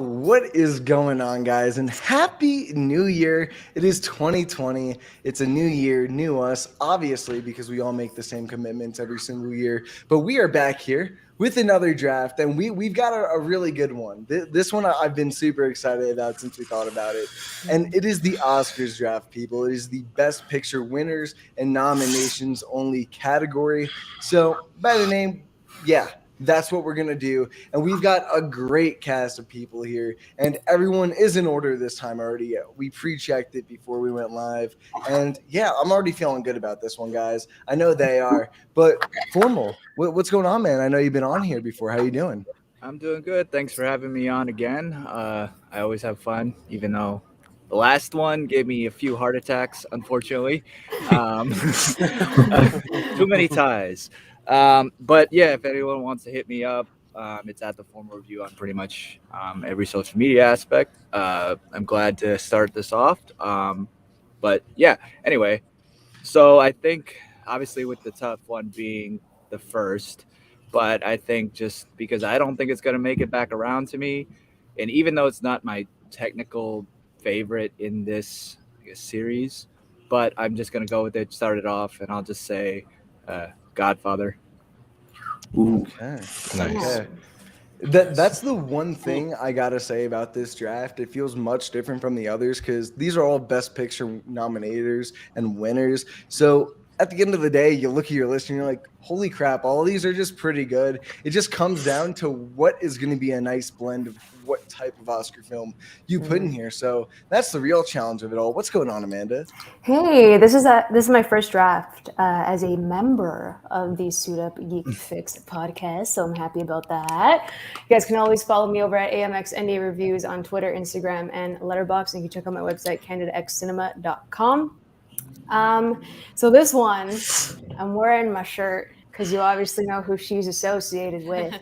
what is going on, guys? And happy new year. It is 2020. It's a new year, new us, obviously, because we all make the same commitments every single year. But we are back here with another draft, and we've got a really good one. This one I've been super excited about since we thought about it. And it is the Oscars draft, people. It is the Best Picture winners and nominations only category. So by the name, yeah, that's what we're going to do. And we've got a great cast of people here. And everyone is in order this time already. We pre-checked it before we went live. And yeah, I'm already feeling good about this one, guys. I know they are. But Formal, what's going on, man? I know you've been on here before. How you doing? I'm doing good. Thanks for having me on again. I always have fun, even though the last one gave me a few heart attacks, unfortunately. Too many ties. But yeah, if anyone wants to hit me up, it's at the Formal Review on pretty much every social media aspect. I'm glad to start this off. But yeah, anyway, so I think obviously with the tough one being the first, but I think just because I don't think it's going to make it back around to me, and even though it's not my technical favorite in this, I guess, series, but I'm just going to go with it, start it off, and I'll just say Godfather. Okay. Nice. Okay. That's the one thing I gotta say about this draft. It feels much different from the others because these are all Best Picture nominators and winners. So at the end of the day, you look at your list and you're like, holy crap, all of these are just pretty good. It just comes down to what is going to be a nice blend of what type of Oscar film you put in here. So that's the real challenge of it all. What's going on, Amanda? Hey, this is my first draft as a member of the Suit Up Geek Fix podcast, so I'm happy about that. You guys can always follow me over at AMX ND Reviews on Twitter, Instagram, and Letterboxd. And you can check out my website, candidaxcinema.com. So this one, I'm wearing my shirt because you obviously know who she's associated with.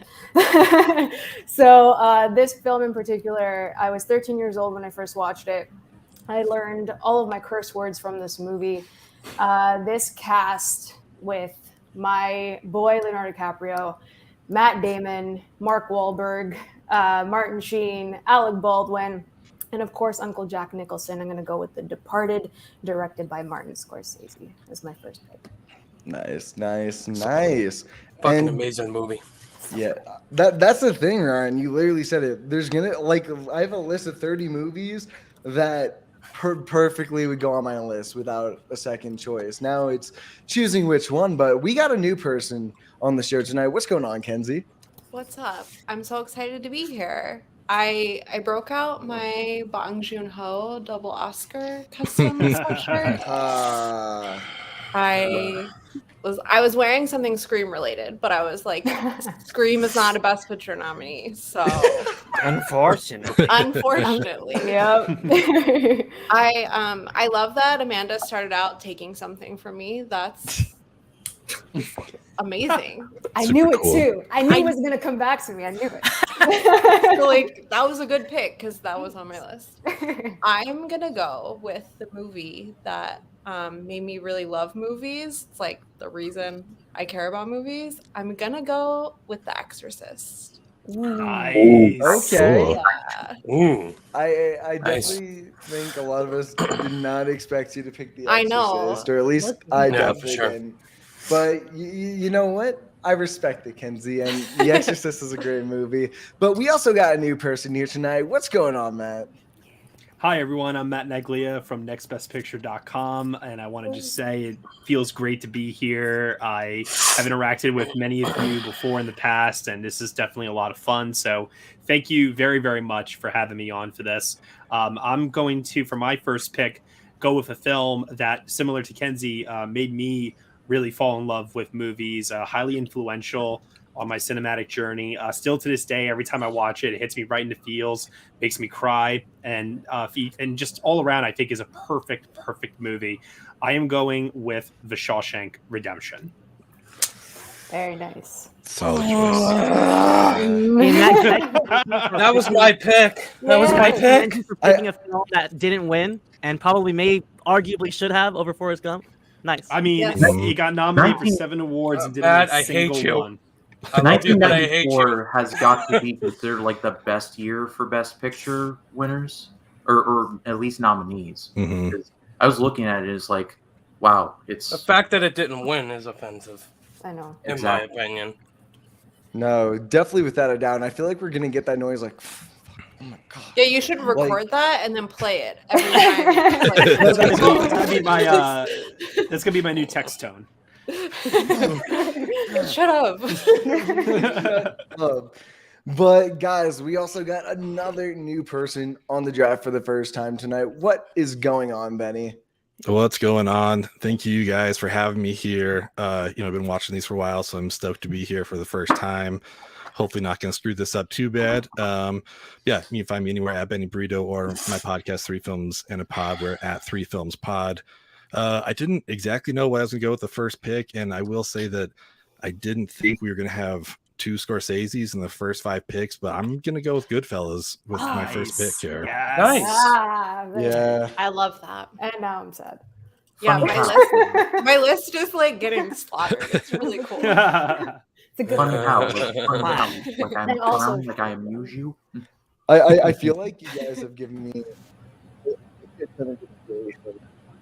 So this film in particular, I was 13 years old when I first watched it. I learned all of my curse words from this movie. This cast with my boy Leonardo DiCaprio, Matt Damon, Mark Wahlberg, Martin Sheen, Alec Baldwin, and of course, Uncle Jack Nicholson. I'm going to go with The Departed, directed by Martin Scorsese. That's my first pick. Nice. Fucking amazing movie. Yeah, that's the thing, Ryan. You literally said it. There's I have a list of 30 movies that perfectly would go on my list without a second choice. Now it's choosing which one, but we got a new person on the show tonight. What's going on, Kenzie? What's up? I'm so excited to be here. I broke out my Bong Joon-ho double Oscar custom sweatshirt. I was wearing something Scream related, but I was like, Scream is not a Best Picture nominee, so unfortunately, yep. I love that Amanda started out taking something from me. That's amazing. I knew it too. I knew it was gonna come back to me. I knew it. So, like, that was a good pick because that was on my list. I'm gonna go with the movie that made me really love movies. It's like the reason I care about movies. I'm gonna go with The Exorcist. Nice. Okay. Yeah. I definitely think a lot of us did not expect you to pick The Exorcist. I know. Or at least I Yeah, definitely sure. didn't. But you know what? I respect it, Kenzie, and The Exorcist is a great movie. But we also got a new person here tonight. What's going on, Matt? Hi, everyone. I'm Matt Neglia from nextbestpicture.com, and I want to just say it feels great to be here. I have interacted with many of you before in the past, and this is definitely a lot of fun. So thank you very, very much for having me on for this. I'm going to, for my first pick, go with a film that, similar to Kenzie, made me really fall in love with movies, highly influential on my cinematic journey. Still to this day, every time I watch it, it hits me right in the feels, makes me cry, and just all around, I think is a perfect movie. I am going with The Shawshank Redemption. Very nice. Solid choice. That was my pick. That was my pick. Thank you for picking a film that didn't win and probably arguably should have over Forrest Gump. Nice. I mean, Yes. he got nominated for 7 awards and didn't Matt, win a I hate single you. one. I love you, but I hate you. 1994 has got to be considered like the best year for Best Picture winners, or at least nominees. Mhm. Because I was looking at it, it's like, wow, it's The fact that it didn't win is offensive, I know. in Exactly. my opinion. No, definitely without a doubt. And I feel like we're gonna get that noise like, oh my god. Yeah, you should record Like- that and then play it every time. That's Like, gonna be my that's gonna be my new text tone. shut up. But guys, we also got another new person on the draft for the first time tonight. What is going on, Benny? What's going on? Thank you guys for having me here. I've been watching these for a while, so I'm stoked to be here for the first time. Hopefully not going to screw this up too bad. You can find me anywhere at Benny Burrito or my podcast, 3 Films and a Pod. We're at 3 Films Pod. I didn't exactly know what I was going to go with the first pick, and I will say that I didn't think we were going to have 2 Scorseses in the first 5 picks, but I'm going to go with Goodfellas with my first pick here. Yes. Nice. Yeah. I love that. And now I'm sad. Yeah, Funny my how- list, my list is like getting slaughtered. It's really cool. It's a good Funny one. how, like I'm And also- clown, like I amuse you. I feel like you guys have given me.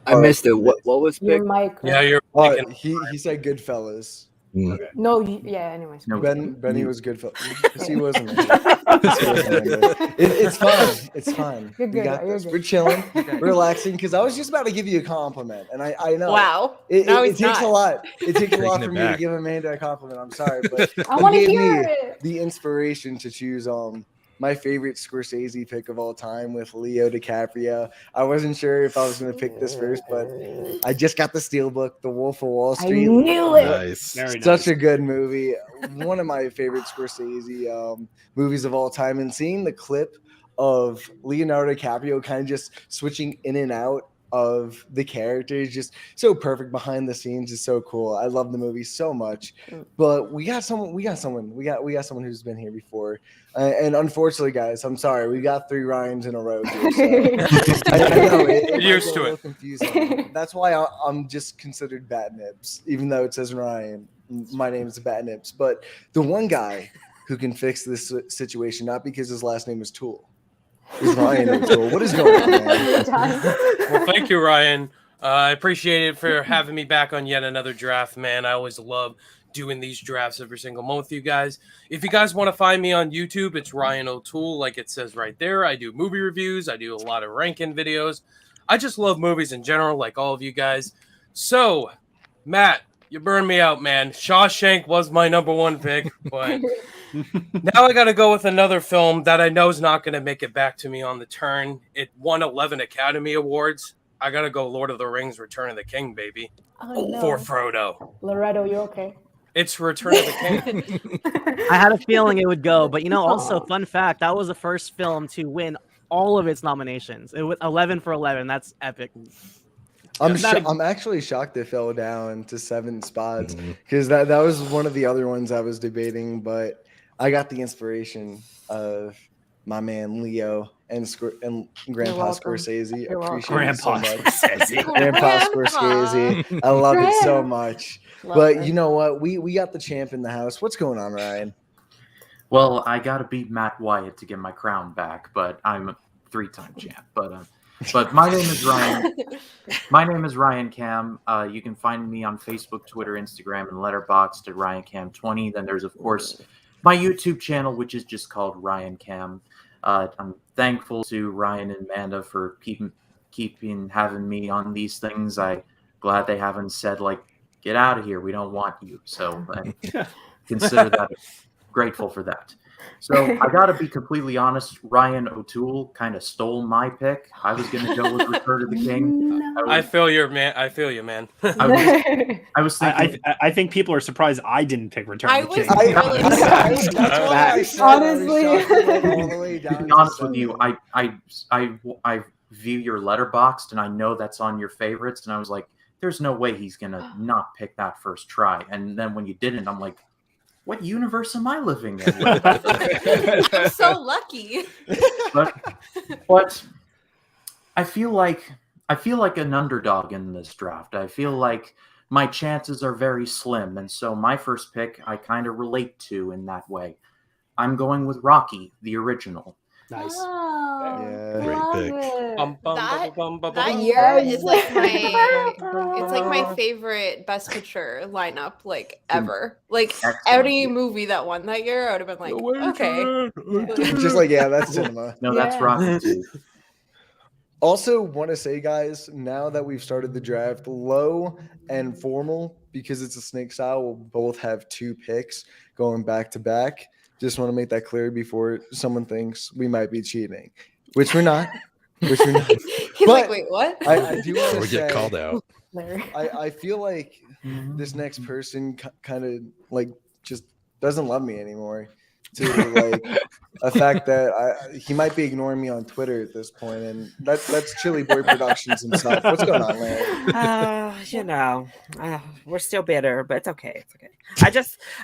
I missed it. What was Your picked? mic. Yeah, you're Oh, making- he said Goodfellas. No, yeah, anyways. No, Benny was Goodfellas. Yes, he wasn't. It's fine. It's fine. You're We good, got you're this. good. We're chilling, relaxing. Because I was just about to give you a compliment, and I know. Wow. It No, takes he's not. a lot. It takes a lot Taking for it me to back. give Amanda a compliment. I'm sorry, but I want to gave hear me it. the inspiration to choose my favorite Scorsese pick of all time with Leo DiCaprio. I wasn't sure if I was going to pick this first, but I just got the Steelbook, The Wolf of Wall I Street. knew it. Nice. Very nice. Such a good movie. One of my favorite Scorsese movies of all time. And seeing the clip of Leonardo DiCaprio kind of just switching in and out of the characters, just so perfect behind the scenes, is so cool. I love the movie so much. But we got someone who's been here before. And unfortunately, guys, I'm sorry, we got 3 Ryans in a row here. So I know it might Used get to a little it. confusing. That's why I'm just considered Batnips, even though it says Ryan. My name is Batnips. But the one guy who can fix this situation, not because his last name is Tool, is Ryan O'Toole. What is going on, man? Well, thank you, Ryan. I appreciate it for having me back on yet another draft, man. I always love doing these drafts every single month with you guys. If you guys want to find me on YouTube, it's Ryan O'Toole, like it says right there. I do movie reviews. I do a lot of ranking videos. I just love movies in general, like all of you guys. So, Matt, you burned me out, man. Shawshank was my number 1 pick, but now I got to go with another film that I know is not going to make it back to me on the turn. It won 11 Academy Awards. I got to go Lord of the Rings, Return of the King, baby, Oh, no. for Frodo. Loretto, you okay? It's Return of the King. I had a feeling it would go, but also Aw. fun fact, that was the first film to win all of its nominations. It was 11 for 11. That's epic. I'm actually shocked it fell down to 7 spots because that was one of the other ones I was debating, but I got the inspiration of my man Leo and Grandpa welcome. Scorsese. You're welcome. Appreciate it so Grandpa much. Scorsese. Grandpa Scorsese. I love it so much. Love But it. you know what? We got the champ in the house. What's going on, Ryan? Well, I got to beat Matt Wyatt to get my crown back, but I'm a 3-time champ. But my name is Ryan. My name is Ryan Cam. You can find me on Facebook, Twitter, Instagram, and Letterboxd at RyanCam20. Then there's, of course, my YouTube channel, which is just called Ryan Cam. I'm thankful to Ryan and Manda for keeping having me on these things. I'm glad they haven't said, like, get out of here, we don't want you. So I consider that grateful for that. So I got to be completely honest. Ryan O'Toole kind of stole my pick. I was going to go with Return of the King. I feel you, man. I feel you, man. I was thinking. I think people are surprised I didn't pick Return I of the was King. really That's why I said I was Honestly. shocked it went all the way To down be to honest with 7. you, I view your Letterboxd, and I know that's on your favorites, and I was like, there's no way he's gonna not pick that first try. And then when you didn't, I'm like, what universe am I living in? I'm so lucky. but I feel like an underdog in this draft. I feel like my chances are very slim. And so my first pick I kind of relate to in that way. I'm going with Rocky, the original. Nice. Oh, Yeah. Great love pick. it. That year Yes. is like my favorite Best Picture lineup like ever. Like Excellent. any movie that won that year, I would have been like, okay. Just like, yeah, that's cinema. No, that's Yeah. Rocky too. Also, want to say, guys, now that we've started the draft, low and formal, because it's a snake style, we'll both have 2 picks going back to back. Just want to make that clear before someone thinks we might be cheating, which we're not. He's But like, wait, what? I do want Or to we get say, called out. Larry. I feel like this next person kind of like just doesn't love me anymore. To like a fact that he might be ignoring me on Twitter at this point, and that's Chili Boy Productions himself. What's going on, Larry? We're still bitter, but it's okay. It's okay.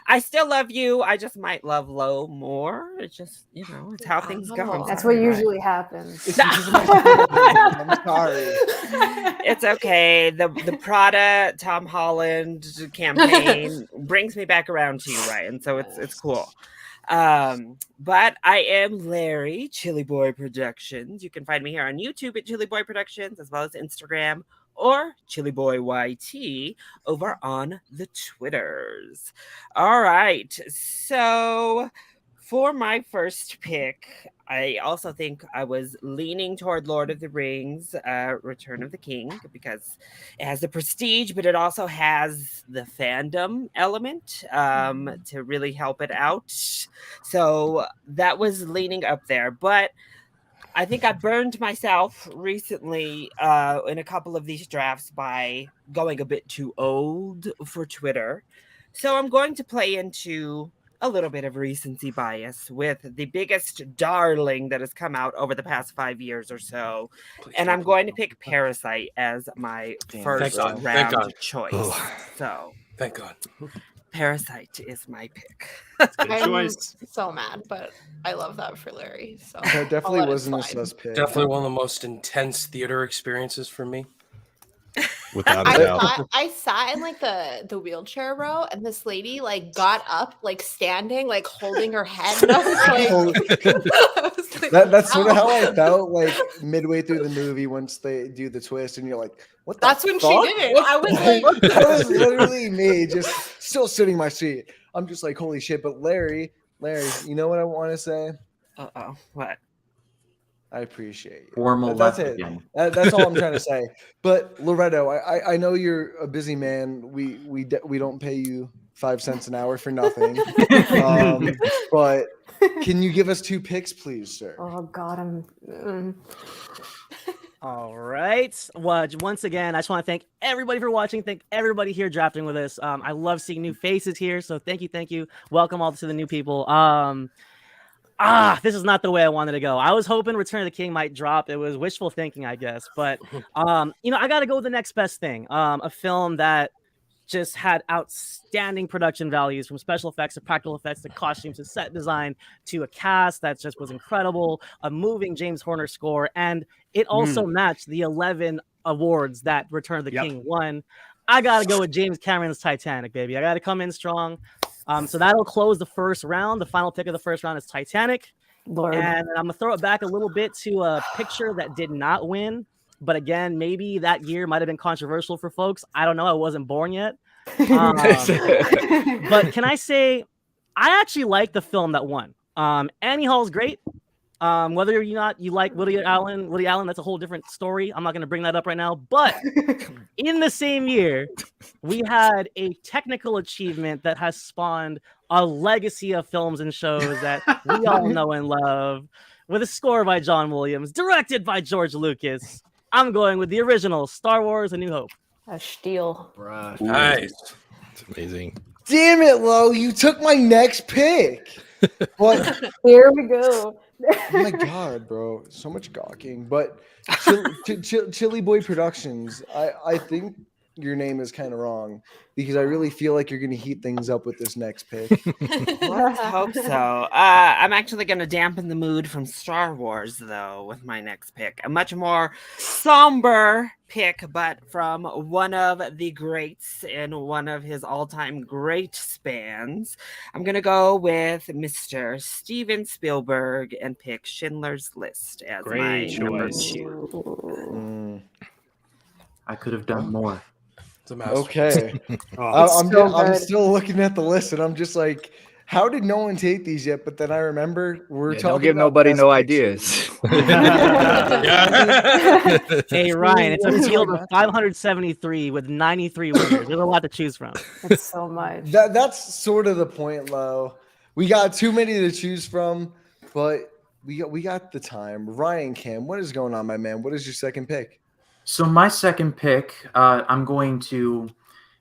I still love you. I just might love Lo more. It's just, it's how things go. I'm That's sorry, what Ryan. usually happens. I'm sorry. It's okay. The Prada Tom Holland campaign brings me back around to you, Ryan. So it's cool. But I am Larry, Chili Boy Productions. You can find me here on YouTube at Chili Boy Productions, as well as Instagram or Chili Boy YT over on the Twitters. All right. So for my first pick, I also think I was leaning toward Lord of the Rings, Return of the King, because it has the prestige, but it also has the fandom element to really help it out. So that was leaning up there. But I think I burned myself recently in a couple of these drafts by going a bit too old for Twitter. So I'm going to play into a little bit of recency bias with the biggest darling that has come out over the past 5 years or so. And I'm going to pick Parasite as my first round choice. So Thank God. Parasite is my pick. Good I'm choice. so mad, but I love that for Larry. So That definitely I'll let it wasn't a slide. sus pick. Definitely one of the most intense theater experiences for me. Without a doubt. I sat in like the wheelchair row, and this lady like got up, like standing, like holding her head. And I was like, That's sort of how I "Ow." felt like midway through the movie once they do the twist, and you're like, "What?" That's when she did it. I was like, that was literally me, just still sitting in my seat. I'm just like, "Holy shit!" But Larry, you know what I want to say? What? I appreciate you. Formal That's left it. again. That's all I'm trying to say. But Loretto, I know you're a busy man. We don't pay you 5 cents an hour for nothing. But can you give us 2 picks, please, sir? Oh God, All right. Well, once again, I just want to thank everybody for watching. Thank everybody here drafting with us. I love seeing new faces here. So thank you. Welcome all to the new people. This is not the way I wanted to go. I was hoping Return of the King might drop. It was wishful thinking, I guess. But, I got to go with the next best thing. A film that just had outstanding production values, from special effects to practical effects to costumes to set design to a cast that just was incredible, a moving James Horner score, and it also matched the 11 awards that Return of the King won. I got to go with James Cameron's Titanic, baby. I got to come in strong. So that'll close the first round. The final pick of the first round is Titanic. Lord. And I'm going to throw it back a little bit to a picture that did not win. But again, maybe that year might have been controversial for folks. I don't know. I wasn't born yet. But can I say, I actually like the film that won. Annie Hall's great. Whether or not you like Woody Allen, that's a whole different story. I'm not going to bring that up right now. But in the same year, we had a technical achievement that has spawned a legacy of films and shows that we all know and love, with a score by John Williams, directed by George Lucas. I'm going with the original Star Wars: A New Hope. A steal. Bruh. Nice. It's amazing. Damn it, Lo! You took my next pick. But Here we go. oh my God, bro, so much gawking. But Chili Boy Productions, I think your name is kind of wrong because I really feel like you're going to heat things up with this next pick. Let's hope so. I'm actually going to dampen the mood from Star Wars, though, with my next pick. A much more somber pick, but from one of the greats in one of his all-time great spans. I'm going to go with Mr. Steven Spielberg and pick Schindler's List as my Great number choice. 2. I could have done more. It's a masterpiece. Okay. Oh, I'm still looking at the list and I'm just like, how did no one take these yet? But then I remember we're talking Don't give about nobody Best no Picture. ideas. Yeah. Hey Ryan, it's a Really field hard of not to. 573 with 93 winners. There's a lot to choose from. It's so much. That's sort of the point, Lo. We got too many to choose from, but we got the time. Ryan Cam, what is going on, my man? What is your second pick? So my second pick, I'm going to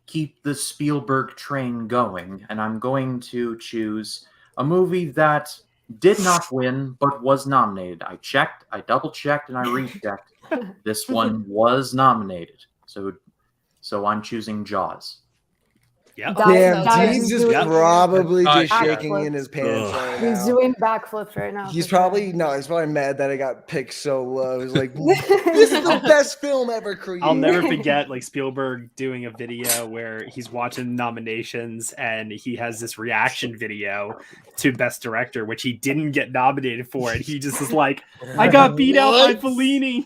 keep the Spielberg train going, and I'm going to choose a movie that did not win but was nominated. I checked, I double checked, and I rechecked. This one was nominated, so I'm choosing Jaws. yeah. Damn, That Dean's is just doing probably just Yeah. shaking in his pants Ugh. right He's now. doing backflips right now. He's for sure. probably mad that I got picked so low. He's like, this is the best film ever created. I'll never forget like Spielberg doing a video where he's watching nominations and he has this reaction video to Best Director, which he didn't get nominated for, and he just is like, "I got beat out by Fellini."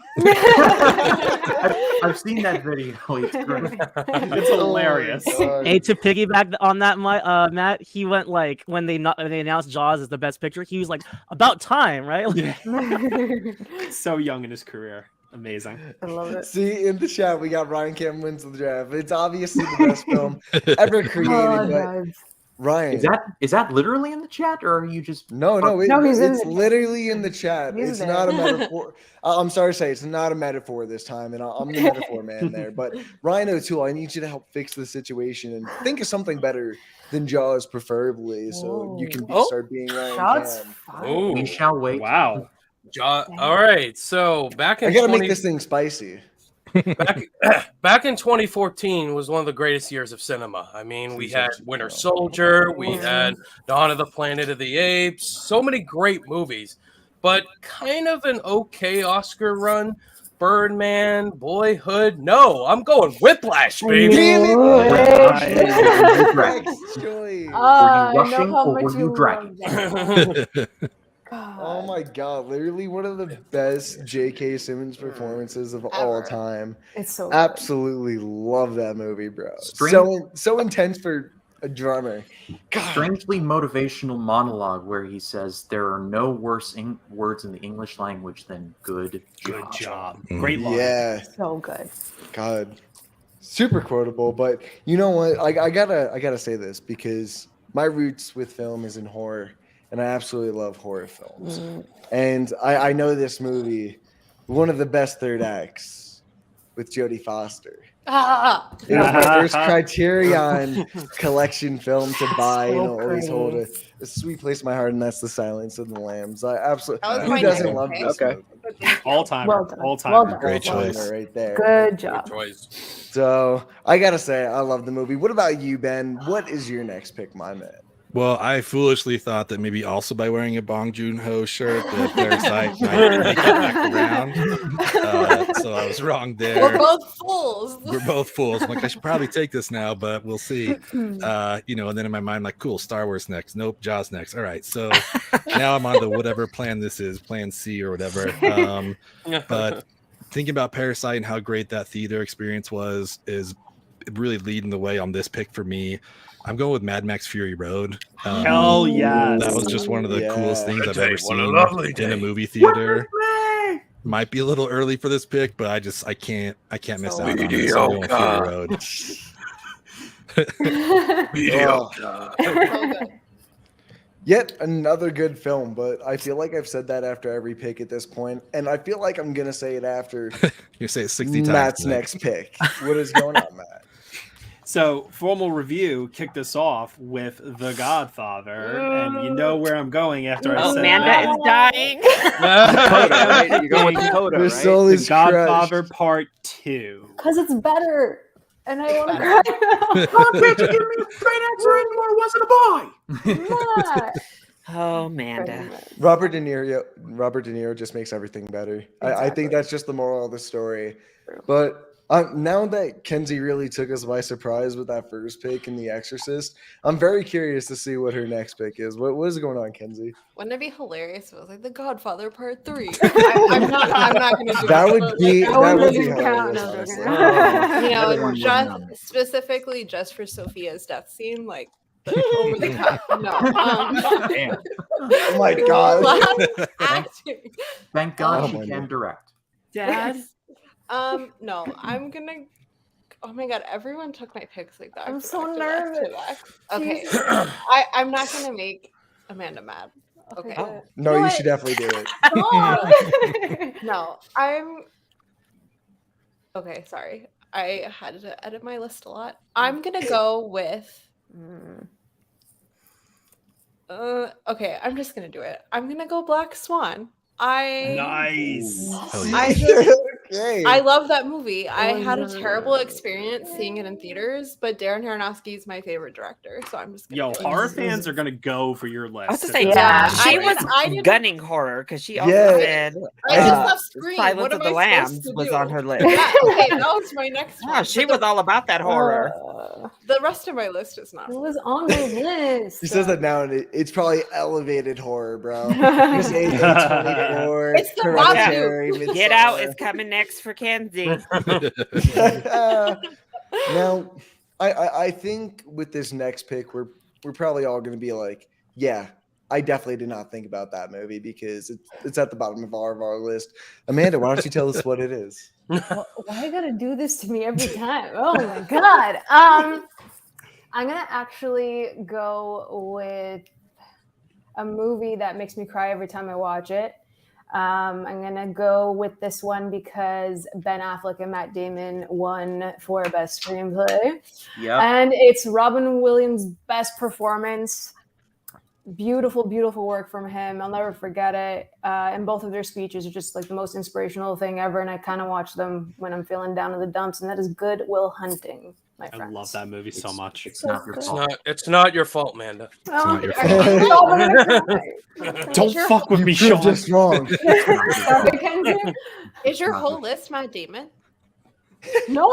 I've seen that video. It's great. It's hilarious. Oh my God. Hey, to piggyback on that, Matt, he went like when they announced Jaws as the best picture, he was like, "About time, right?" Like, So young in his career, amazing. I love it. See, in the chat, we got Ryan Cam wins the draft. It's obviously the best film ever created. Oh, But guys. Ryan, Is that literally in the chat, or are you just? no, he's in it's the- literally in the chat. He's It's there. not a metaphor. I'm sorry to say it's not a metaphor this time, and I'm the metaphor man there. But Ryan O'Toole, I need you to help fix the situation and think of something better than Jaws, preferably, so you can Oh. start being Ryan Shots Cam. fired. Oh, We shall wait. Wow. all right. So back in I gotta 20 make this thing spicy. back in 2014 was one of the greatest years of cinema. I mean, we had Winter Soldier, we had Dawn of the Planet of the Apes, so many great movies, but kind of an okay Oscar run. Birdman, Boyhood. No, I'm going Whiplash, baby. Damn it! Right. Next choice. Were you I know rushing how or much were you love dragging? that. Oh my God, literally one of the best J.K. Simmons performances of all Ever. time. It's so good. Absolutely love that movie, bro. Strange- So intense for a drummer. God. Strangely motivational monologue where he says there are no worse words in the English language than good Good job. job. Mhm. Great line. Yeah, So good. God, super quotable. But you know what? I gotta say this because my roots with film is in horror, and I absolutely love horror films. And I know this movie, one of the best third acts with Jodie Foster. Ah, It was my first Criterion collection film to buy and So always hold pretty. a sweet place in my heart, and that's The Silence of the Lambs. I absolutely That was who my doesn't next love pick. this Okay. movie? All timer. Well done. All timer. Well done. Great choice. Timer right there. Good Good job. choice. So I gotta say, I love the movie. What about you, Ben? What is your next pick, my man? Well, I foolishly thought that maybe also by wearing a Bong Joon-ho shirt that Parasite might make it back around. So I was wrong there. we're both fools. We're both fools. I'm like, I should probably take this now, but we'll see. And then in my mind, like, cool, Star Wars next. Nope, Jaws next. All right. So now I'm on the whatever plan this is, plan C or whatever. But thinking about Parasite and how great that theater experience was is really leading the way on this pick for me. I'm going with Mad Max Fury Road. Hell yes. That was just one of the coolest things I've ever seen lovely in a day. movie theater. Might be a little early for this pick, but I can't miss out on it. So I'm going Fury Road. Oh, So good. yet another good film, but I feel like I've said that after every pick at this point, and I feel like I'm gonna say it after You say it 60 times. Matt's tonight. next pick. What is going on, Matt? So, formal review kicked us off with The Godfather, and you know where I'm going after I Oh, said Manda that. is dying. Dakota, right? You're going with Dakota, Your right? soul The is Godfather crushed. Part 2. Because it's better. and I want to cry now. Oh, bitch, give me a straight answer anymore. Was it a boy? Matt. Oh, Manda. Robert De Niro just makes everything better. I Exactly. think that's just the moral of the story. But now that Kenzie really took us by surprise with that first pick in The Exorcist, I'm very curious to see what her next pick is. What is going on, Kenzie? Wouldn't it be hilarious if it was like The Godfather Part 3? I'm not gonna do That it. would but, be like, that would be doesn't count. hilarious, No, honestly. you know, Everyone would know. specifically just for Sophia's death scene, like over the top. No. Damn. Oh my god. Last acting. Thank God Oh she my can God. direct. Dad? No, I'm gonna. Oh my god, everyone took my picks like that. I'm so nervous. Okay, Jesus. I'm not gonna make Amanda mad. Okay. Oh. No, you I- should definitely do it. Stop. No, I'm. Okay, sorry. I had to edit my list a lot. I'm gonna go with. Okay, I'm just gonna do it. I'm gonna go Black Swan. Nice. Hell yeah. I just Okay. I love that movie. I was had a really terrible good. experience seeing it in theaters, but Darren Aronofsky is my favorite director, so I'm just gonna Yo, do it. horror fans are gonna go for your list. I was to say, Yeah, she I was didn't- gunning horror because she also Yeah. said I just Uh, love Scream. Silence What of am the I Lambs supposed to was do? on her list. Yeah, okay, that was my next one. Yeah, she but was all about that horror. the rest of my list is not. It was on my list. He says that now, and it's probably elevated horror, bro. Just A24, It's the Hereditary, Get Out Midsommar. is coming next for Kenzie. Now, I think with this next pick, we're probably all going to be like, yeah, I definitely did not think about that movie because it's at the bottom of our list. Amanda, why don't you tell us what it is? Why you gotta do this to me every time? Oh my god. I'm gonna actually go with a movie that makes me cry every time I watch it. I'm gonna go with this one because Ben Affleck and Matt Damon won for best screenplay, Yep. and it's Robin Williams' best performance. Beautiful, beautiful work from him. I'll never forget it. And both of their speeches are just like the most inspirational thing ever. And I kind of watch them when I'm feeling down in the dumps. And that is Good Will Hunting, my I friends. love that movie so much. It's not your Oh, fault. It's not your fault, Manda. not your Don't Is your fuck with me, You proved Sean. us wrong. Is your whole list Matt Damon? No.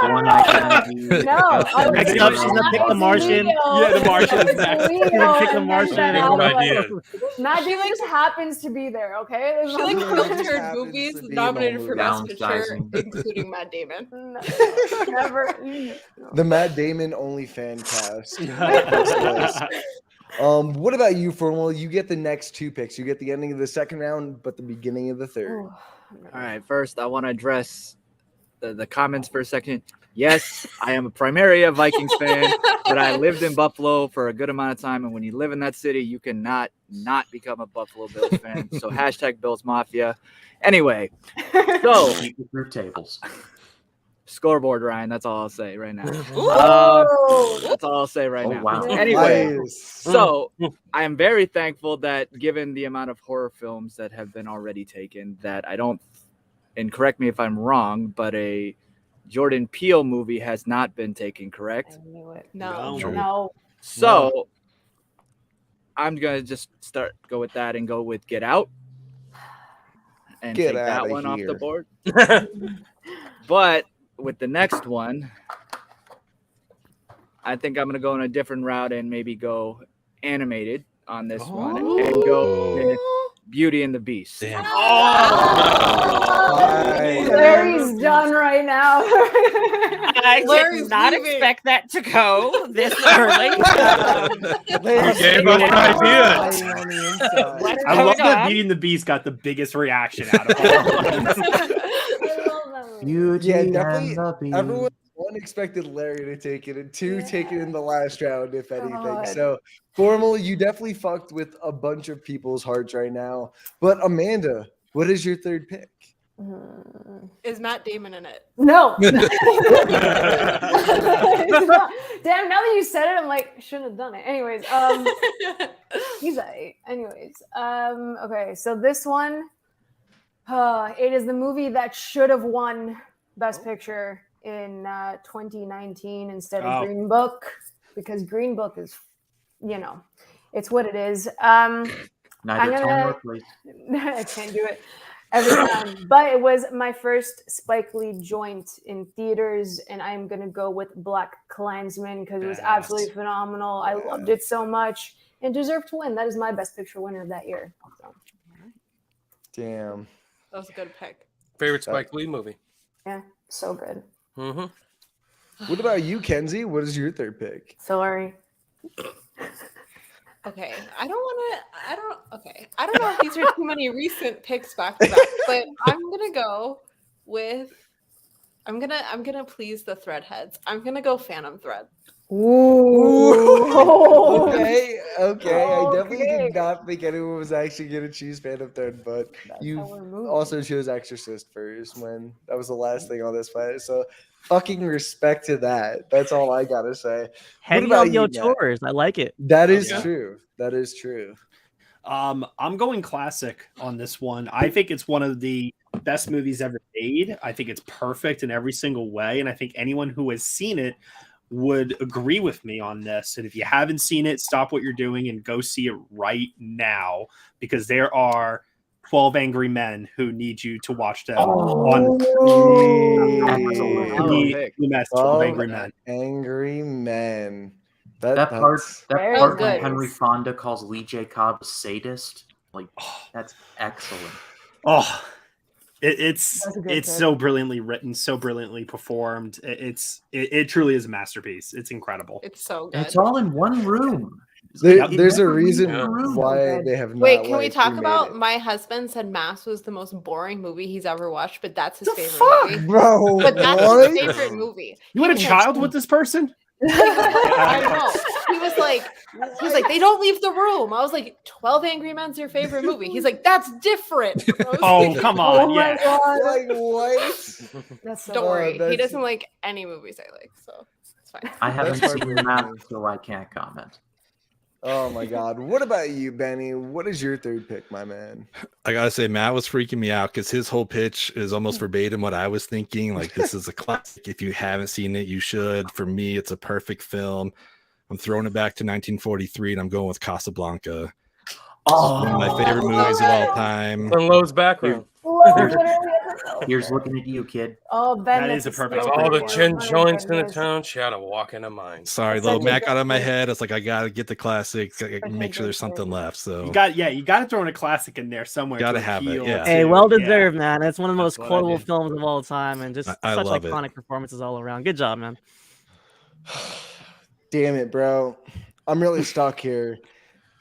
One I can do. No. I was Next up, she's gonna pick The Martian. Yeah, The Martian is next. She's gonna pick The Martian. Good idea. Matt Damon just happens to be there, okay? There's She like Yeah, it just filtered happens movies to be in nominated all for best movies. picture, Downsizing. including Matt Damon. never. The Matt Damon only fan cast. What about you, Formal? You get the next two picks. You get the ending of the second round, but the beginning of the third. All right, first I want to address the comments for a second. Yes, I am a Primaria Vikings fan, but I lived in Buffalo for a good amount of time, and when you live in that city, you cannot not become a Buffalo Bills fan. So hashtag Bills Mafia. Anyway, so Keep it through tables. scoreboard, Ryan. That's all I'll say right now. Oh. That's all I'll say right Oh, now. wow. Anyway, Nice. so I am very thankful that given the amount of horror films that have been already taken, that I don't, and correct me if I'm wrong, but a Jordan Peele movie has not been taken, correct? I knew it. No. No. No. So I'm gonna just go with that and go with Get Out and Get take that outta one off the here. board. But with the next one, I think I'm gonna go in a different route and maybe go animated on this one and go with Beauty and the Beast. Damn. Nice. Larry's done right now. I Larry's did not leaving. expect that to go this early. Larry's gave us an idea. lying on the inside. What's I love going that on? Beauty and the Beast got the biggest reaction out of all of them. I love that movie. Beauty Yeah, and definitely. the Beast. Everyone, one expected Larry to take it, and two take it in the last round, if anything. God. So, Formal, you definitely fucked with a bunch of people's hearts right now. But Amanda, what is your third pick? Is Matt Damon in it? No. It's not. Damn, now that you said it, I'm like, shouldn't have done it. Anyways, he's a. Anyways, okay, so this one, it is the movie that should have won Best Picture in 2019 instead of Oh. Green Book, because Green Book is, it's what it is. Neither I'm time gonna- nor place. I can't do it every time, but it was my first Spike Lee joint in theaters, and I'm gonna go with Black Klansman because it was Yes. absolutely phenomenal. I loved it so much and deserved to win. That is my Best Picture winner of that year. So, Damn. That was a good pick. Favorite Spike Lee movie? yeah, so good. Mm-hmm. What about you, Kenzie? What is your third pick? Sorry. Okay, I don't know if these are too many recent picks back to back, but I'm gonna please the threadheads. I'm gonna go Phantom Thread. Ooh. Okay. I definitely Okay. did not think anyone was actually gonna choose Phantom Thread, but you how we're moving. also chose Exorcist first when that was the last thing on this planet. So fucking respect to that. That's all I gotta say. Heavy about on your you, Matt? chores. I like it. That is Yeah. true. That is true. I'm going classic on this one. I think it's one of the best movies ever made. I think it's perfect in every single way, and I think anyone who has seen it would agree with me on this. And if you haven't seen it, stop what you're doing and go see it right now, because there are 12 Angry Men who need you to watch them on Hey. the mess, 12 Angry Men. Angry Men. That part Very when good. Henry Fonda calls Lee J. Cobb a sadist, like that's excellent. Oh, it's That's a good it's pick. so brilliantly written, so brilliantly performed. It truly is a masterpiece. It's incredible. It's so good. It's all in one room. There's a never leaves reason the room. why they have not. Wait, can we like, talk remade about it. my husband said Mass was the most boring movie he's ever watched, but that's his favorite Fuck, movie. bro? But that's what? his favorite movie. You had a He was child like, with this person? I know. He was like, they don't leave the room. I was like, 12 Angry Men's your favorite movie. He's like, that's different. I was Oh, like, come on. Oh my Yeah. god. Like what? That's so don't worry. He that's- doesn't like any movies I like, so it's fine. I haven't That's seen my that, movie. so I can't comment. Oh my god. What about you, Benny? What is your third pick, my man? I gotta say, Matt was freaking me out because his whole pitch is almost verbatim what I was thinking. Like, this is a classic. If you haven't seen it, you should. For me, it's a perfect film. I'm throwing it back to 1943, and I'm going with Casablanca. Oh, One of my favorite movies of all time. On Lowe's background. Here's looking at you, kid. Oh, Ben, That that's is a perfect Of steal. all the Oh, chin my joints in the goodness. town, she had to walk into mine. Sorry, That's little such a Matt good got on my pick. head. It's like I gotta get the classics. Such a Make sure good there's something pick. left. So You got to throw in a classic in there somewhere. Gotta to have it, appeal yeah. to- Hey, well yeah. deserved, man. It's one of the most That's what I quotable did. films of all time, and just I such love it. iconic performances all around. Good job, man. Damn it, bro. I'm really stuck here.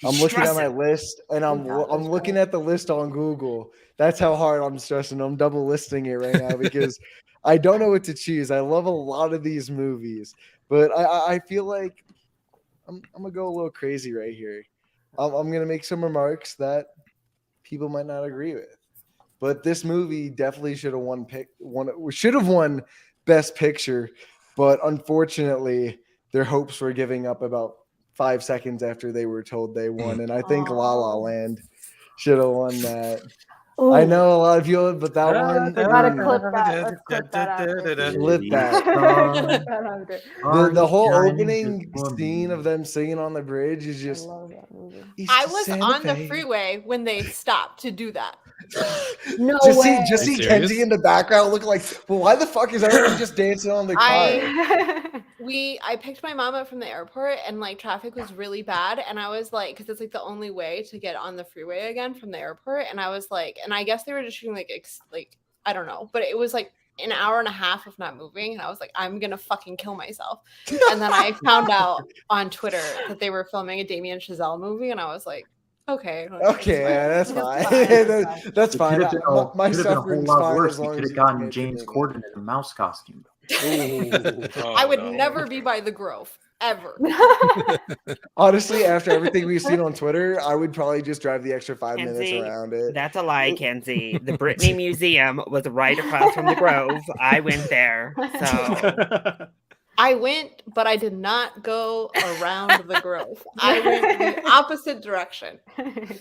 I'm looking at my Stressing. list, and I'm looking at the list on Google. That's how hard I'm stressing. I'm double listing it right now because I don't know what to choose. I love a lot of these movies, but I feel like I'm gonna go a little crazy right here. I'm gonna make some remarks that people might not agree with, but this movie definitely should have won Best Picture, but unfortunately, their hopes were giving up about 5 seconds after they were told they won, and I think La La Oh. Land should have won that. Ooh. I know a lot of you, but that one, We gotta ooh, clip that. Let's clip that after. clip that. Clip that after. The whole Shining opening just for scene me. of them singing on the bridge is I just. love that movie. East I to was Santa on the Fe. freeway when they stopped to do that. No Just way. see Are you Kenzie serious? in the background looking like, well, why the fuck is everyone just dancing on the car? I picked my mom up from the airport and like traffic was really bad, and I was like, because it's like the only way to get on the freeway again from the airport, and I was like, and I guess they were just shooting like I don't know, but it was like an hour and a half of not moving, and I was like, I'm gonna fucking kill myself. And then I found out on Twitter that they were filming a Damien Chazelle movie, and I was like, okay, Okay, yeah, that's That's fine. fine. That's It fine. could have been a whole suffering's lot fine worse. as You long could as have you gotten commit to James doing Corden in a mouse costume. it. Ooh. I would Oh, no. never be by the Grove ever. Honestly, after everything we've seen on Twitter, I would probably just drive the extra 5 minutes Kenzie, around it. That's a lie, Kenzie. The Britney Museum was right across from the Grove. I went there. So I went, but I did not go around the Grove. I went the opposite direction.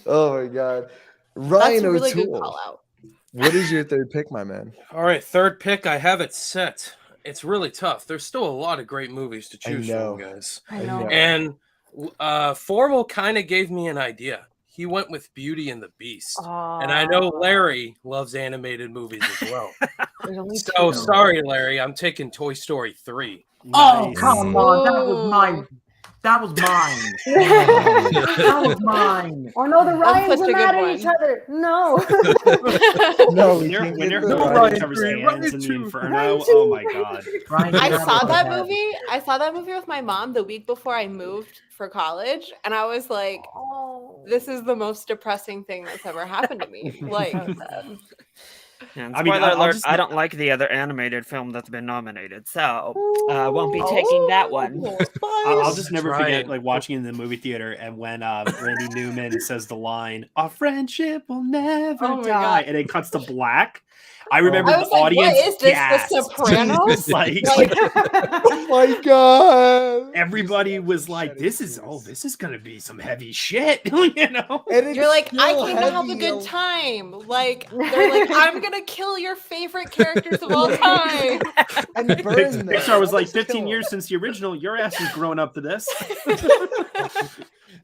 Oh my god. That's Ryan a really good O'Toole. call out. What is your third pick, my man? All right, third pick. I have it set. It's really tough. There's still a lot of great movies to choose from, guys. I know. And Formal kind of gave me an idea. He went with Beauty and the Beast. And I know Larry loves animated movies as well. So sorry, Larry. I'm taking Toy Story 3. Oh, Nice. come on. That was mine. That was mine. That was mine. Oh no, the Ryans such are a mad good at each other. No. No, When we can't your get the Ryan Ryan covers three. hands in the Inferno. Oh my god. Ryan, I get out saw of that my head. movie. I saw that movie with my mom the week before I moved for college, and I was like, "This is the most depressing thing that's ever happened to me." Like, And I mean, spoiler I'll alert, just- I don't like the other animated film that's been nominated, so won't be taking that one. I'll just never Try forget it. like watching in the movie theater and when Randy Newman says the line, "Our friendship will never Oh my die," God. and it cuts to black. I remember I the was like, audience "What is this? gasped. The Sopranos?" like, Oh my god! everybody was like, "This is gonna be some heavy shit," you know. And it's You're like, I still came to have a heavy, good yo. time. Like, they're like, I'm gonna kill your favorite characters of all time. And burn them. Pixar was like Just 15 kill years since the original. Your ass has grown up to this.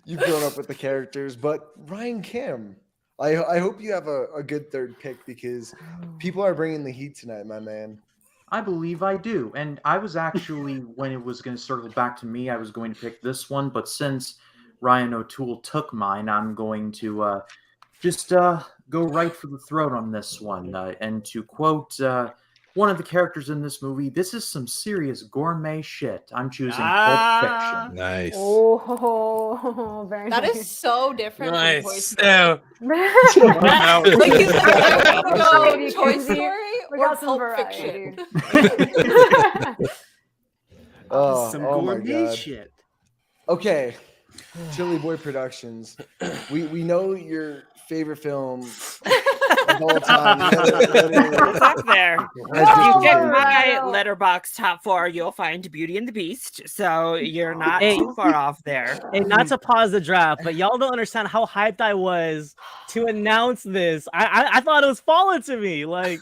You've grown up with the characters, but Ryan Kim, I hope you have a good third pick because people are bringing the heat tonight, my man. I believe I do. And I was actually, when it was going to circle back to me, I was going to pick this one. But since Ryan O'Toole took mine, I'm going to just go right for the throat on this one. And to quote one of the characters in this movie, this is some serious gourmet shit. I'm choosing Pulp Fiction. Nice. Oh, very That nice. is so different from Toy Nice. Story. Yeah. Like, he's like, I would go Variety, Toy Kenzie. Story We or got some Pulp variety, Fiction. Oh, Some oh my gourmet god. shit. Okay, Chili Boy Productions. We know your favorite film of all time. It's up there. Has You to get be- my letterbox top 4, you'll find Beauty and the Beast, so you're not Hey. too far off there. Hey, not to pause the draft, but y'all don't understand how hyped I was to announce this. I thought it was falling to me. Like,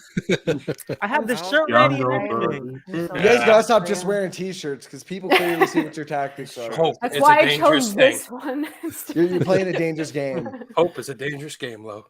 I had the shirt ready and everything. You guys gotta stop just wearing t-shirts because people clearly see what your tactics are. Hope That's it's why a I dangerous chose thing. this one. You're playing a dangerous game. Hope is a dangerous game, Lo.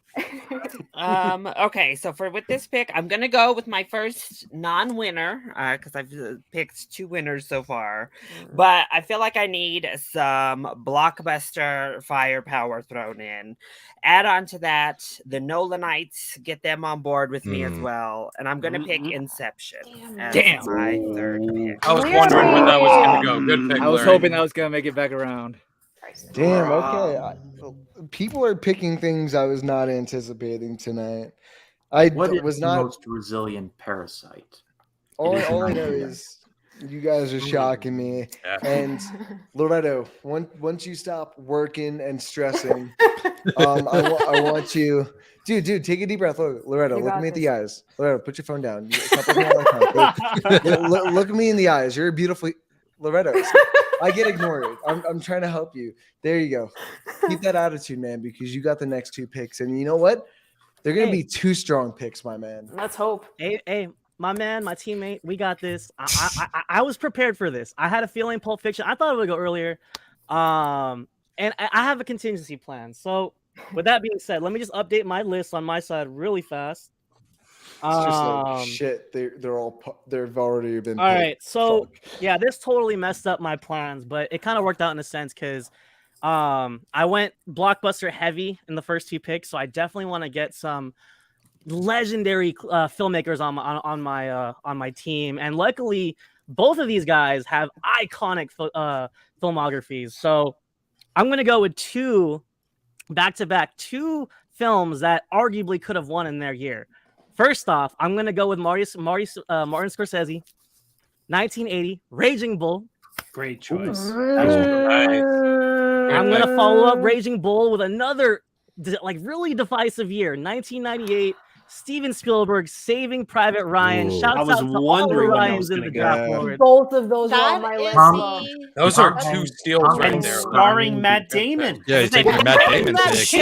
Okay, so with this pick, I'm gonna go with my first non-winner because I've picked 2 winners so far, but I feel like I need some blockbuster firepower thrown in. Add on to that the Nolanites, get them on board with me as well, and I'm gonna pick Inception as Damn. my third pick. I was wondering when that was going to go. Good pick, I was Larry. hoping I was gonna make it back around. Damn. Okay. People are picking things I was not anticipating tonight. I What is was the not. most resilient parasite? All It is I an know idea. is you guys are shocking me. Yeah. And Loretto, once you stop working and stressing, I want you, dude, take a deep breath. Loretto, You look got me at this. the eyes. Loretto, put your phone down. A couple of hands on the look me in the eyes. You're beautiful, Loretto. I get ignored. I'm trying to help you. There you go. Keep that attitude, man, because you got the next 2 picks, and you know what? They're gonna be 2 strong picks, my man. Let's hope. Hey, my man, my teammate, we got this. I was prepared for this. I had a feeling Pulp Fiction. I thought it would go earlier. And I have a contingency plan. So with that being said, let me just update my list on my side really fast. It's just like shit. They've already been. All picked. right, so Fuck. yeah, this totally messed up my plans, but it kind of worked out in a sense because I went blockbuster heavy in the first 2 picks, so I definitely want to get some legendary filmmakers on my team, and luckily both of these guys have iconic filmographies. So I'm gonna go with 2 back-to-back 2 films that arguably could have won in their year. First off, I'm gonna go with Martin Scorsese, 1980, Raging Bull. Great choice. Nice. I'm gonna follow up Raging Bull with another really divisive year, 1998, Steven Spielberg, Saving Private Ryan. Ooh. Shouts I was out to all the wondering when that Ryans was in gonna the go. draft Yeah. board. Both of those were on That my is list. Tom- bro. the Those are two steals right and there. Starring Matt Good Damon. pick. Yeah, you take your Matt Damon pick.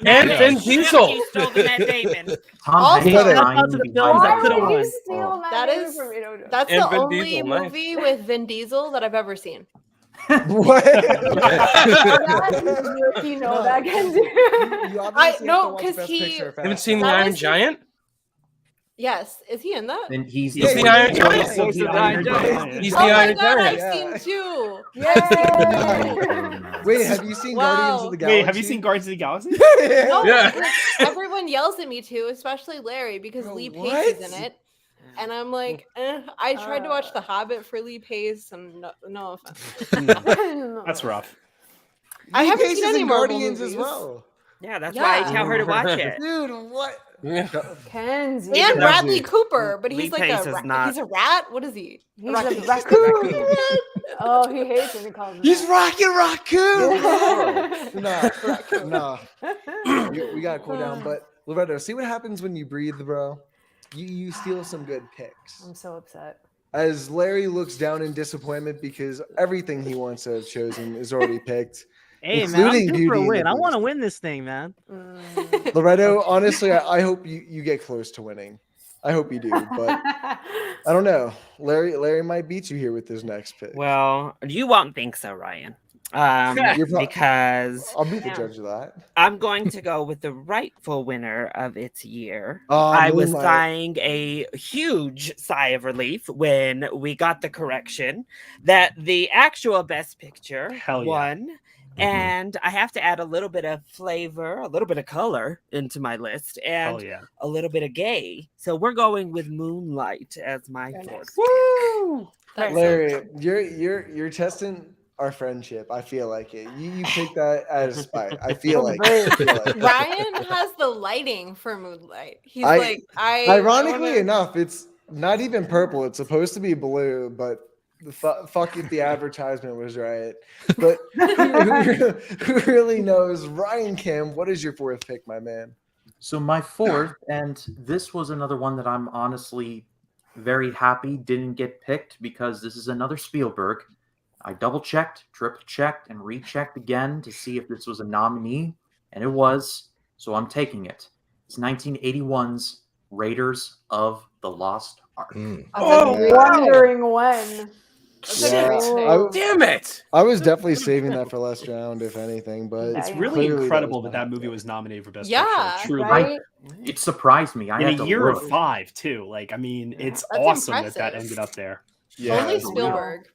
And Vin Shoot, Diesel. You stole the Matt Damon. Tom Also- Hanks, Shout out to the Ryan films that Why could've would you won. steal Matt That Damon is from me? No, no. that's And the Vin only Diesel, nice. movie with Vin Diesel that I've ever seen. What? That, you know that, Kenzie. You obviously no, have to watch 'cause Best he- Picture of Haven't Fast seen The That Iron is- Giant? Yes, is he in that? and he's Yeah, He's the yeah, Iron yeah, Giant. yeah. So is the Iron Giant. He's Oh the my Iron god, Giant. I've seen two. Yay! Wait, have you seen Guardians of the Galaxy? Wait, have you seen Guardians of the Galaxy? No, Yeah. because everyone yells at me too, especially Larry, because Bro, Lee what? Pace is in it. And I'm like, I tried to watch The Hobbit for Lee Pace, and no offense. That's rough. I Lee haven't Pace seen is any in Marvel Guardians as movies. well. Yeah, that's why I Yeah. tell her to watch it. Dude, what? Yeah. Kenzie. And Bradley Cooper, but Lee he's like Pace a is rat. not- He's a rat. What is he? He's a raccoon. Oh, he hates when he calls him He's that. Rocket Raccoon! Nah. We gotta cool down. But Loretto, see what happens when you breathe, bro? You steal some good picks. I'm so upset. As Larry looks down in disappointment because everything he wants to have chosen is already picked. Hey, man, I'm Including due Beauty for a and the win. I want to Beast. win this thing, man. Loretto, honestly, I hope you get close to winning. I hope you do, but I don't know. Larry might beat you here with this next pick. Well, you won't think so, Ryan. You're pro- Because I'll be the Yeah. judge of that. I'm going to go with the rightful winner of its year. Oh, I was Moonlight. sighing a huge sigh of relief when we got the correction that the actual Best Picture Hell yeah. won. Mhm. And I have to add a little bit of flavor, a little bit of color into my list, and Hell yeah. a little bit of gay. So we're going with Moonlight as my Very fourth. nice. Woo! That's Larry, you're testing our friendship. I feel like it. You picked that as spite. I feel like it. I feel like it. Ryan has the lighting for Moonlight. He's I- like, Ironically wanna- enough, it's not even purple. It's supposed to be blue, but fuck it, the advertisement was right. But who really knows? Ryan Kim, what is your fourth pick, my man? So my fourth, and this was another one that I'm honestly very happy didn't get picked because this is another Spielberg. I double checked, triple checked, and rechecked again to see if this was a nominee, and it was. So I'm taking it. It's 1981's Raiders of the Lost Ark. Mm. I've been wondering when. Yeah, Damn it! I was definitely saving that for last round, if anything. But It's Yeah, really clearly incredible was that not movie good. was nominated for Best Yeah, Picture. Truly. Right? It surprised me. I In had a to year look. of 5, too. Like, I mean, it's That's awesome that impressive. ended up there. Yeah, Only for real. Spielberg.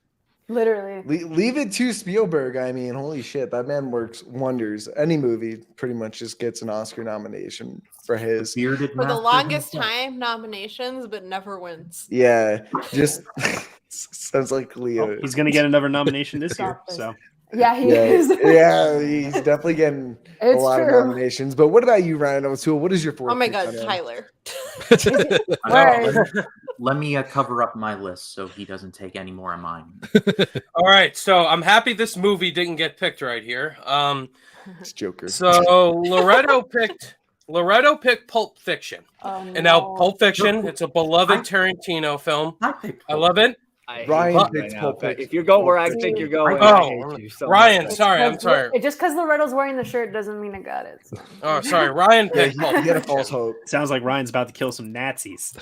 Literally. Leave it to Spielberg. I mean, holy shit, that man works wonders. Any movie pretty much just gets an Oscar nomination for his. Bearded For the master longest himself. time, nominations, but never wins. Yeah, just sounds like Leo. Oh, he's going to get another nomination this year. Stop this. So Yeah, he Yeah, is. yeah, he's definitely getting a It's lot of true. nominations. But what about you, Ryan O'Toole? What is your fourth? Oh my pick, god, man? Tyler. Word. Let me cover up my list so he doesn't take any more of mine. All right, so I'm happy this movie didn't get picked right here. It's Joker. So Loretto picked Pulp Fiction. Oh, And now no. Pulp Fiction, it's a beloved Tarantino film. I picked I love it. I hate Ryan you right picked now. Pulp Fiction. If you're going where I think you're going, Oh, I hate you so Ryan, much. sorry, I'm Just sorry. Just because Loretto's wearing the shirt doesn't mean I got it. so. Oh, sorry. Ryan Yeah, picked Pulp you get a Fiction. false hope. sounds like Ryan's about to kill some Nazis.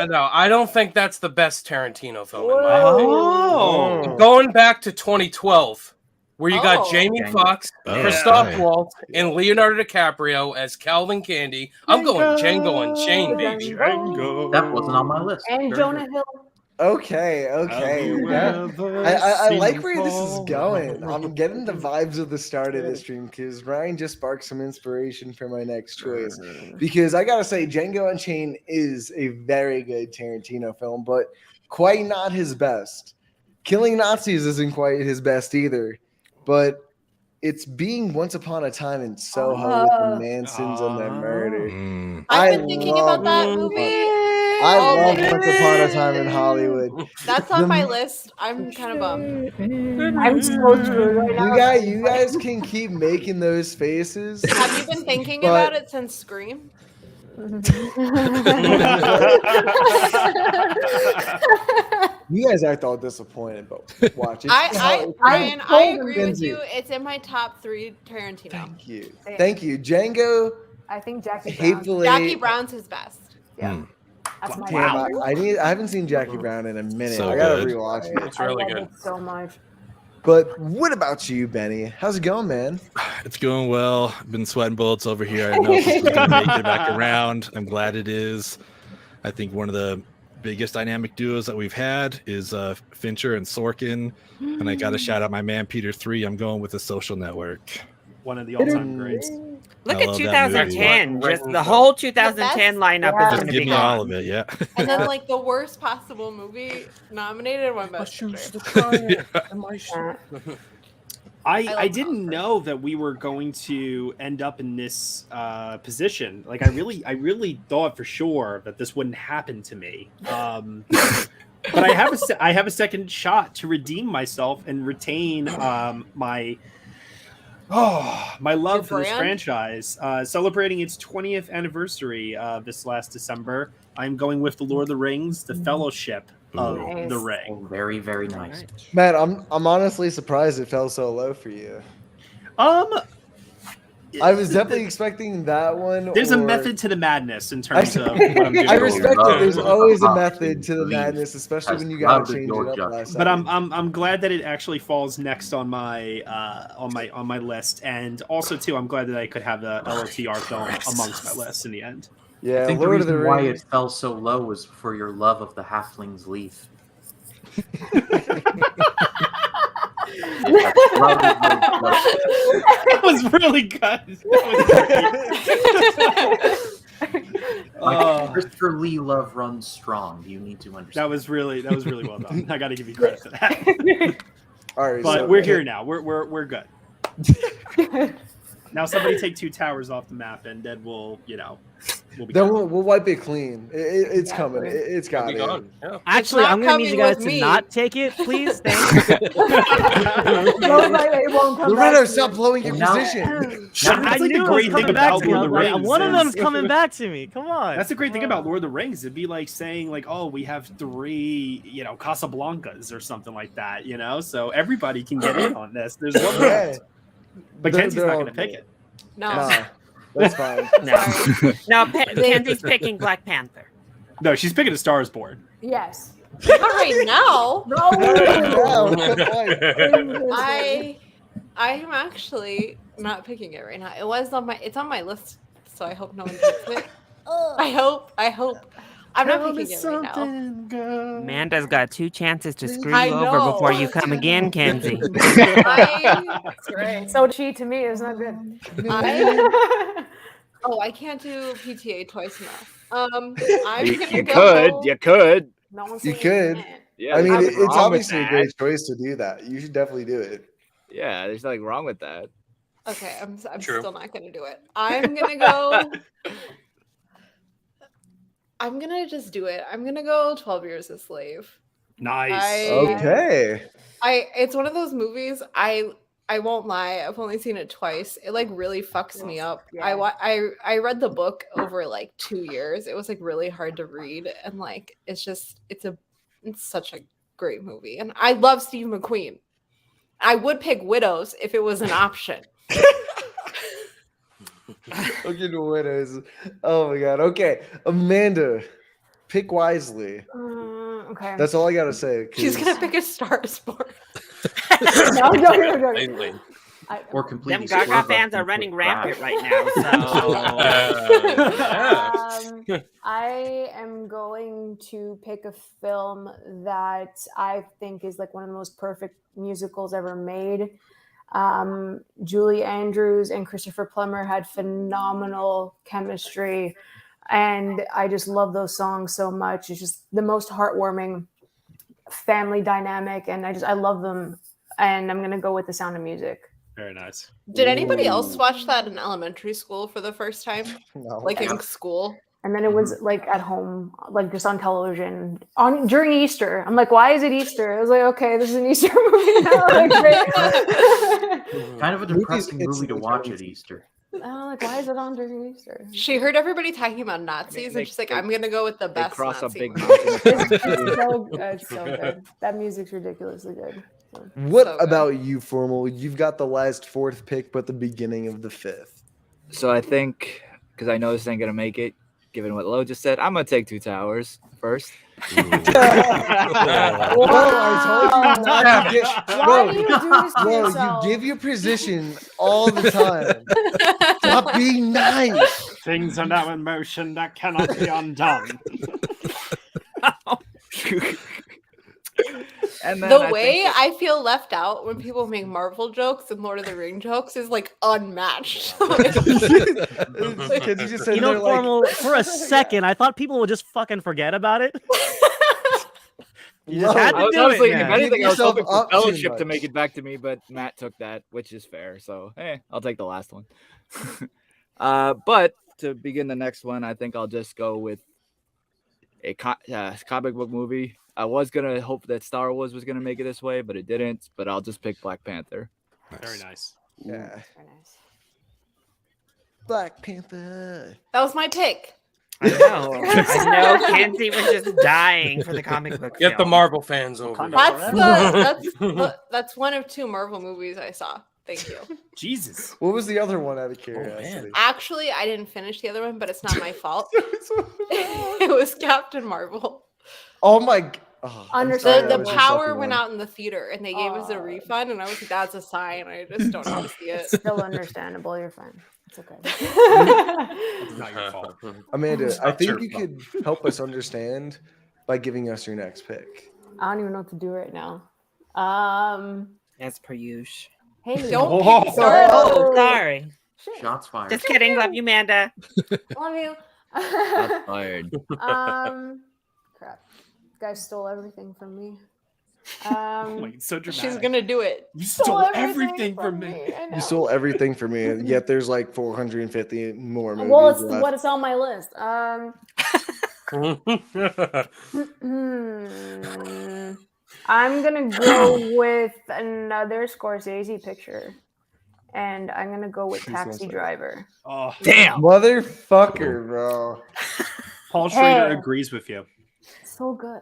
No, I don't think that's the best Tarantino film. In my opinion. Oh. Going back to 2012, where you got Oh. Jamie Dang. Foxx, Oh, Christoph yeah. Waltz, and Leonardo DiCaprio as Calvin Candy. I'm going Django Unchained, baby. That wasn't on my list. And Very Jonah good. Hill. Okay. I like where this is going. I'm getting the vibes of the start of this stream because Ryan just sparked some inspiration for my next choice. Because I gotta say, Django Unchained is a very good Tarantino film, but quite not his best. Killing Nazis isn't quite his best either, but it's being Once Upon a Time in Soho with the Mansons and their murder. Mm. I've I been thinking about that love- movie. I all love day. Once Upon a Time in Hollywood. That's on The- my list. I'm kind of bummed. I'm so screwed right now. You guys can keep making those faces. Have you been thinking But- about it since Scream? You guys act all disappointed, but watch it. Ryan, I agree with you. It's in my top 3 Tarantino. Thank you. Thank you. Django. I think Jackie Brown. Hateful Jackie Eight. Brown's his best. Yeah. That's my Damn, I haven't seen Jackie Brown in a minute. So I gotta good. rewatch it. It's really I love good. it so much. But what about you, Benny? How's it going, man? It's going well. I've been sweating bullets over here. I know this is going to make it back around. I'm glad it is. I think one of the biggest dynamic duos that we've had is Fincher and Sorkin. And I got to shout out my man, Peter 3. I'm going with The Social Network. One of the all-time greats. Look I at love that 2010. movie. Just the whole 2010 lineup is Just going to give be me all gone. of it, yeah. And then like the worst possible movie nominated one best picture. I didn't know that we were going to end up in this position. Like I really thought for sure that this wouldn't happen to me. But I have a second shot to redeem myself and retain my love for this franchise. Celebrating its 20th anniversary this last December, I'm going with The Lord of the Rings, The Fellowship of the Ring. Oh, very, very nice. Man, I'm honestly surprised it fell so low for you. I was definitely expecting that one. There's a or- method to the madness in terms of what I'm doing. I respect it. There's always a Love method to the Leave. madness, especially when you Love gotta is change your it up judgment. last But second. I'm glad that it actually falls next on my list, and also too I'm glad that I could have the LOTR film amongst my list in the end. Yeah, I think Lord the of the reason why Rings. it fell so low was for your love of the halfling's leaf. That was really good. Christopher Lee love runs strong. You need to understand. That was really well done. I got to give you credit for that. All right, But so- we're here now. We're good. Now somebody take 2 towers off the map, and then we'll be. Then good. we'll wipe it clean. It's coming. It's got Be it. gone. Yeah. Actually, not I'm gonna need you coming guys with to me. not take it, please. Thanks. It won't come Loretto, back. stop blowing your Now- position. That's I like knew the it was great thing coming back about to me. Lord of the Rings. One of them's is- coming back to me. Come on. That's the great thing about Lord of the Rings. It'd be like saying, like, oh, we have 3, Casablancas or something like that, So everybody can get in on this. There's one Yeah. left. But They're- Kenzie's they're not all going to pick good. it. No. Nah, that's fine. No, no, Kenzie's picking Black Panther. No, she's picking A Star Is Born. Yes. Not right now. No. I am actually not picking it right now. It's on my list, so I hope no one picks it. I hope. I'm not picking it right now. Amanda's got 2 chances to screw I you over know. before you come again, Kenzie. That's great. So she to me is not good. I can't do PTA twice enough. I'm You gonna could. go. You could. No one's You saying could. can't. Yeah, I mean, there's it's nothing wrong with obviously a that. great choice to do that. You should definitely do it. Yeah, there's nothing wrong with that. Okay, I'm True. still not gonna do it. I'm gonna go. I'm gonna just do it. I'm gonna go 12 Years a Slave. Nice. Okay. It's one of those movies. I won't lie. I've only seen it twice. It like really fucks me up. Yeah. I read the book over like 2 years. It was like really hard to read, and like it's such a great movie. And I love Steve McQueen. I would pick Widows if it was an option. Look into winners. Oh my god. Okay, Amanda, pick wisely. Okay. That's all I gotta say. She's 'cause- gonna pick A Star Is Born. no. Lately. Or Them completely. Gaga swerve fans up are into running a rampant crash. right now. So I am going to pick a film that I think is like one of the most perfect musicals ever made. Julie Andrews and Christopher Plummer had phenomenal chemistry, and I just love those songs so much. It's just the most heartwarming family dynamic, and I love them. And I'm gonna go with The Sound of Music. Very nice. Did anybody else watch that in elementary school for the first time? No. Like in school? And then it was like at home, like just on television during Easter. I'm like, why is it Easter? I was like, okay, this is an Easter movie now. Like, great. Kind of a Movies depressing get movie to some watch turns. at Easter. Like, why is it on during Easter? She heard everybody talking about Nazis, they- and she's like, they- "I'm gonna go with the They best cross a Nazi big movie." mountain. It's so good. That music's ridiculously good. So. What So good. about you, Formal? You've got the last fourth pick, but the beginning of the fifth. So I think, because I know this ain't gonna make it, given what Lo just said, I'm gonna take Two Towers first. I told you not to get. Why do you do this to Bro, you yourself? give your position all the time. Stop being nice. Things are now in motion that cannot be undone. And then The I way think I feel left out when people make Marvel jokes and Lord of the Ring jokes is like unmatched. Can you just sit You know, there like, Formal, for a second, I thought people would just fucking forget about it. You just had to I was do honestly, it, if man. anything, I was yourself hoping for up too Fellowship to much. make it back to me, but Matt took that, which is fair. So, I'll take the last one. But to begin the next one, I think I'll just go with a comic book movie. I was gonna hope that Star Wars was gonna make it this way, but it didn't. But I'll just pick Black Panther. Very nice. yeah, Very nice. Black Panther. That was my pick. I know. I know. Kenzie was just dying for the comic book. Get the film. Marvel fans over. That's one of two Marvel movies I saw. Thank you. Jesus. What was the other one out of curiosity? Actually, I didn't finish the other one, but it's not my fault. It was Captain Marvel. Oh my! Oh, I'm Understood. sorry, that The was your power second went one. out in the theater, and they gave us a refund, and I was like, "That's a sign." I just don't want to see it. Still understandable. You're fine. It's okay. It's not your fault. Amanda, It's I not think your you fault. could help us understand by giving us your next pick. I don't even know what to do right now. As per usual. Hey, Don't Oh. pick Sorry. Oh, sorry. Shit. Shots fired. Just kidding. Love you, Manda. Love you. That's fired. Crap. Guys stole everything from me. Oh my, it's so dramatic. She's gonna do it. You stole everything from me. I know. You stole everything from me, yet there's like 450 more movies Well, it's left. what is on my list. I'm gonna go with another Scorsese picture, and I'm gonna go with Please don't Taxi say it. Driver. Oh, Damn. Motherfucker, bro. Paul Schrader Hey. agrees with you. So good.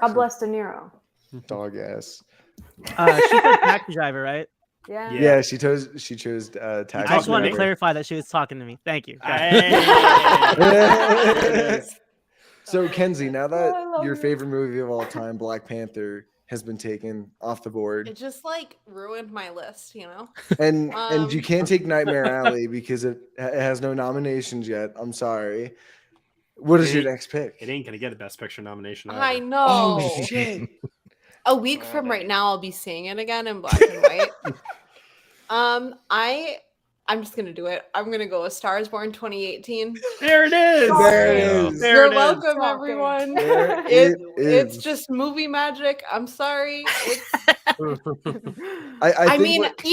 God bless De Niro. Dog ass. She said Taxi Driver, right? Yeah. Yeah, she chose Taxi I just Talking wanted to Driver. clarify that she was talking to me. Thank you. Hey. So Kenzie, now I that love your you. favorite movie of all time, Black Panther, has been taken off the It board, just like ruined my list, you know. and you Um, can't take Nightmare Alley because it has no nominations yet. I'm sorry. What is your next pick? It ain't gonna get a Best Picture nomination. I Either. know. Oh shit! A week from right now, I'll be seeing it again in black and white. I'm just gonna do it. I'm gonna go with Star is Born 2018. There it is. There it is. There You're it is. welcome, Talking. everyone. There It's is. just movie magic. I'm sorry. It's, I think mean, what-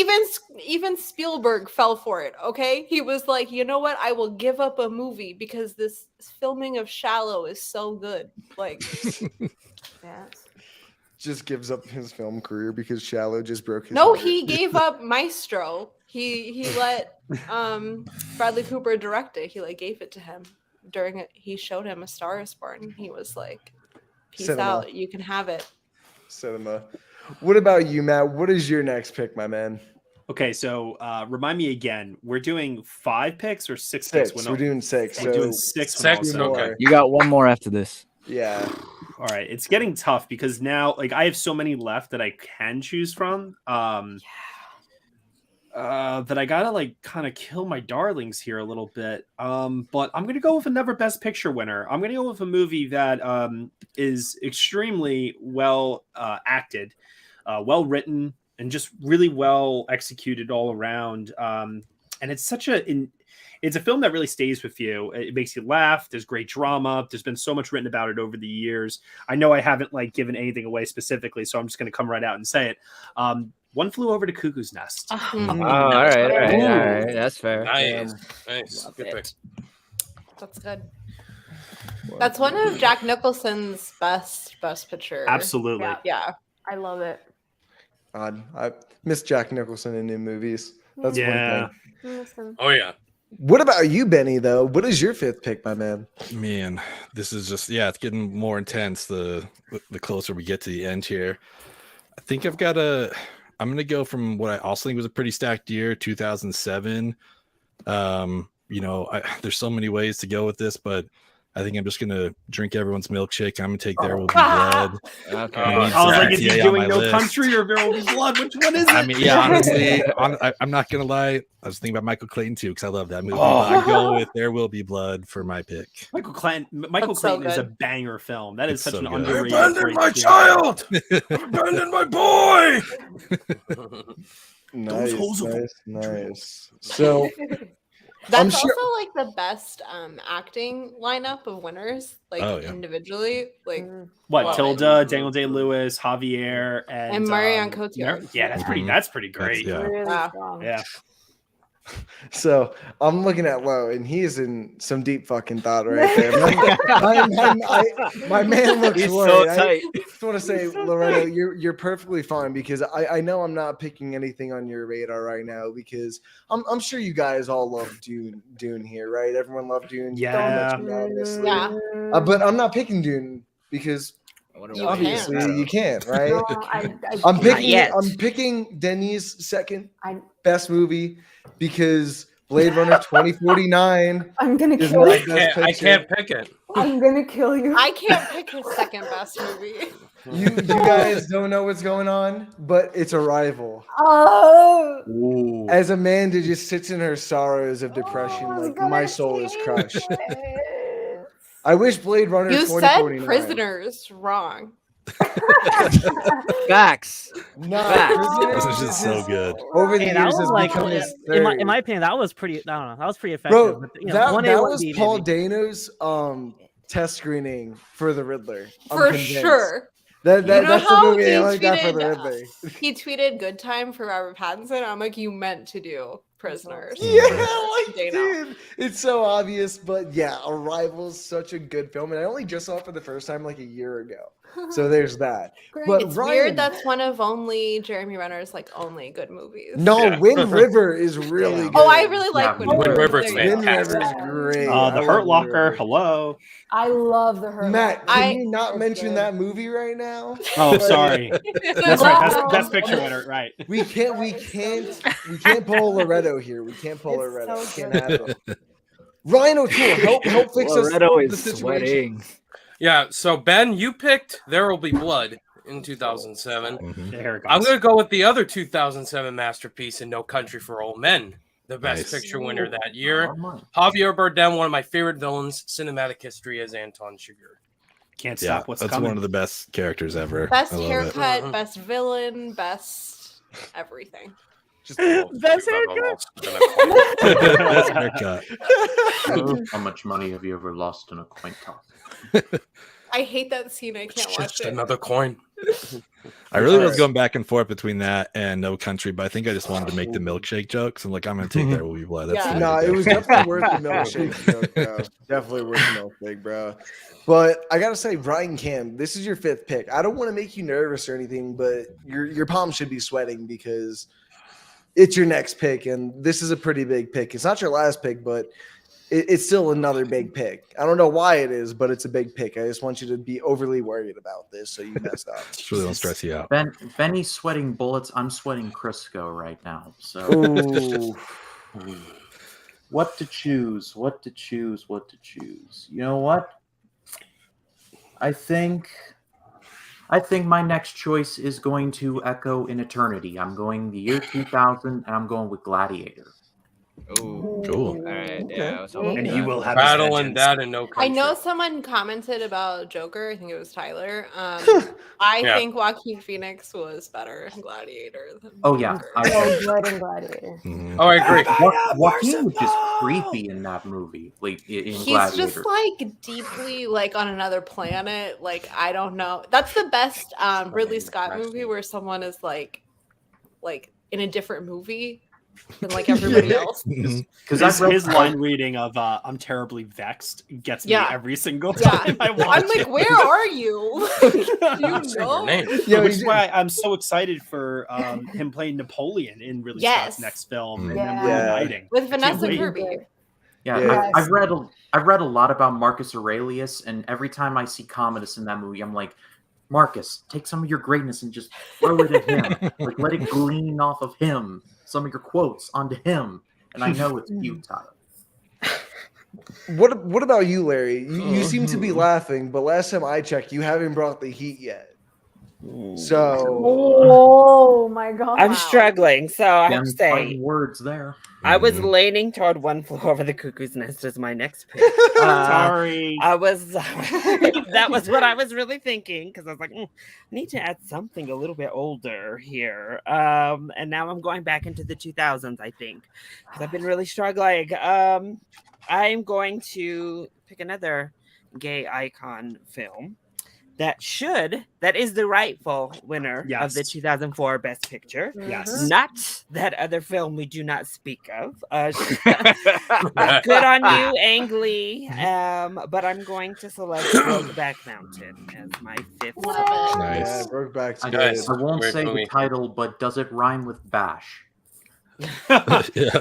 even Spielberg fell for it. Okay, he was like, you know what? I will give up a movie because this filming of Shallow is so good. Like, Yes. just gives up his film career because Shallow just broke his no, heart. he gave up Maestro. He let Bradley Cooper direct it. He like gave it to him during it. He showed him A Star Is Born. He was like, "Peace Cinema. out. You can have it." Cinema. What about you, Matt? What is your next pick, my man? Okay, so remind me again. We're doing 5 picks or 6 picks? We're doing 6. We're So doing 6. Six, also. okay. You got one more after this. Yeah. All right, it's getting tough because now, like, I have so many left that I can choose from. That I gotta like kind of kill my darlings here a little bit. But I'm gonna go with another Best Picture winner. I'm gonna go with a movie that is extremely well acted, well written, and just really well executed all around. And it's such it's a film that really stays with you. It makes you laugh. There's great drama. There's been so much written about it over the years. I know I haven't like given anything away specifically, so I'm just going to come right out and say it. One Flew Over the Cuckoo's Nest. Mhm. Oh, all right. That's fair. Nice. Nice. Love Good it. pick. That's good. That's one of Jack Nicholson's best picture. Absolutely. Yeah. Yeah. I love it. God, I miss Jack Nicholson in new movies. That's Yeah. one thing. Awesome. Oh yeah. What about you, Benny? Though, what is your fifth pick, my man? Man, this is just it's getting more intense the closer we get to the end here. I think I'm gonna go from what I also think was a pretty stacked year, 2007. There's so many ways to go with this, but I think I'm just gonna drink everyone's milkshake. I'm gonna take There Will Be Blood. Okay. I need I was some like, is he GTA on doing my No list. Country or There Will Be Blood? Which one is it? I mean, yeah, honestly, I'm not gonna lie. I was thinking about Michael Clayton too because I love that movie. Oh. But I go with There Will Be Blood for my pick. Michael That's so Clayton is a good. banger film. That is It's such so an good. underrated. Abandoned great my screenplay. child. Abandoned my boy. Nice. So That's sure- also like the best acting lineup of winners, like Oh, yeah. individually. Like What? Well, Tilda, Daniel Day-Lewis, Javier, and Marianne Cotillard. Yeah, that's pretty. Mhm. That's pretty great. Yeah. Really Wow. strong. Yeah. So I'm looking at Lo, and he's in some deep fucking thought right there. My man looks He's worried. so tight. I just want to say, Loretto, you're perfectly fine because I know I'm not picking anything on your radar right now because I'm sure you guys all love Dune here, right? Everyone loved Dune. Yeah. Obviously. Yeah. But I'm not picking Dune because You obviously can. you can't, right? No, I'm Not picking yet. I'm picking Denis' second I- best movie because Blade Runner 2049 I'm gonna is kill my you. best I picture. can't pick it. I'm gonna kill you. I can't pick his second best movie. You guys don't know what's going on, but it's Arrival. Oh. Ooh. As Amanda just sits in her sorrows of depression, I was like gonna my soul is say crushed. it. I wish Blade Runner You 2049. said prisoners wrong. Facts. No, Facts. Prisoners This is just so good. over the Hey, that years was has like, become his in third. my opinion, that was pretty. I don't know. That was pretty effective. Bro, but, you know, that 1A, was 1B, Paul maybe. Dano's test screening for the Riddler. I'm For convinced. sure. That, You know that's the how movie he I like that for the tweeted, Riddler. He tweeted "Good time" for Robert Pattinson. I'm like, you meant to do prisoners. Yeah, for like, Dano. dude, it's so obvious, but yeah, Arrival's such a good film, and I only just saw it for the first time like a year ago. So there's that. But It's Ryan, weird that's one of only Jeremy Renner's like only good movies. no, Yeah. Wind River is really good. Oh, I really like Yeah, Wind Wind River. River's There you go. Wind fantastic. River's great. The I Hurt love Wind Locker. River. Hello. I love the Hurt Matt, Locker. can you not That's mention good. that movie right now? Oh, sorry. That's right. That's Wow. best picture winner. Right. We can't pull Loretto here. We can't pull It's Loretto. so Can't good. have him. Ryan O'Toole, help fix Loretto us the is situation. sweating. Yeah. So Ben, you picked There Will Be Blood in 2007. Mhm. Here it goes. I'm gonna go with the other 2007 masterpiece in No Country for Old Men, the Best Nice. Picture winner that year. Oh, my. Javier Bardem, one of my favorite villains, cinematic history as Anton Chigurh. Can't Yeah, stop what's that's coming. one of the best characters ever. Best I love it. haircut, Mhm. best villain, best everything. Just Best Best haircut. How much money have you ever lost in a coin toss? I hate that scene. I It's can't watch just it. another coin. I really was Alright. going back and forth between that and No Country, but I think I just wanted to make the milkshake jokes. I'm like, I'm gonna take There Will Be Blood. That's Yeah. the way No, to it go. was definitely worth the milkshake joke, bro. Definitely worth the milkshake, bro. But I gotta say, Ryan Cam, this is your fifth pick. I don't want to make you nervous or anything, but your palms should be sweating because it's your next pick, and this is a pretty big pick. It's not your last pick, but it's still another big pick. I don't know why it is, but it's a big pick. I just want you to be overly worried about this, so you messed up. Just really don't stress you out. Benny's sweating bullets. I'm sweating Crisco right now. So Ooh. what to choose? What to choose? What to choose? You know what? I think my next choice is going to echo in eternity. I'm going the year 2000, and I'm going with Gladiator. Ooh. Cool. All right. Yeah. I was hoping And for you that. will have his Battling vengeance. that in No Country. I know someone commented about Joker. I think it was Tyler. I Yeah. think Joaquin Phoenix was better in Gladiator than Oh, yeah. Joker. Oh, Blood and Gladiator. Mhm. Oh, I agree. Joaquin was just creepy in that movie. Like in He's Gladiator. just like deeply like on another planet. Like I don't know. That's the best Ridley Scott movie where someone is like in a different movie. than like everybody else. Because his line reading of "I'm terribly vexed" gets me every single time I watch I'm like, it. where are you? Do you know? Yeah, which is why I'm so excited for him playing Napoleon in Ridley Scott's next film, and then reuniting with Vanessa Kirby. Yeah, I've read a lot about Marcus Aurelius, and every time I see Commodus in that movie, I'm like, Marcus, take some of your greatness and just throw it at him. Like, let it glean off of him. Some of your quotes onto him. And I know it's futile. What about you, Larry? You seem to be laughing, but last time I checked, you haven't brought the heat yet. So, oh my god, I'm struggling. So I have to say, words there. I was leaning toward One Flew Over the Cuckoo's Nest as my next pick. Sorry, I was. That was what I was really thinking, because I was like, I need to add something a little bit older here. And now I'm going back into the 2000s, I think, because I've been really struggling. I'm going to pick another gay icon film. That is the rightful winner of the 2004 Best Picture. Yes. Not that other film we do not speak of. Good on you, Ang Lee. But I'm going to select Brokeback Mountain as my fifth. Nice. Yeah, Brokeback's good. I won't say the title, but does it rhyme with bash?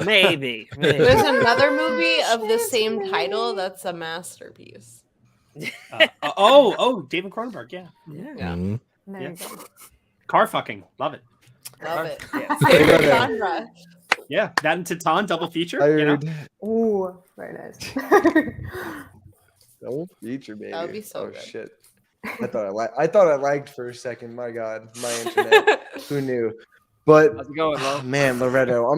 Maybe. There's another movie of the same title that's a masterpiece. David Cronenberg, yeah. There you go. Car fucking, love it. Love it. Favorite genre. Yeah, that and Titan double feature. Ooh, very nice. Double feature, baby. That would be so good. Shit. I thought I lagged for a second. My God, my internet. Who knew? But how's it going, Lo? Man, Loretto,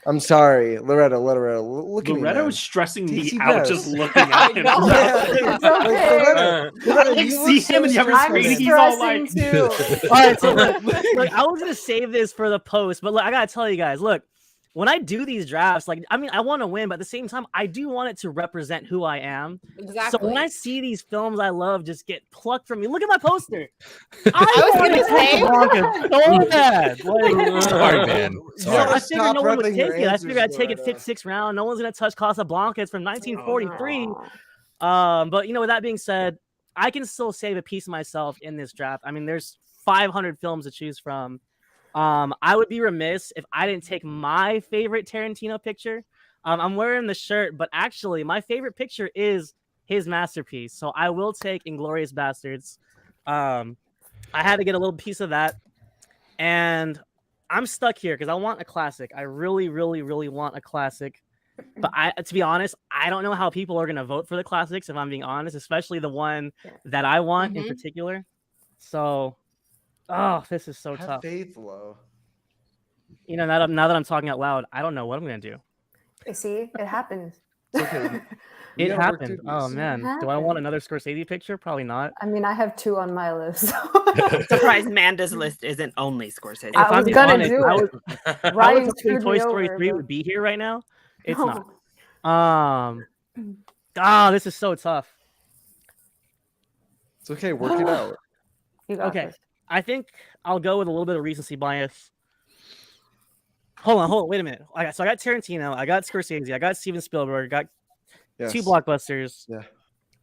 I'm sorry, Loretto. Look at me. Loretto is stressing me Easy out press. just looking at him. Loretto, I see him and the other screen. He's all like, too. All right, so look, I was gonna save this for the post, but look, I gotta tell you guys, look, when I do these drafts, like, I mean, I want to win, but at the same time, I do want it to represent who I am. Exactly. So when I see these films I love just get plucked from me, look at my poster. I was gonna say, so bad. Sorry, man. Sorry. I figured no one would take it. I figured I'd take it 5th, 6th round. No one's gonna touch Casablanca. It's from 1943. But with that being said, I can still save a piece of myself in this draft. I mean, there's 500 films to choose from. I would be remiss if I didn't take my favorite Tarantino picture. I'm wearing the shirt, but actually my favorite picture is his masterpiece. So I will take Inglourious Bastards. I had to get a little piece of that. And I'm stuck here because I want a classic. I really, really, really want a classic. But to be honest, I don't know how people are going to vote for the classics, if I'm being honest, especially the one that I want in particular. So... oh, this is so tough. Have faith, Lo. Now that I'm talking out loud, I don't know what I'm gonna do. You see, it happens. It's okay. It happened. Oh man, do I want another Scorsese picture? Probably not. I mean, I have 2 on my list. Surprised Manda's list isn't only Scorsese. I was gonna do it. I was hoping Toy Story 3 would be here right now. It's not. This is so tough. It's okay. Work it out. Okay. This. I think I'll go with a little bit of recency bias. Hold on, wait a minute. So I got Tarantino, I got Scorsese, I got Steven Spielberg, I got 2 blockbusters. Yeah.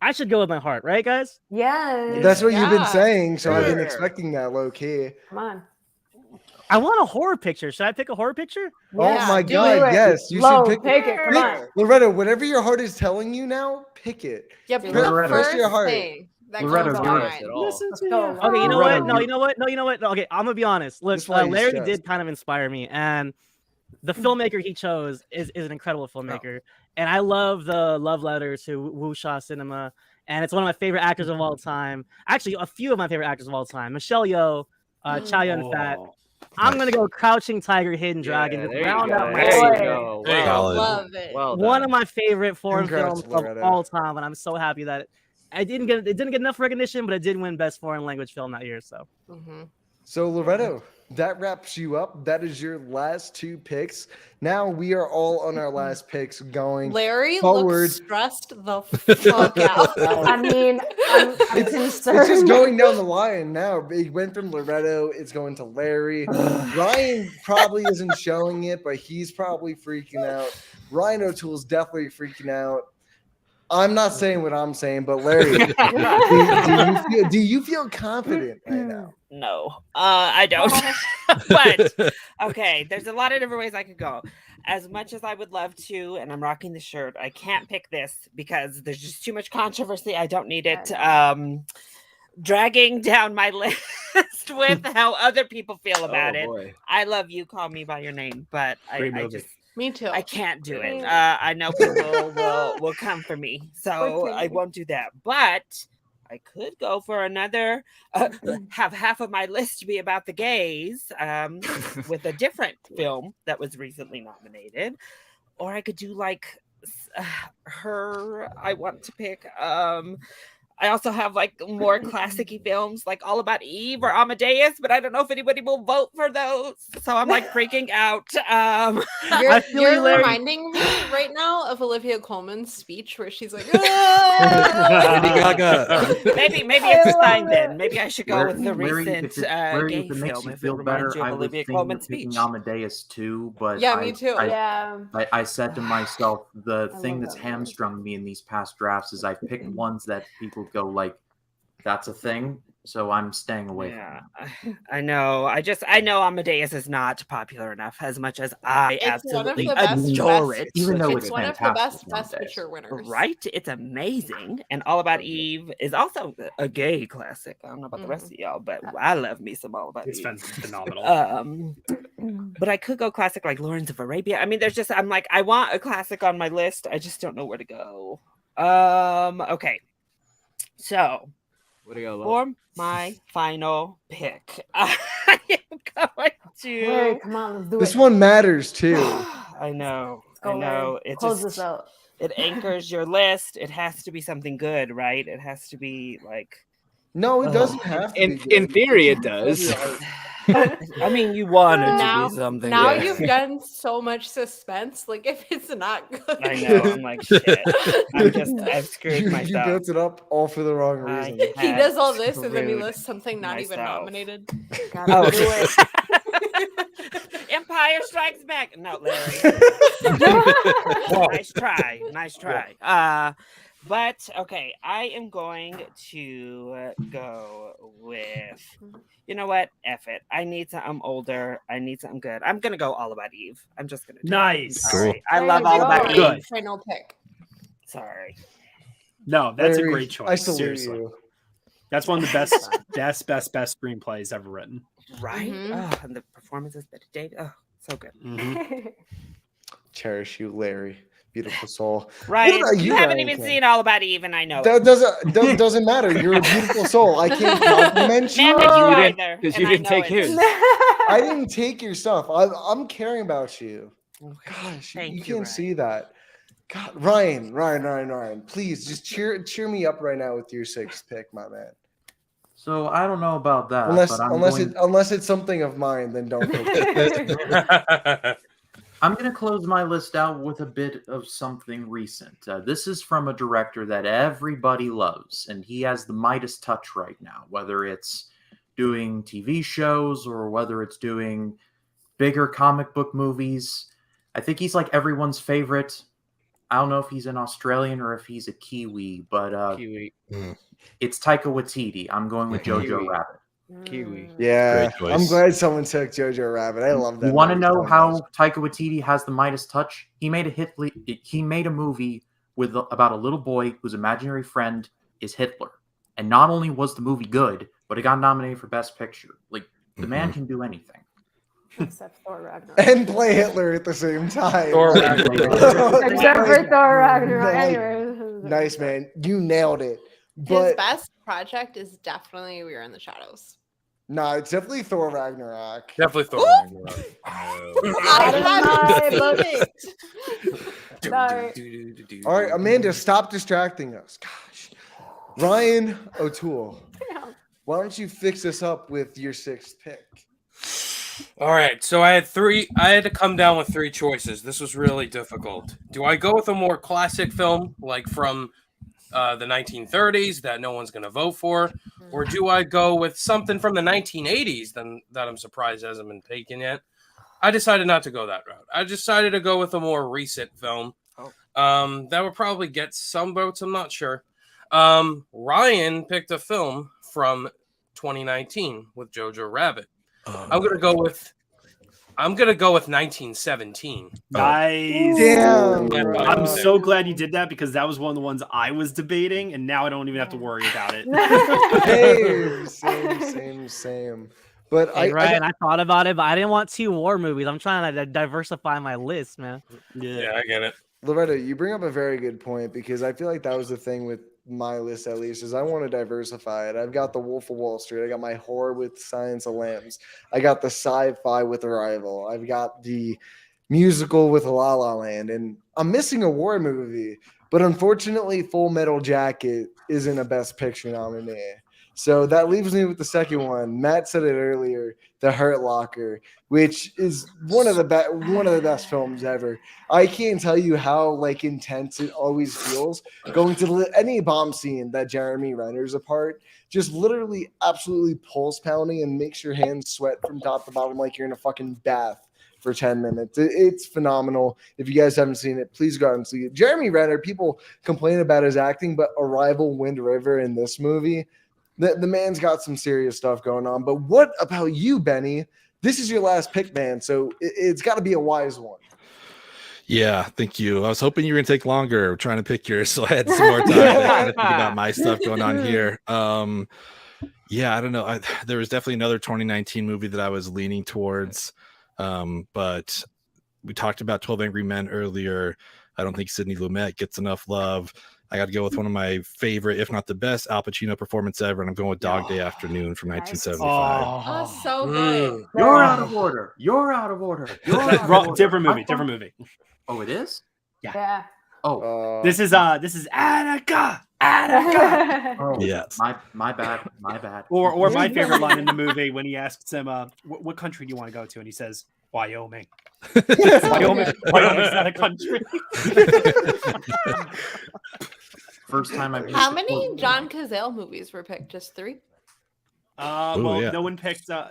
I should go with my heart, right, guys? Yeah. That's what you've been saying, so I've been expecting that low key. Come on. I want a horror picture. Should I pick a horror picture? Oh my God, yes. You should pick it. Come on. Loretto, whatever your heart is telling you now, pick it. Yeah, pick the first your heart. thing. Loretto, Okay, you know what? No, you know what? Okay, I'm gonna be honest. Look, Larry did kind of inspire me, and the filmmaker he chose is an incredible filmmaker, and I love the love letters to wuxia cinema, and it's one of my favorite actors of all time. Actually, a few of my favorite actors of all time: Michelle Yeoh, Chow Yun-fat. I'm gonna go Crouching Tiger, Hidden Dragon. Round out my boy. Love it. Well one of my favorite foreign films of all time, and I'm so happy that it didn't get enough recognition, but it did win Best Foreign Language Film that year. So, So Loretto, that wraps you up. That is your last 2 picks. Now we are all on our last picks going Larry forward. looks stressed the fuck out. I mean, It's just going down the line now. It went from Loretto, it's going to Larry. Ryan probably isn't showing it, but he's probably freaking out. Ryan O'Toole's definitely freaking out. I'm not saying what I'm saying, but Larry, do you feel confident right now? No, I don't. But okay, there's a lot of different ways I could go. As much as I would love to, and I'm rocking the shirt, I can't pick this because there's just too much controversy. I don't need it dragging down my list with how other people feel about it. Boy. I love you, call me by your name, but I just Me too. I can't do it. I know people will come for me, so I won't do that. But I could go for another, have half of my list be about the gays with a different film that was recently nominated. Or I could do like her, I want to pick. I also have like more classic-y films like All About Eve or Amadeus, but I don't know if anybody will vote for those. So I'm like freaking out. You're reminding me right now of Olivia Colman's speech where she's like, Lady Gaga. maybe it's a sign then. Maybe I should go with the Larry, recent if it gay makes film you if it feel better, reminds you of I was Olivia thinking Colman's of picking speech. Amadeus too, but Yeah, me too. I said to myself, the I thing love that's that movie. hamstrung me in these past drafts is I picked ones that people go like, that's a thing, so I'm staying away from them. I know. I know Amadeus is not popular enough as much as I it's one of absolutely the best, adore best it. Even though it's it's one of the fantastic best nowadays. picture winners. Right? It's amazing. And All About Eve is also a gay classic. I don't know about the rest of y'all, but I love me some All About It's Eve. phenomenal. But I could go classic like Lawrence of Arabia. I mean, I'm like, I want a classic on my list. I just don't know where to go. Okay. So What do you got? for my final pick, I am going to. Larry, come on, let's do This it. one matters too. I know. Go, I know. Larry. It Close just this out. it anchors your list. It has to be something good, right? It has to be like. No, it doesn't have to be. In good. theory, it does. I mean, you want it Now, to be something. now good. you've done so much suspense. Like if it's not good, I know. I'm like shit. I've screwed You myself. built it up all for the wrong reason. he does all this and then he screwed lists something not even myself. nominated. Oh. Do it. Empire Strikes Back. No, Larry. Nice try. But okay, I am going to go with. You know what? F it. I need something older. I need something good. I'm gonna go All About Eve. I'm just gonna. Nice. Sorry. I There love you All go. About Eve. Good. Final pick. Sorry. No, that's Larry, a great choice. I salute Seriously. you. That's one of the best screenplays ever written. Right? Mhm. Oh, and the performances that Dave. Oh, so good. Mhm. Cherish you, Larry. Beautiful soul. Ryan, about you you, haven't Ryan even King? seen All About Eve, and I know That it. doesn't matter. You're a beautiful soul. I can't compliment you. Man, you you either, didn't- 'cause and you I didn't know take it. his. I didn't take your stuff. I'm caring about you. Okay. Gosh, Thank you you, can't Ryan. see that. God, Ryan, please just cheer me up right now with your sixth pick, my man. So I don't know about that, Unless but unless it's something of mine, then don't pick it. I'm going to close my list out with a bit of something recent. This is from a director that everybody loves, and he has the Midas touch right now, whether it's doing TV shows or whether it's doing bigger comic book movies. I think he's like everyone's favorite. I don't know if he's an Australian or if he's a Kiwi, but Kiwi. it's Taika Waititi. I'm going with Jojo Kiwi. Rabbit. Kiwi. Yeah, Great choice. I'm glad someone took Jojo Rabbit. I love that. You want to movie know so how much. Taika Waititi has the Midas touch? He made a movie with about a little boy whose imaginary friend is Hitler. And not only was the movie good, but it got nominated for Best Picture. Like, the man can do anything. Except Thor Ragnarok. and play Hitler at the same time? Thor Ragnarok. Except for Thor Ragnarok. Nice. Anyway. Nice, man. You nailed it. His But best project is definitely We Are in the Shadows. no, it's definitely Thor Ragnarok. Definitely Thor. I haven't seen it. Sorry. All right, Amanda, stop distracting us. Gosh. Ryan O'Toole, why don't you fix this up with your sixth pick? All right, so I had to come down with three choices. This was really difficult. Do I go with a more classic film, like from the 1930s that no one's going to vote for? Or do I go with something from the 1980s that I'm surprised hasn't been taken yet? I decided not to go that route. I decided to go with a more recent film. That would probably get some votes. I'm not sure. Ryan picked a film from 2019 with Jojo Rabbit. I'm gonna go with 1917. Nice. Damn. I'm so glad you did that because that was one of the ones I was debating, and now I don't even have to worry about it. Same. But Hey, Ryan, I thought about it, but I didn't want 2 war movies. I'm trying to diversify my list, man. Yeah, I get it. Loretto, you bring up a very good point because I feel like that was the thing with my list, at least, is I want to diversify it. I've got the Wolf of Wall Street. I got my horror with Silence of the Lambs. I got the sci-fi with Arrival. I've got the musical with La La Land, and I'm missing a war movie. But unfortunately, Full Metal Jacket isn't a Best Picture nominee. So that leaves me with the second one. Matt said it earlier, The Hurt Locker, which is one of the best films ever. I can't tell you how like intense it always feels going to any bomb scene that Jeremy Renner's a part. Just literally absolutely pulse pounding and makes your hands sweat from top to bottom like you're in a fucking bath for 10 minutes. It's phenomenal. If you guys haven't seen it, please go out and see it. Jeremy Renner, people complain about his acting, but Arrival, Wind River in this movie, the man's got some serious stuff going on. But what about you, Benny? This is your last pick, man, so it's got to be a wise one. Yeah, thank you. I was hoping you were going to take longer trying to pick yours, so I had some more time to think about my stuff going on here. Yeah, I don't know. There was definitely another 2019 movie that I was leaning towards, but we talked about 12 Angry Men earlier. I don't think Sidney Lumet gets enough love. I got to go with one of my favorite, if not the best, Al Pacino performance ever, and I'm going with Dog Day Afternoon from 1975. Oh, so good. You're out of order. You're out of order. Different movie. Oh, it is? Yeah. Oh, this is Attica. oh Yes. My bad. Or my favorite line in the movie when he asks him, "What country do you want to go to?" and he says, "Wyoming." Wyoming's not a country. First time I've How many John Cazale movies were picked? Just 3? No one picked. No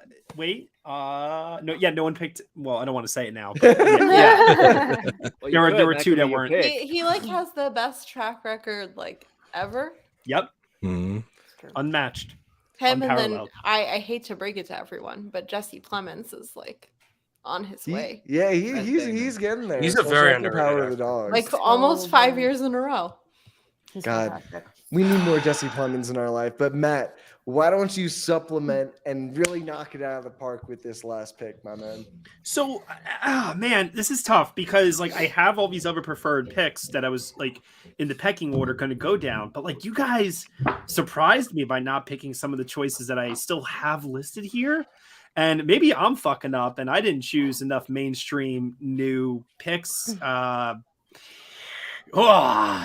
one picked. Well, I don't want to say it now. But yeah. Well, there were 2 that weren't. He like has the best track record like ever. Yep. Mm-hmm. Unmatched. Him, and then Unparalleled. I hate to break it to everyone, but Jesse Plemons is like on his way. Yeah, he's getting there. He's a very underrated Power of the actor. Dogs. Like almost 5 years in a row. God, we need more Jesse Plemons in our life. But Matt, why don't you supplement and really knock it out of the park with this last pick, my man? So, man, this is tough because like I have all these other preferred picks that I was like in the pecking order going to go down, but like you guys surprised me by not picking some of the choices that I still have listed here. And maybe I'm fucking up and I didn't choose enough mainstream new picks.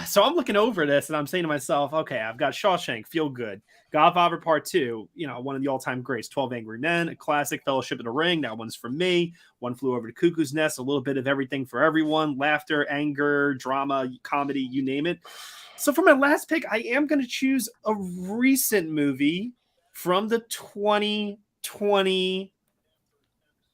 So I'm looking over this and I'm saying to myself, okay, I've got Shawshank, Feel Good, Godfather Part 2, one of the all-time greats, 12 Angry Men, a classic, Fellowship of the Ring, that one's from me, One Flew Over the Cuckoo's Nest, a little bit of everything for everyone, laughter, anger, drama, comedy, you name it. So for my last pick, I am going to choose a recent movie from the 2020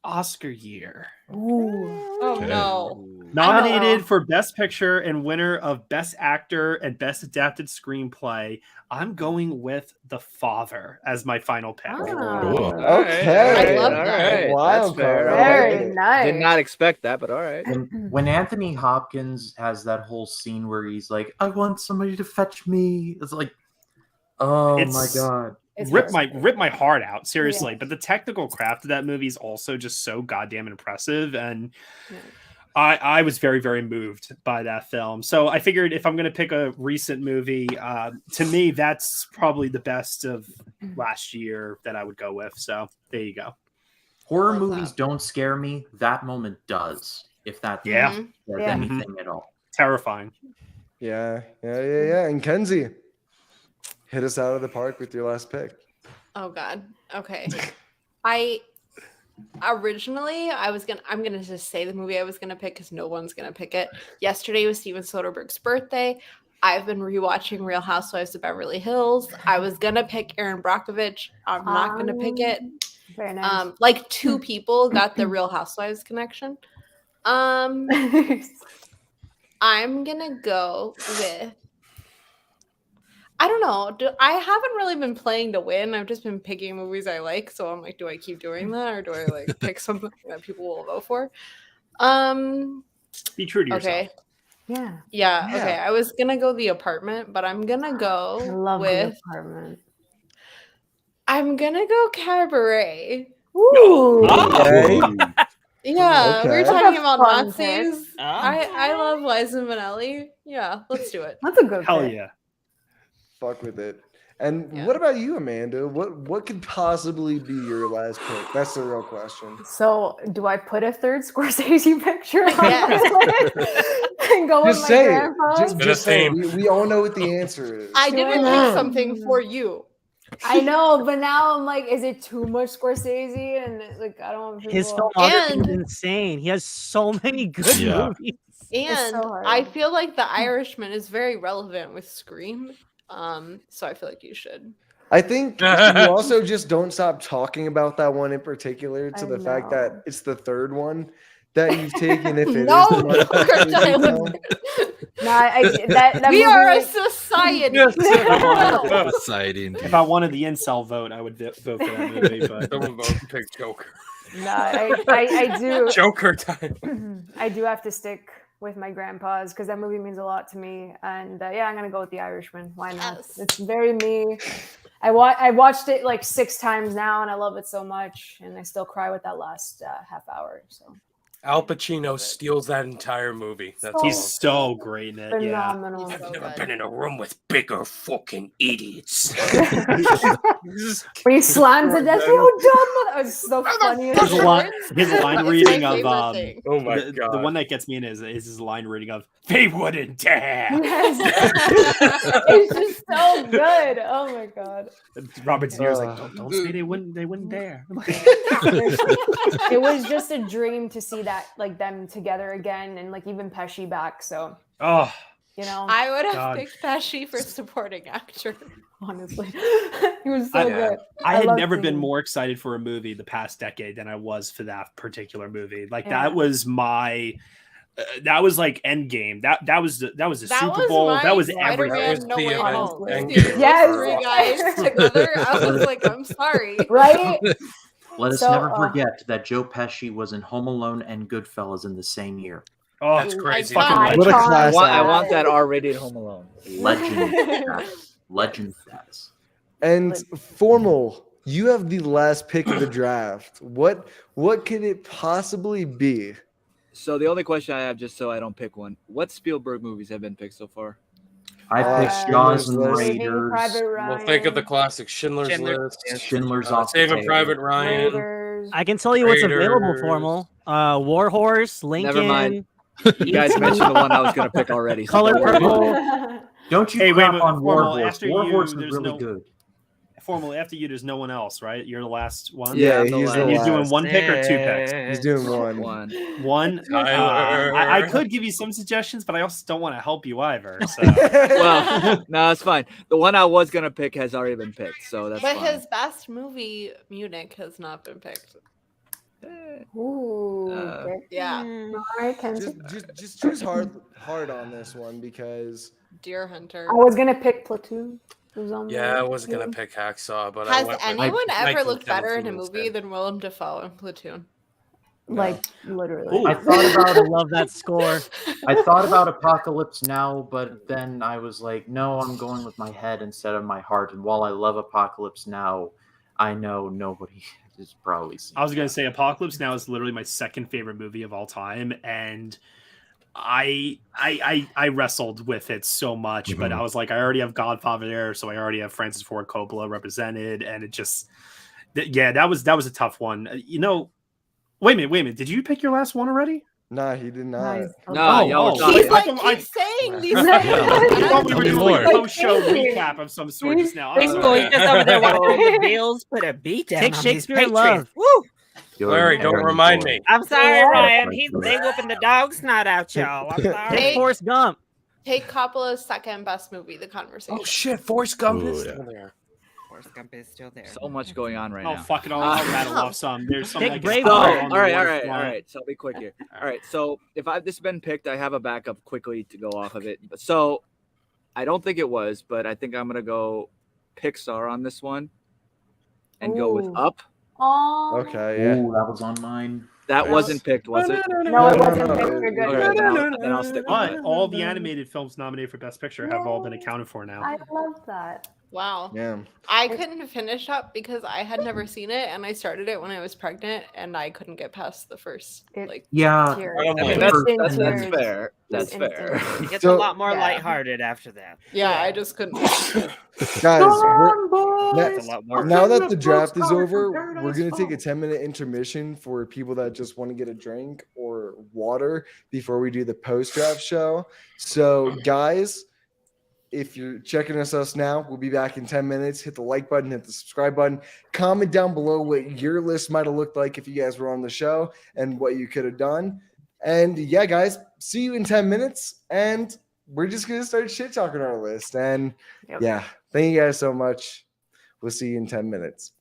Oscar year. Oh no. Nominated for Best Picture and winner of Best Actor and Best Adapted Screenplay. I'm going with The Father as my final pick. Cool. Okay. I love that. Wow, That's fair. Very nice. Did not expect that, but all right. When Anthony Hopkins has that whole scene where he's like, I want somebody to fetch me. It's like, oh my God. Rip my heart out, seriously. Yeah. But the technical craft of that movie is also just so goddamn impressive. And I was very, very moved by that film. So I figured if I'm going to pick a recent movie, to me, that's probably the best of last year that I would go with. So there you go. Horror movies don't scare me. That moment does. If that's anything at all. Terrifying. Yeah. And Kenzie, hit us out of the park with your last pick. Oh God. Okay. Originally, I'm gonna just say the movie I was gonna pick because no one's gonna pick it. Yesterday was Steven Soderbergh's birthday. I've been rewatching Real Housewives of Beverly Hills. I was gonna pick Erin Brockovich. I'm not gonna pick it. Very nice. Like 2 people got the Real Housewives connection. I'm gonna go with. I don't know. I haven't really been playing to win. I've just been picking movies I like. So I'm like, do I keep doing that, or do I like pick something that people will vote for? Be true to yourself. Okay. Yeah. Yeah. Okay. I was gonna go The Apartment, but I'm gonna go I love with. The Apartment. I'm gonna go Cabaret. Ooh. Okay. Yeah, we were Okay. talking That's a about fun Nazis. I love Liza Minnelli. Yeah, let's do it. That's a good Hell pick. yeah. Fuck with it. And Yeah. what about you, Amanda? What could possibly be your last pick? That's the real question. So, do I put a third Scorsese picture on Yes. this list and go with Just my say it. grandpa? been a Just say it. theme. We all know what the answer is. I Do didn't I- pick something for you. I know, but now I'm like, is it too much Scorsese? And like, I don't want people. His filmography is And- insane. He has so many good Yeah. movies. And so hard. I feel like The Irishman is very relevant with Scream. So I feel like you should. I think you also just don't stop talking about that one in particular to I the fact know. that it's the third one that you've taken. If it is No, the most Joker Scorsese Tyler. film. No, that We movie, are a like, society. Yes. Society. Indeed. If I wanted the incel vote, I would vote for that movie. But Someone vote and pick Joker. no, I do. Joker time. I do have to stick with my grandpa's because that movie means a lot to me. And yeah, I'm gonna go with The Irishman. Why not? Yes. It's very me. I watched it like 6 times now, and I love it so much. And I still cry with that last half hour. So Al Pacino steals that entire movie. That's all. he's so great in it. Yeah. phenomenal. I've never been in a room with bigger fucking idiots. When he slams it, that's so dumb. That was so funny. His line, his line It's my reading of favorite thing. Oh my the god. one that gets me in is his line reading of "They wouldn't dare." Yes. It's just so good. Oh my god. Robert De Niro's like, "Don't say they wouldn't dare." It was just a dream to see that, like, them together again, and like even Pesci back. So Oh, you know, I would have God. picked Pesci for supporting actor. honestly, he was so good. I had love never seeing been him. more excited for a movie the past decade than I was for that particular movie. Like Yeah. that was my. That was like Endgame. That was the That Super was Bowl. my That was Spider-Man everything. No The Way event. Home. Endgame. Dude, Yes. those 3 guys together. I was like, I'm sorry. Right? Let us So, never forget that Joe Pesci was in Home Alone and Goodfellas in the same year. Oh, That's crazy. fucking Iconic. What a Iconic. class I act. want that R-rated Home Alone. Legend status. Legend status. And Formal, you have the last pick of the draft. What could it possibly be? So the only question I have, just so I don't pick one, what Spielberg movies have been picked so far? I picked Schindler's Jaws and List. Saving Raiders. Private Ryan. We'll think of the classic Schindler's Schindler's List. Schindler's off the Saving table. Private Ryan. Raiders. I can tell you what's available, Raiders. Formal. War Horse, Lincoln. Never mind. You guys mentioned the one I was going to pick already. so Color don't worry about it. Purple. Don't you Hey, wait, crap wait, on War Formal, Horse. after War you, Horse was there's really no- good. Formally, after you, there's no one else, right? You're the last one. Yeah, I'm the he's last. the And he's doing last. one pick or 2 picks. He's doing one. One. One. Tyler. I could give you some suggestions, but I also don't want to help you either. So. Well, no, it's fine. The one I was going to pick has already been picked, so that's But fine. his best movie, Munich, has not been picked. Ooh. okay. Yeah. All right, Kenzie. just choose hard on this one because Deer Hunter. I was gonna pick Platoon. It was on Yeah, I the- was gonna pick Hacksaw, but I Has went with anyone ever looked better in a 1917 movie instead. than Willem Dafoe in Platoon? like literally. Ooh. I thought I about love that score. I thought about Apocalypse Now, but then I was like, no, I'm going with my head instead of my heart. And while I love Apocalypse Now, I know nobody has probably seen. I was going to that. say Apocalypse Now is literally my second favorite movie of all time, and I wrestled with it so much, but I was like, I already have Godfather there, so I already have Francis Ford Coppola represented, and it just, yeah, that was a tough one. You know, wait a minute, did you pick your last one already? nah, he did not. Nice. No, Oh, y'all were oh. talking. He's like, I- keep saying these Yeah. things. I thought we were doing Lord. a post-show recap of some sort just now. I'm Big sorry. boy just over there watching the Bills put a beat down Take on Shakespeare these in Love. Patriots. Woo! You're Larry, don't very remind bored. me. I'm sorry, Yeah. Ryan. They whooping the dog snot out, y'all. I'm Take sorry. Forrest Gump. Take Coppola's second best movie, The Conversation. Oh shit, Forrest Gump Ooh, is yeah. still there. Forrest Gump is still there. So much going on right Oh now. fuck it! I'll rattle off some. There's some. Pick like Braveheart. So, all on the right. waterfront. So I'll be quick here. All right. So if this has been picked, I have a backup quickly to go off of it. So I don't think it was, but I think I'm gonna go Pixar on this one, and go with Ooh. Up. Oh. Okay, yeah. Ooh, that was on mine. That wasn't picked, was it? No, it wasn't. no, You're good. Okay, then I'll stick with But it. all the animated films nominated for Best Picture have all been accounted for now. I love that. Wow. Yeah. I couldn't finish Up because I had never seen it, and I started it when I was pregnant, and I couldn't get past the first like. Yeah. Tears. I don't I mean, know. that's Tears. fair. That's Instant fair. tears. It gets So- a lot more Yeah. lighthearted after that. Yeah, I just couldn't. Guys, It's a lot more. now that the draft is over, we're going to take a 10-minute intermission for people that just want to get a drink or water before we do the post-draft show. So, guys, if you're checking us now, we'll be back in 10 minutes. Hit the like button, hit the subscribe button. Comment down below what your list might have looked like if you guys were on the show and what you could have done. And yeah, guys, see you in 10 minutes. And we're just going to start shit talking our list. And Yep. yeah, thank you guys so much. We'll see you in 10 minutes.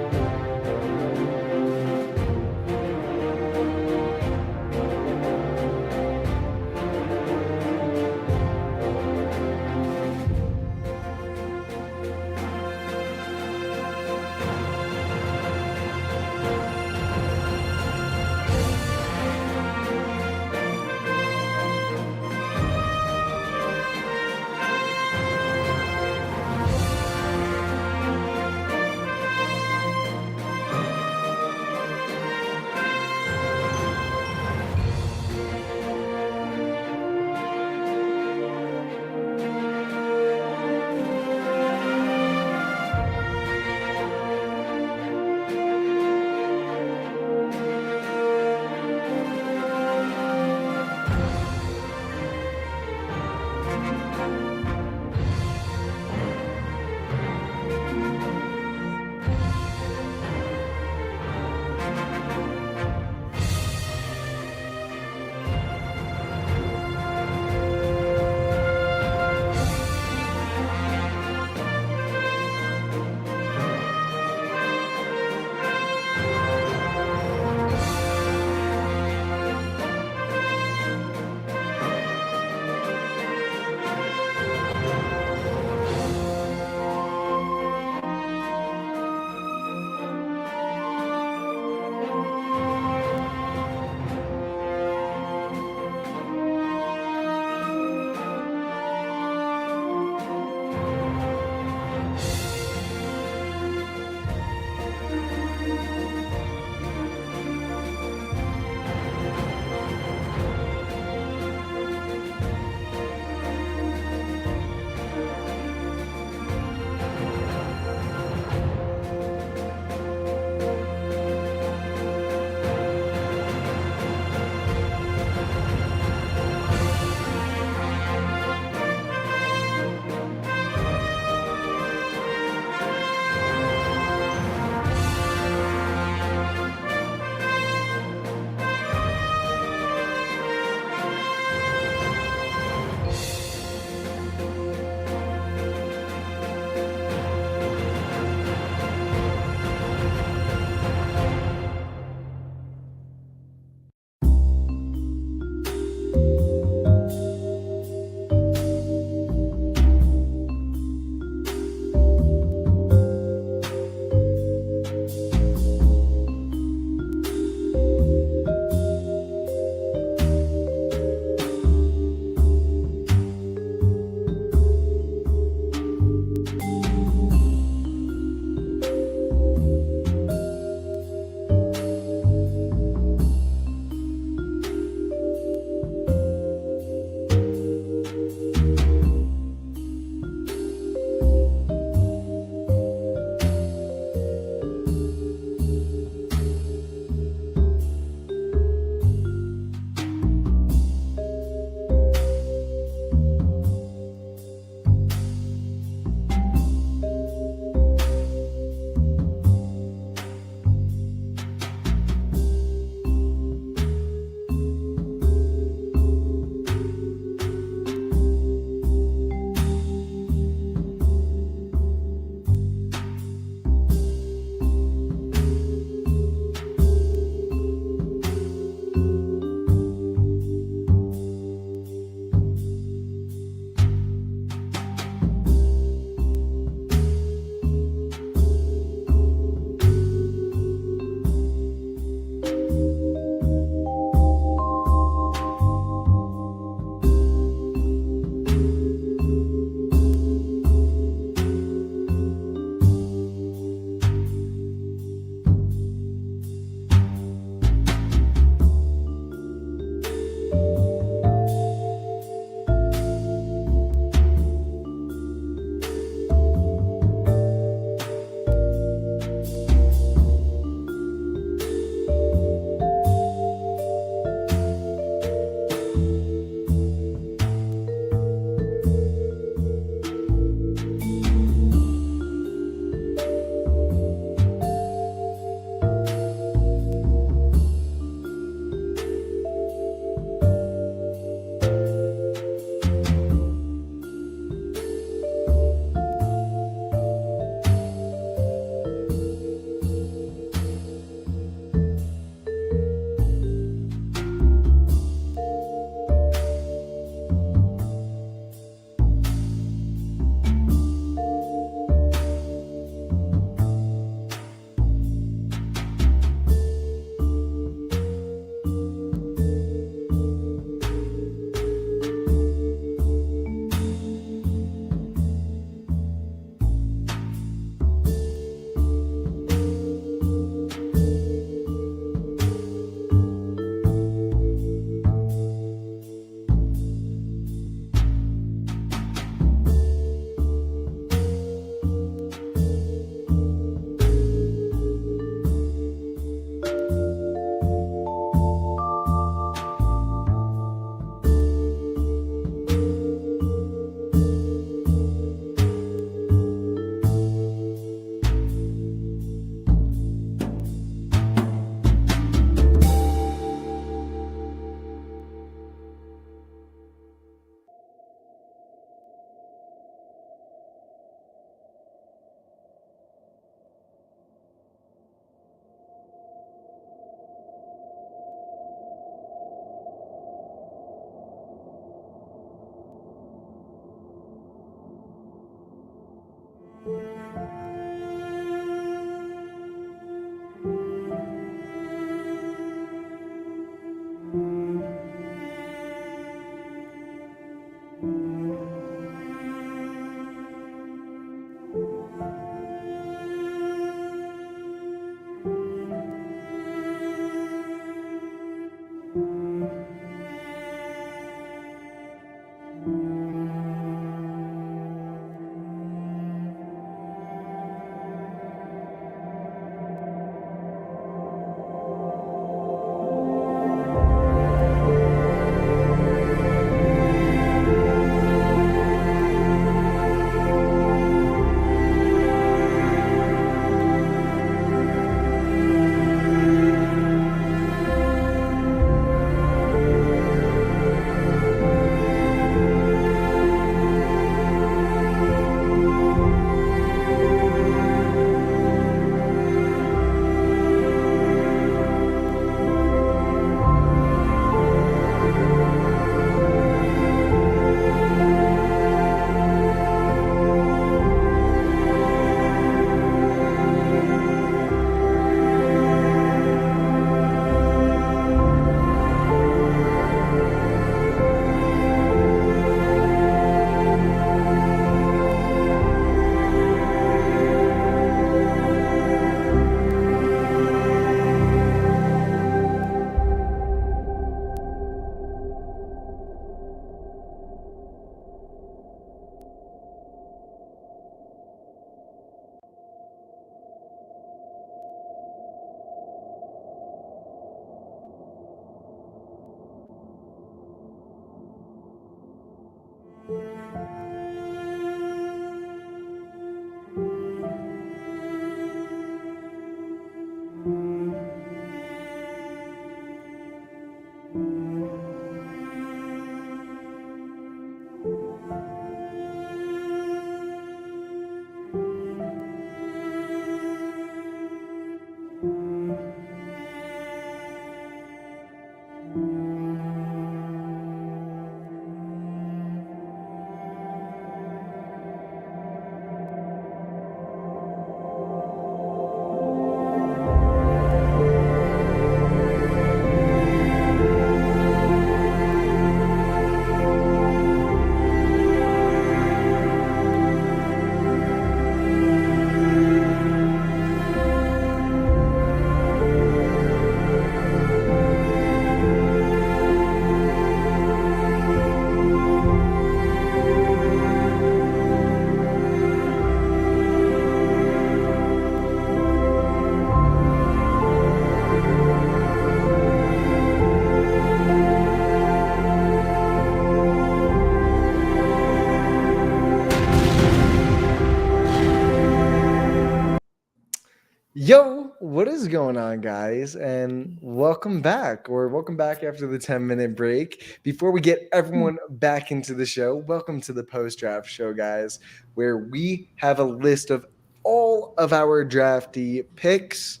Yo, what is going on, guys? And welcome back, or welcome back after the 10-minute break. Before we get everyone back into the show, welcome to the post-draft show, guys, where we have a list of all of our drafty picks.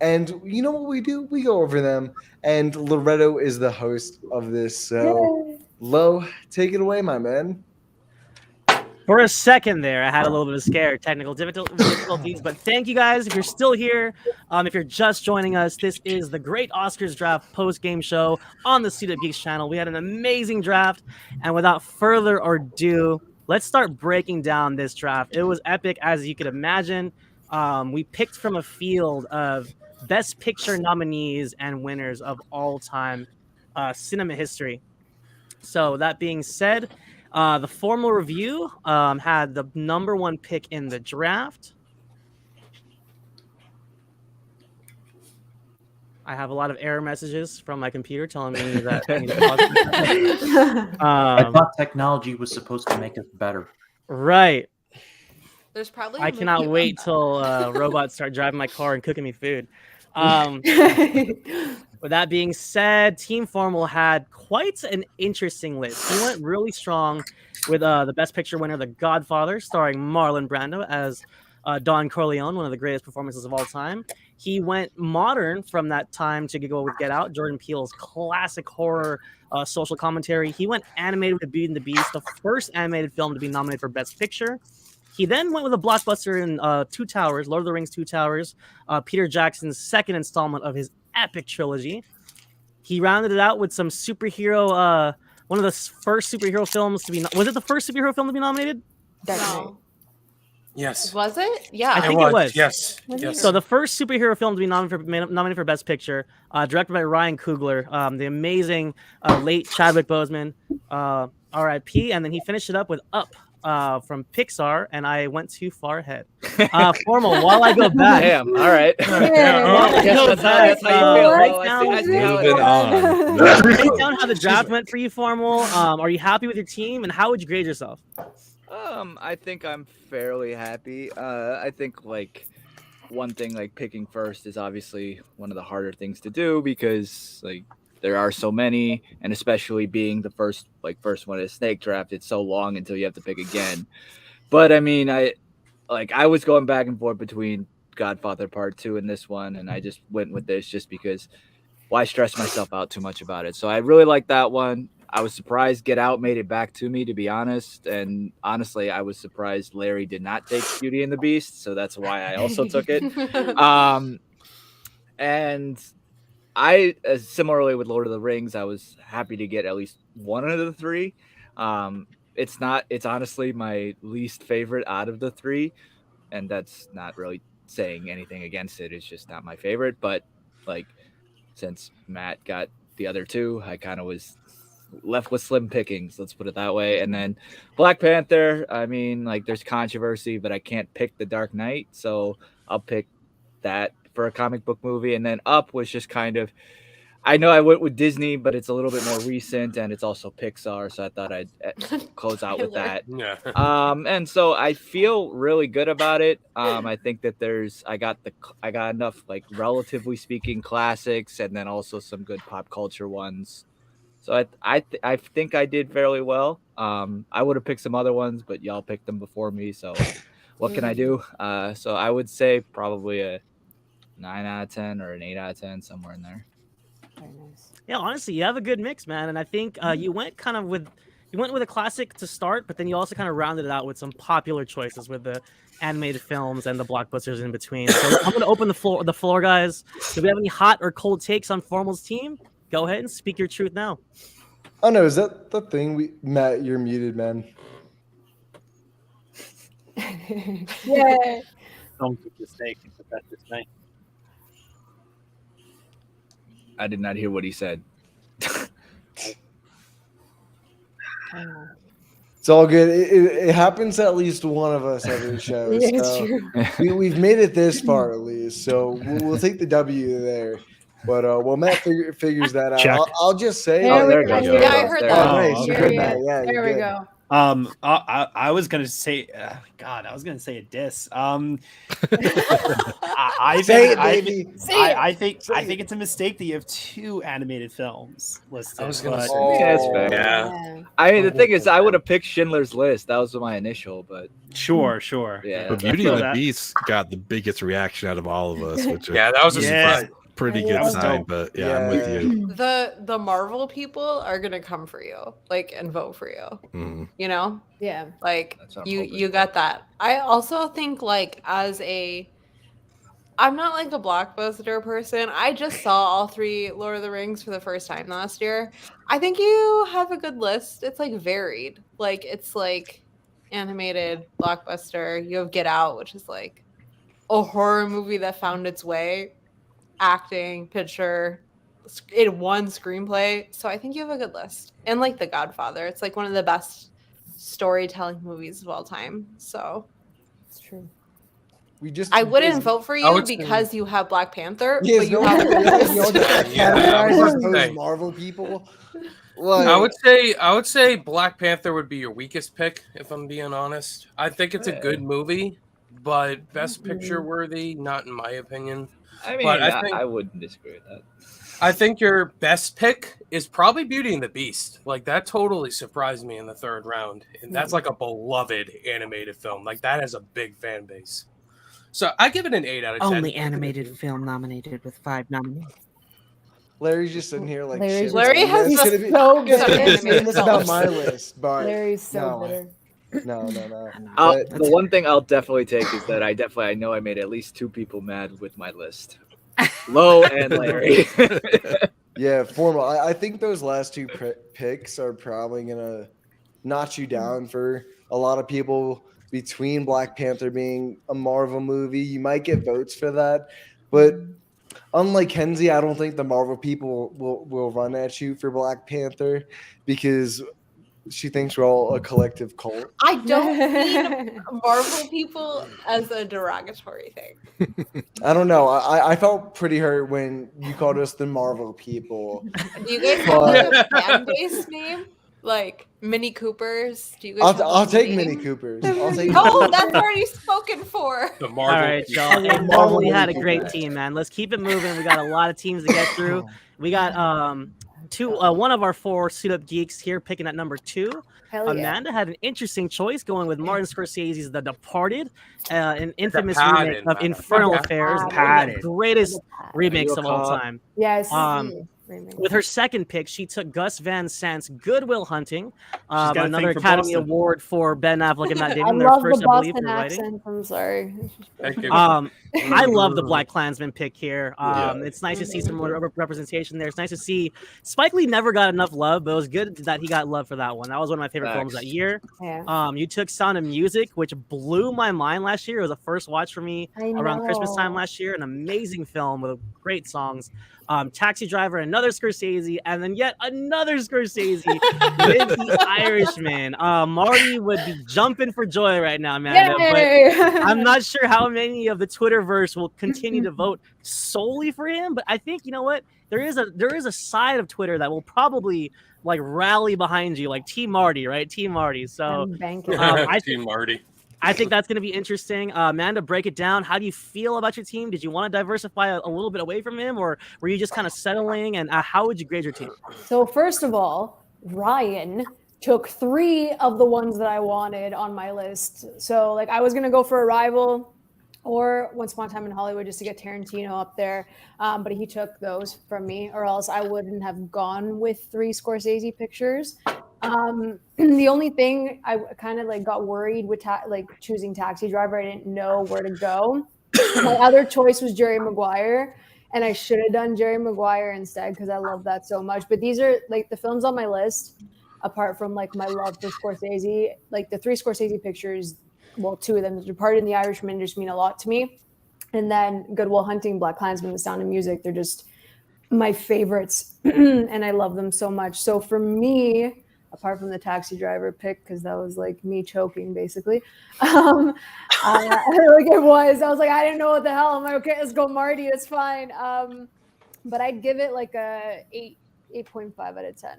And you know what we do? We go over them. And Loretto is the host of this. So, Lo, take it away, my man. For a second there, I had a little bit of scare, technical difficulties, but thank you guys. If you're still here, if you're just joining us, this is the Great Oscars Draft post-game show on the Suited Geeks channel. We had an amazing draft, and without further ado, let's start breaking down this draft. It was epic, as you could imagine. We picked from a field of Best Picture nominees and winners of all-time cinema history. So that being said, the formal review had the number one pick in the draft. I have a lot of error messages from my computer telling me that I need to pause. I thought technology was supposed to make us better. Right. There's probably. I cannot wait till robots start driving my car and cooking me food. With that being said, Team Formal had quite an interesting list. He went really strong with the Best Picture winner, The Godfather, starring Marlon Brando as Don Corleone, one of the greatest performances of all time. He went modern from that time to go with Get Out, Jordan Peele's classic horror social commentary. He went animated with Beauty and the Beast, the first animated film to be nominated for Best Picture. He then went with a blockbuster in Two Towers, Lord of the Rings, Two Towers, Peter Jackson's second installment of his epic trilogy. He rounded it out with some superhero. One of the first superhero films to be. Was it the first superhero film to be nominated? No. Yes. Was it? Yeah. I think it was. Yes. Yes. So the first superhero film to be nominated for Best Picture, directed by Ryan Coogler, the amazing late Chadwick Boseman, R.I.P. And then he finished it up with Up from Pixar, and I went too far ahead. Formal, while I go back. Damn. All right. Write down how the draft went for you, Formal. Are you happy with your team, and how would you grade yourself? I think I'm fairly happy. I think like one thing like picking first is obviously one of the harder things to do because like there are so many, and especially being the first one at a snake draft, it's so long until you have to pick again. But I mean, I was going back and forth between Godfather Part 2 and this one, and I just went with this just because why stress myself out too much about it? So I really like that one. I was surprised Get Out made it back to me, to be honest. And honestly, I was surprised Larry did not take Beauty and the Beast. So that's why I also took it. And I, similarly with Lord of the Rings, I was happy to get at least one of the three. It's honestly my least favorite out of the three. And that's not really saying anything against it. It's just not my favorite. But like, since Matt got the other two, I kind of was left with slim pickings, let's put it that way. And then Black Panther, I mean, like there's controversy, but I can't pick The Dark Knight, so I'll pick that for a comic book movie. And then Up was just kind of, I know I went with Disney, but it's a little bit more recent and it's also Pixar, so I thought I'd close out with that. Yeah. And so I feel really good about it. I think that I got enough like relatively speaking classics and then also some good pop culture ones. So I think I did fairly well. I would have picked some other ones, but y'all picked them before me. So what can I do? So I would say probably a 9 out of 10 or an 8 out of 10, somewhere in there. Very nice. Yeah, honestly, you have a good mix, man. And I think you went with a classic to start, but then you also kind of rounded it out with some popular choices with the animated films and the blockbusters in between. So I'm going to open the floor, guys. Do we have any hot or cold takes on Formal's team? Go ahead and speak your truth now. Oh no, is that the thing? Matt, you're muted, man. Yeah. Don't keep the snake. That's the snake. I did not hear what he said. It's all good. It happens to at least one of us every show. Yeah, it's So true. we've made it this far at least. So we'll take the W there. But well, Matt figures that out. Check. I'll just say. There we we go. go. Yeah, I heard There that. Oh, nice. You okay. heard Yeah, that. Yeah, there you're we good. go. I was gonna say, I was gonna say a diss. I Say it, think, baby. I think it's a mistake that you have two animated films listed. I was gonna but- say. Yeah, that's fair. Yeah. I mean, the thing is, I would have picked Schindler's List. That was my initial, but Sure. yeah. But I Beauty feel and the that. Beast got the biggest reaction out of all of us, which Yeah, that was a Yeah. surprise. pretty That good was sign. dope. But yeah, I'm with Yeah. you. The Marvel people are gonna come for you, like, and vote for you. Mhm. You know, Yeah. like That's what I'm hoping. you got that. I also think like I'm not like a blockbuster person. I just saw all three Lord of the Rings for the first time last year. I think you have a good list. It's like varied. Like it's like animated blockbuster. You have Get Out, which is like a horror movie that found its way. Acting, picture, it won screenplay. So I think you have a good list. And like The Godfather, it's like one of the best storytelling movies of all time. So It's true. I wouldn't vote for I you would say- because you have Black Panther. Yes, but you no, have you all just Yeah, I was categorize gonna those say. Marvel people. I would say Black Panther would be your weakest pick, if I'm being honest. I think it's a good movie, but best picture worthy, not in my opinion. I mean, But I I think- wouldn't disagree with that. I think your best pick is probably Beauty and the Beast. Like that totally surprised me in the third round. And that's like a beloved animated film. Like that has a big fan base. So I give it an 8 out of 10. Only animated film nominated with 5 nominees. Larry's just sitting here like Larry's shit. Larry has It's the- gonna be- So it's gonna be animated saying this about films. my list, but Larry's so no. bitter. No. The one thing I'll definitely take is that I know I made at least 2 people mad with my list. Lo and Larry. Yeah, formal. I think those last 2 picks are probably gonna notch you down for a lot of people. Between Black Panther being a Marvel movie, you might get votes for that, but unlike Kenzie, I don't think the Marvel people will run at you for Black Panther because she thinks we're all a collective cult. I don't mean Marvel people as a derogatory thing. I don't know. I felt pretty hurt when you called us the Marvel people. Do you guys have like a fan base name? Like Mini Coopers? Do you guys have I'll a take name? Mini Coopers. I'll take No, that's already spoken for. The All Marvel. right, people. y'all. Hey, Marvel Marvel, we had a people. great team, man. Let's keep it moving. We got a lot of teams to get through. We got one of our 4 suit up geeks here picking at number 2. Hell yeah. Amanda had an interesting choice going with Martin Scorsese's The Departed, an infamous Departed, remake of man. Infernal Okay. Affairs, one of the Departed. greatest remakes of all Cop. time. Yes. With her second pick, she took Gus Van Sant's Good Will Hunting, got a another thing for Academy Boston. Award for Ben Affleck and Matt I Damon, their love first, the I believe, Boston for writing. accent. I'm sorry. Thank you. I love the Black Klansman pick here. Yeah. It's nice to see some more representation there. It's nice to see Spike Lee never got enough love, but it was good that he got love for that one. That was one of my favorite films that year. Yeah. You took Sound of Music, which blew my mind last year. It was a first watch for me around Christmas time last year. An amazing film with great songs. Taxi Driver, another Scorsese, and then yet another Scorsese with The Irishman. Marty would be jumping for joy right now, Amanda. But I'm not sure how many of the Twitterverse will continue to vote solely for him. But I think, you know what? There is a side of Twitter that will probably like rally behind you, like Team Marty, right? Team Marty. So Team Marty. I think that's going to be interesting. Amanda, break it down. How do you feel about your team? Did you want to diversify a little bit away from him, or were you just kind of settling? And how would you grade your team? So first of all, Ryan took 3 of the ones that I wanted on my list. So like I was going to go for Arrival or Once Upon a Time in Hollywood just to get Tarantino up there. But he took those from me, or else I wouldn't have gone with 3 Scorsese pictures. The only thing I kind of like got worried with choosing Taxi Driver, I didn't know where to go. My other choice was Jerry Maguire, and I should have done Jerry Maguire instead because I love that so much. But these are like the films on my list, apart from like my love for Scorsese, like the 3 Scorsese pictures. Well, 2 of them, The Departed and The Irishman, just mean a lot to me. And then Good Will Hunting, Black Klansman, The Sound of Music, they're just my favorites, and I love them so much. So for me, apart from the Taxi Driver pick, because that was like me choking basically. Like it was. I was like, I didn't know what the hell. I'm like, okay, let's go Marty. It's fine. But I'd give it like a 8.5 out of 10.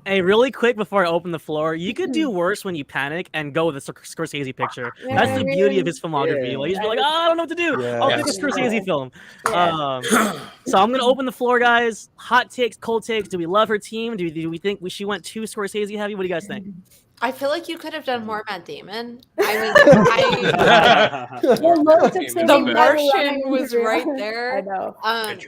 Hey, really quick before I open the floor, you could do worse when you panic and go with a Scorsese picture. That's the beauty of his filmography. Yeah. Like, he's like, oh, I don't know what to do. Yeah. I'll pick a Scorsese film. So I'm gonna open the floor, guys. Hot takes, cold takes. Do we love her team? Do we think she went too Scorsese heavy? What do you guys think? I feel like you could have done more Matt Damon. I mean, The Martian was right there. I know.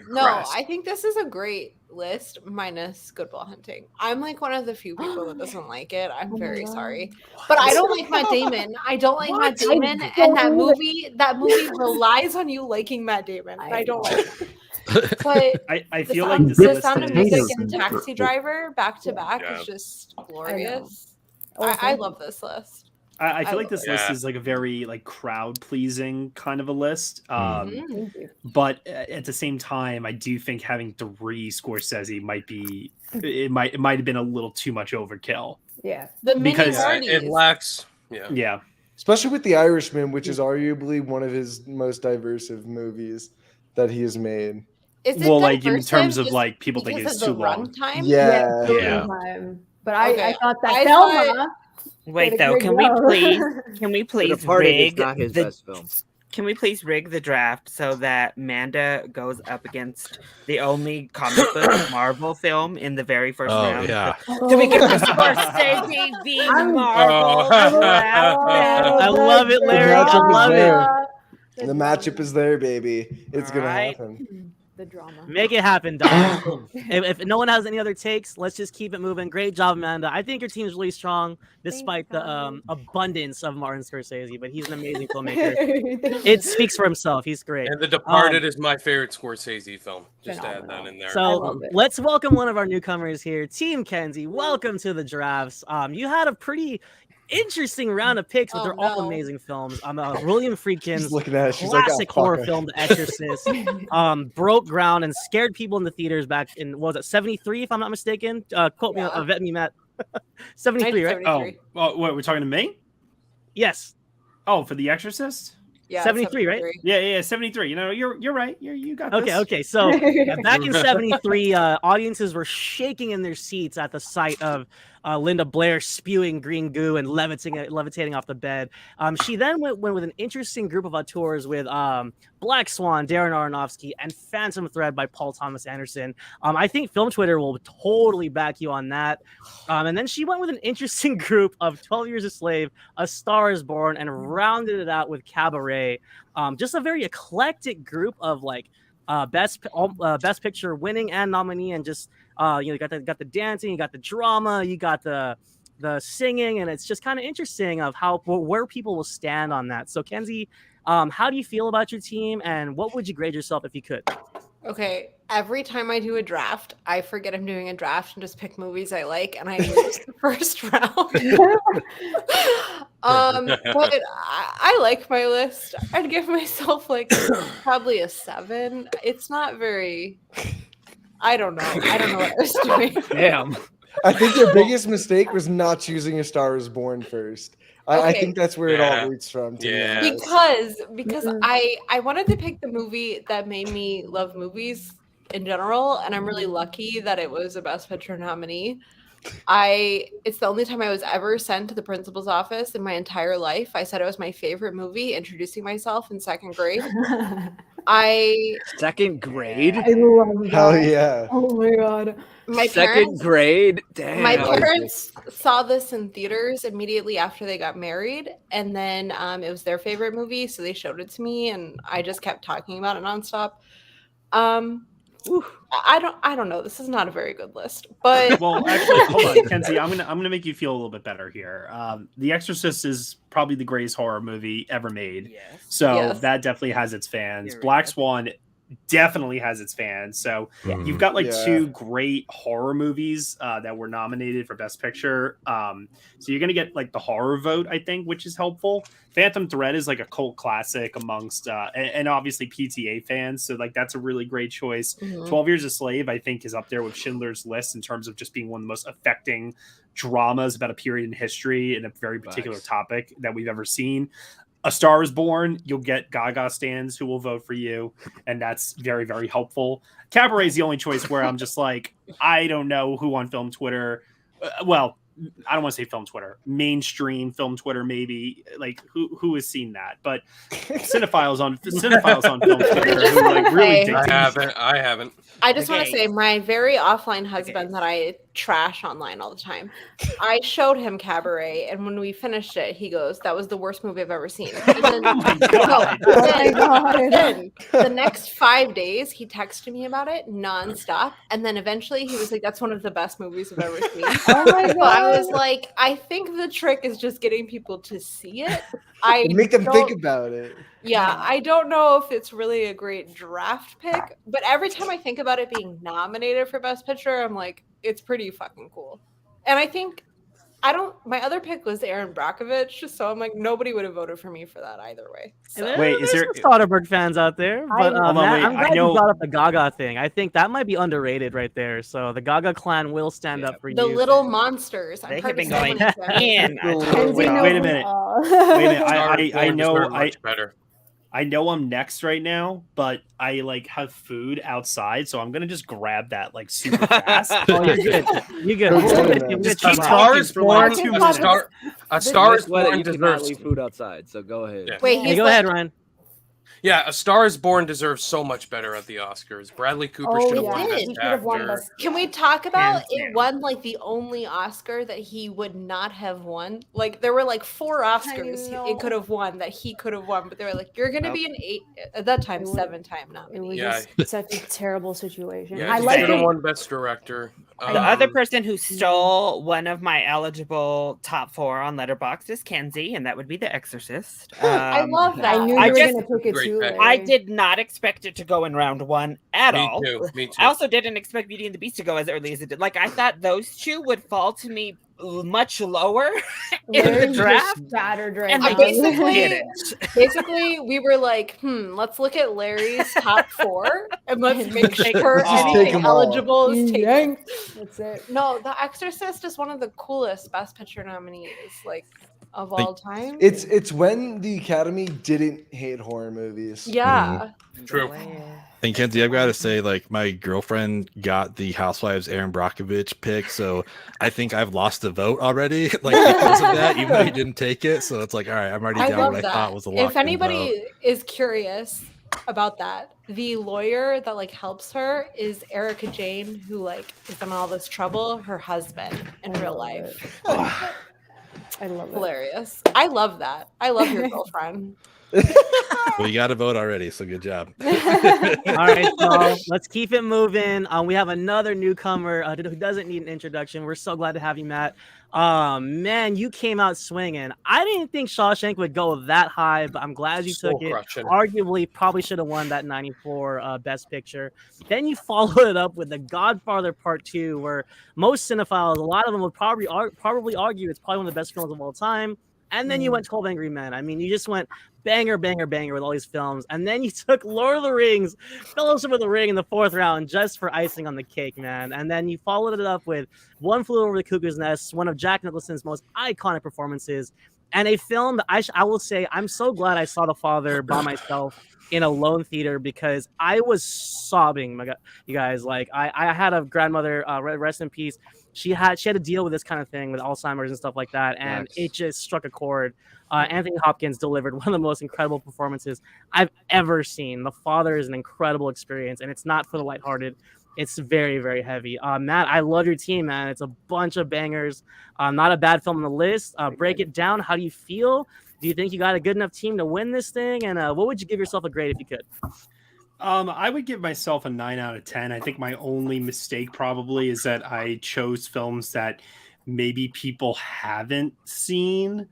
No, I think this is a great list, minus Good Will Hunting. I'm like one of the few people that doesn't like it. I'm very sorry, but I don't like Matt Damon. I don't like Matt Damon, and that movie relies on you liking Matt Damon. And I don't like it. But I feel like this the list Sound of is- Music and Taxi Driver back to back is just glorious. I love this list. I feel like this list Yeah. is like a very like crowd pleasing kind of a list. Thank you. But at the same time, I do think having 3 Scorsese might be it might have been a little too much overkill. Yeah. The Because- minorities. It lacks. Yeah. Yeah. Especially with The Irishman, which is arguably one of his most diverse movies that he has made. Is it Well, like in diverse terms of just like people think because it's of too the long. runtime? Yeah. Yeah. But I Okay. thought that I Thelma. thought- Wait Did a though, good can we job. please The Departed is rig not his the best film. Can we please rig the draft so that Manda goes up against the only comic book Marvel film in the very first Oh round? yeah. Do we get the Scorsese v. I'm- Marvel Oh. draft? I love it, Larry. I matchup is love it. there. The matchup is there, baby. It's gonna Alright. happen. The drama. Make it happen, Don. So if no one has any other takes, let's just keep it moving. Great job, Amanda. I think your team's really strong, despite the abundance of Martin Scorsese. But he's an amazing filmmaker. It speaks for himself. He's great. And The Departed is my favorite Scorsese film. Just to add that in there. So let's welcome one of our newcomers here, Team Kenzie. Welcome to the drafts. You had a pretty interesting round of picks, but they're all amazing films. William Friedkin's classic horror film, The Exorcist, broke ground and scared people in the theaters back in, what was it, 73, if I'm not mistaken? Quote me, vet me, Matt. 73, right? Oh, well, what, we're talking to me? Yes. Oh, for The Exorcist? Yeah, 73, right? Yeah, 73. You know, you're right. You got this. Okay. So back in 73, audiences were shaking in their seats at the sight of Linda Blair spewing green goo and levitating off the bed. She then went with an interesting group of auteurs with Black Swan, Darren Aronofsky, and Phantom Thread by Paul Thomas Anderson. I think Film Twitter will totally back you on that. And then she went with an interesting group of 12 Years a Slave, A Star is Born, and rounded it out with Cabaret. Just a very eclectic group of like best picture winning and nominee, and just you got the dancing, you got the drama, you got the singing, and it's just kind of interesting of where people will stand on that. So Kenzie, how do you feel about your team, and what would you grade yourself if you could? Okay, every time I do a draft, I forget I'm doing a draft and just pick movies I like, and I lose the first round. But I like my list. I'd give myself like probably a 7. It's not very. I don't know what I was doing. Damn. I think your biggest mistake was not choosing A Star is Born first. I think that's where it all roots from. Because I wanted to pick the movie that made me love movies in general, and I'm really lucky that it was a Best Picture nominee. It's the only time I was ever sent to the principal's office in my entire life. I said it was my favorite movie, introducing myself in 2nd grade. Second grade? I love that. Hell yeah. Oh my god. My Second grade? Damn. My parents saw this in theaters immediately after they got married, and then it was their favorite movie, so they showed it to me, and I just kept talking about it nonstop. I don't know. This is not a very good list, but well, actually, hold on, Kenzie. I'm gonna make you feel a little bit better here. The Exorcist is probably the greatest horror movie ever made, so that definitely has its fans. Black Swan definitely has its fans. So you've got like 2 great horror movies that were nominated for Best Picture. So you're gonna get like the horror vote, I think, which is helpful. Phantom Thread is like a cult classic amongst and obviously PTA fans. So like that's a really great choice. 12 Years a Slave, I think, is up there with Schindler's List in terms of just being one of the most affecting dramas about a period in history and a very particular topic that we've ever seen. A Star is Born, you'll get Gaga stans who will vote for you, and that's very, very helpful. Cabaret is the only choice where I'm just like, I don't know who on film Twitter, well, I don't want to say film Twitter, mainstream film Twitter, maybe, like who has seen that, but cinephiles on film Twitter who like really dig. I haven't. I just want to say, my very offline husband that I trash online all the time, I showed him Cabaret, and when we finished it, he goes, "That was the worst movie I've ever seen." And then, then the next 5 days, he texted me about it nonstop, and then eventually he was like, "That's one of the best movies I've ever seen." Oh my god! I was like, I think the trick is just getting people to see it. Make them think about it. Yeah, I don't know if it's really a great draft pick, but every time I think about it being nominated for Best Picture, I'm like, it's pretty fucking cool. And I think my other pick was Aaron Brockovich, so I'm like, nobody would have voted for me for that either way. So. Wait, is there Soderbergh fans out there? But Matt, I'm glad you brought up the Gaga thing. I think that might be underrated right there. So the Gaga clan will stand up for you. The little monsters. They have been going in. Wait a minute. I know I'm next right now, but I like have food outside, so I'm gonna just grab that like super fast. Oh, you're good. You're good. A Star is Born. A Star is Born You cannot leave food outside, so go ahead. Wait, go ahead, Ryan. Yeah, A Star Is Born deserves so much better at the Oscars. Bradley Cooper Oh, should have yeah. won He Best He should have won Actor. Best. Can we talk about Hands it down. won like the only Oscar that he would not have won? Like there were like 4 Oscars know. it could have won that he could have won, but they were like, you're gonna Nope. be an 8 at that time It would- 7-time It nominee. was Yeah. just such a terrible situation. Yeah, I he like should have it. won Best Director. The other Um, person who stole one of my eligible top 4 on Letterboxd is Kenzie, and that would be The Exorcist. I love that. I knew I you were just- going to pick it Great too. pick. I Larry. did not expect it to go in round 1 at me all. too. Me too. I also didn't expect Beauty and the Beast to go as early as it did. Like I thought those two would fall to me much lower in the Larry's draft, just battered right and now. they basically- didn't. Basically, we were like, let's look at Larry's top 4 and let's make Take sure them all. Just take anything them all. eligible is taken. Yank. That's it. No, The Exorcist is one of the coolest Best Picture nominees, like of all time. It's when the Academy didn't hate horror movies. Yeah. True. And Kenzie, I've got to say, like, my girlfriend got the Housewives Aaron Brockovich pick, so I think I've lost the vote already, like because of that, even though he didn't take it. So it's like, all right, I'm already I down love what I that. thought was a If locked-in anybody vote. is curious about that, the lawyer that like helps her is Erica Jane, who like is in all this trouble. Her husband in real life. I love it. Hilarious. I love that. I love your girlfriend. Well, you got a vote already, so good job. All right, so let's keep it moving. We have another newcomer who doesn't need an introduction. We're so glad to have you, Matt. Man, you came out swinging. I didn't think Shawshank would go that high, but I'm glad you took it. Soul-crushing. Arguably, probably should have won that 94 Best Picture. Then you followed it up with The Godfather Part 2, where most cinephiles, a lot of them would probably argue it's probably one of the best films of all time. And then you went 12 Angry Men. I mean, you just went banger, banger, banger with all these films. And then you took Lord of the Rings, Fellowship of the Ring in the 4th round just for icing on the cake, man. And then you followed it up with One Flew Over the Cuckoo's Nest, one of Jack Nicholson's most iconic performances, and a film that I will say I'm so glad I saw The Father by myself in a lone theater because I was sobbing, my God, you guys. Like I had a grandmother, rest in peace. She had to deal with this kind of thing with Alzheimer's and stuff like that, and it just struck a chord. Anthony Hopkins delivered one of the most incredible performances I've ever seen. The Father is an incredible experience, and it's not for the lighthearted. It's very, very heavy. Matt, I love your team, man. It's a bunch of bangers. Not a bad film on the list. Break it down. How do you feel? Do you think you got a good enough team to win this thing? And what would you give yourself a grade if you could? I would give myself a 9 out of 10. I think my only mistake probably is that I chose films that maybe people haven't seen.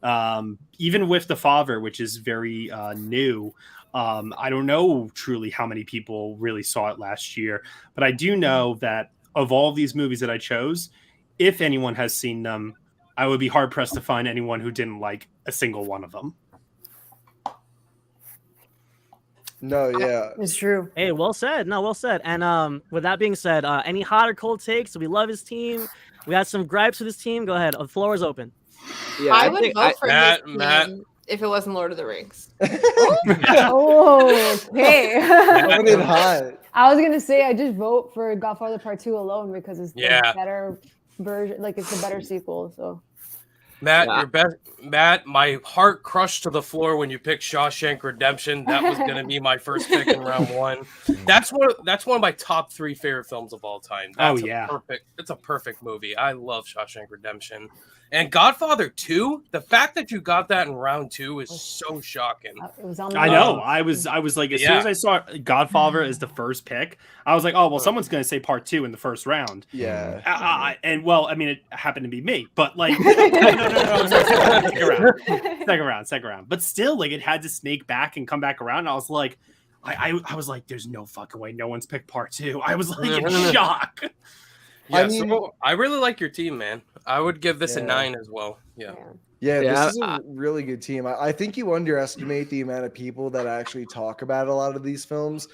Even with The Father, which is very new. I don't know truly how many people really saw it last year, but I do know that of all these movies that I chose, if anyone has seen them, I would be hard pressed to find anyone who didn't like a single one of them. No, yeah. It's true. Hey, well said. No, well said. And with that being said, any hot or cold takes? We love his team. We had some gripes with his team. Go ahead. The floor is open. Yeah, I would vote for Matt- his Matt- team if it wasn't Lord of the Rings. Oh, okay. Coming in hot. I was gonna say I just vote for Godfather Part 2 alone because it's the Yeah. better version, like it's the better sequel. So Matt, Yeah. your best. Matt, my heart crushed to the floor when you picked Shawshank Redemption. That was going to be my first pick in round 1. That's one of my top 3 favorite films of all time. That's it's a perfect movie. I love Shawshank Redemption. And Godfather 2, the fact that you got that in round 2 is so shocking. it was on. I know. I was like, as soon Yeah. as I saw Godfather as the first pick, I was like, oh well, someone's gonna say Part 2 in the first round. Yeah. And well, I mean, it happened to be me, but like, no, second round. But still, like, it had to snake back and come back around. And I was like, I was like, there's no fucking way, no one's picked Part 2. I was like in shock. Yeah, I mean- so I really like your team, man. I would give this a Yeah. 9 as well. Yeah. Yeah, Yeah, this is a really good team. I think you underestimate the amount of people that actually talk about a lot of these films.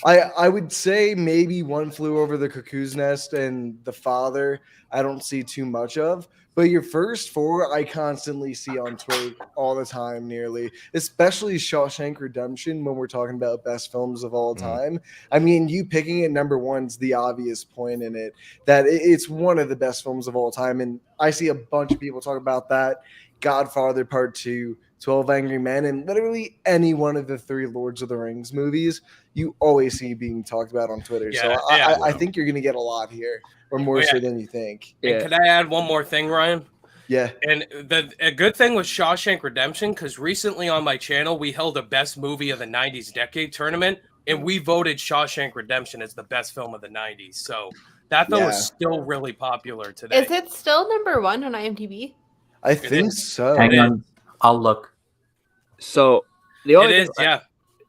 I would say maybe One Flew Over the Cuckoo's Nest and The Father, I don't see too much of. But your first 4, I constantly see on Twitter all the time, nearly, especially Shawshank Redemption when we're talking about best films of all time. I mean, you picking it number 1's the obvious point in it, that it's one of the best films of all time. And I see a bunch of people talk about that. Godfather Part 2, 12 Angry Men, and literally any one of the 3 Lords of the Rings movies, you always see being talked about on Twitter. So I think you're going to get a lot here, or more so than you think. And could I add one more thing, Ryan? Yeah. And a good thing was Shawshank Redemption, because recently on my channel, we held a best movie of the 90s decade tournament, and we voted Shawshank Redemption as the best film of the 90s. So that film is still really popular today. Is it still number 1 on IMDb? I think so. Hang on, I'll look. So the only It is, thing,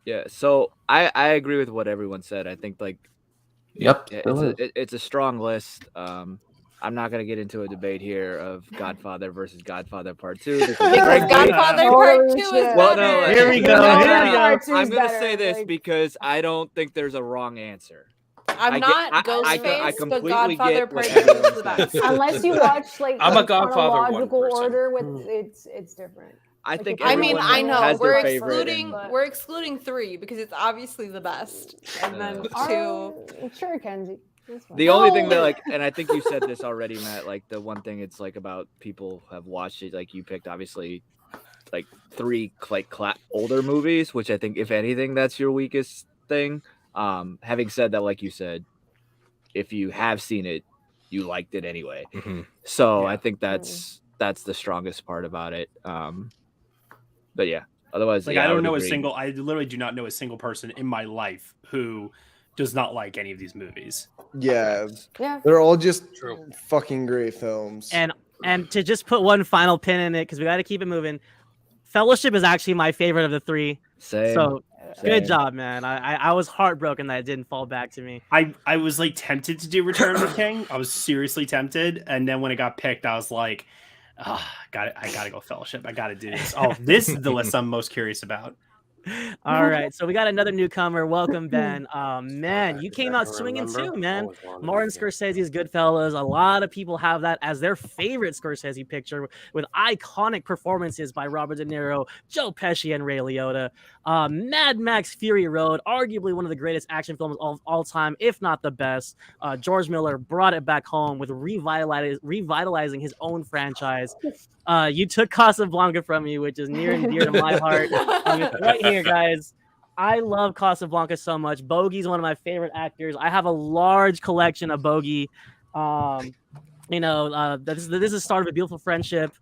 yeah. So I agree with what everyone said. I think like, Yep, it's a strong list. I'm not gonna get into a debate here of Godfather versus Godfather Part 2. Because Godfather Part 2 is well, no, better. Here we go. I'm gonna say this because I don't think there's a wrong answer. I'm not Ghostface, but completely Godfather get Part what 2 is everyone's the best. Unless you watch like I'm a the Godfather one chronological person. order with it's different. I think I mean, everyone I know has we're their favorite excluding 3 because it's obviously the best, and then 2. Sure, Kenzie. The only thing that like, and I think you said this already, Matt, like the one thing it's like about people have watched it, like you picked obviously like 3 like older movies, which I think if anything that's your weakest thing. Having said that, like you said, if you have seen it, you liked it anyway. So I think that's the strongest part about it. But yeah, otherwise, like, yeah, I don't would know agree. I literally do not know a single person in my life who does not like any of these movies. Yeah. They're all just fucking great films. And to just put one final pin in it, because we got to keep it moving. Fellowship is actually my favorite of the 3. Same. So good job, man. I was heartbroken that it didn't fall back to me. I was like tempted to do Return of the King. I was seriously tempted, and then when it got picked, I was like, I gotta go Fellowship. I gotta do this. Oh, this is the list I'm most curious about. All right, so we got another newcomer. Welcome, Ben. Man, you came out swinging too, man. Martin Scorsese's Goodfellas. A lot of people have that as their favorite Scorsese picture, with iconic performances by Robert De Niro, Joe Pesci, and Ray Liotta. Mad Max Fury Road, arguably one of the greatest action films of all time, if not the best. George Miller brought it back home with revitalizing his own franchise. You took Casablanca from me, which is near and dear to my heart. It's right here, guys. I love Casablanca so much. Bogey's one of my favorite actors. I have a large collection of Bogey. This is the start of a beautiful friendship.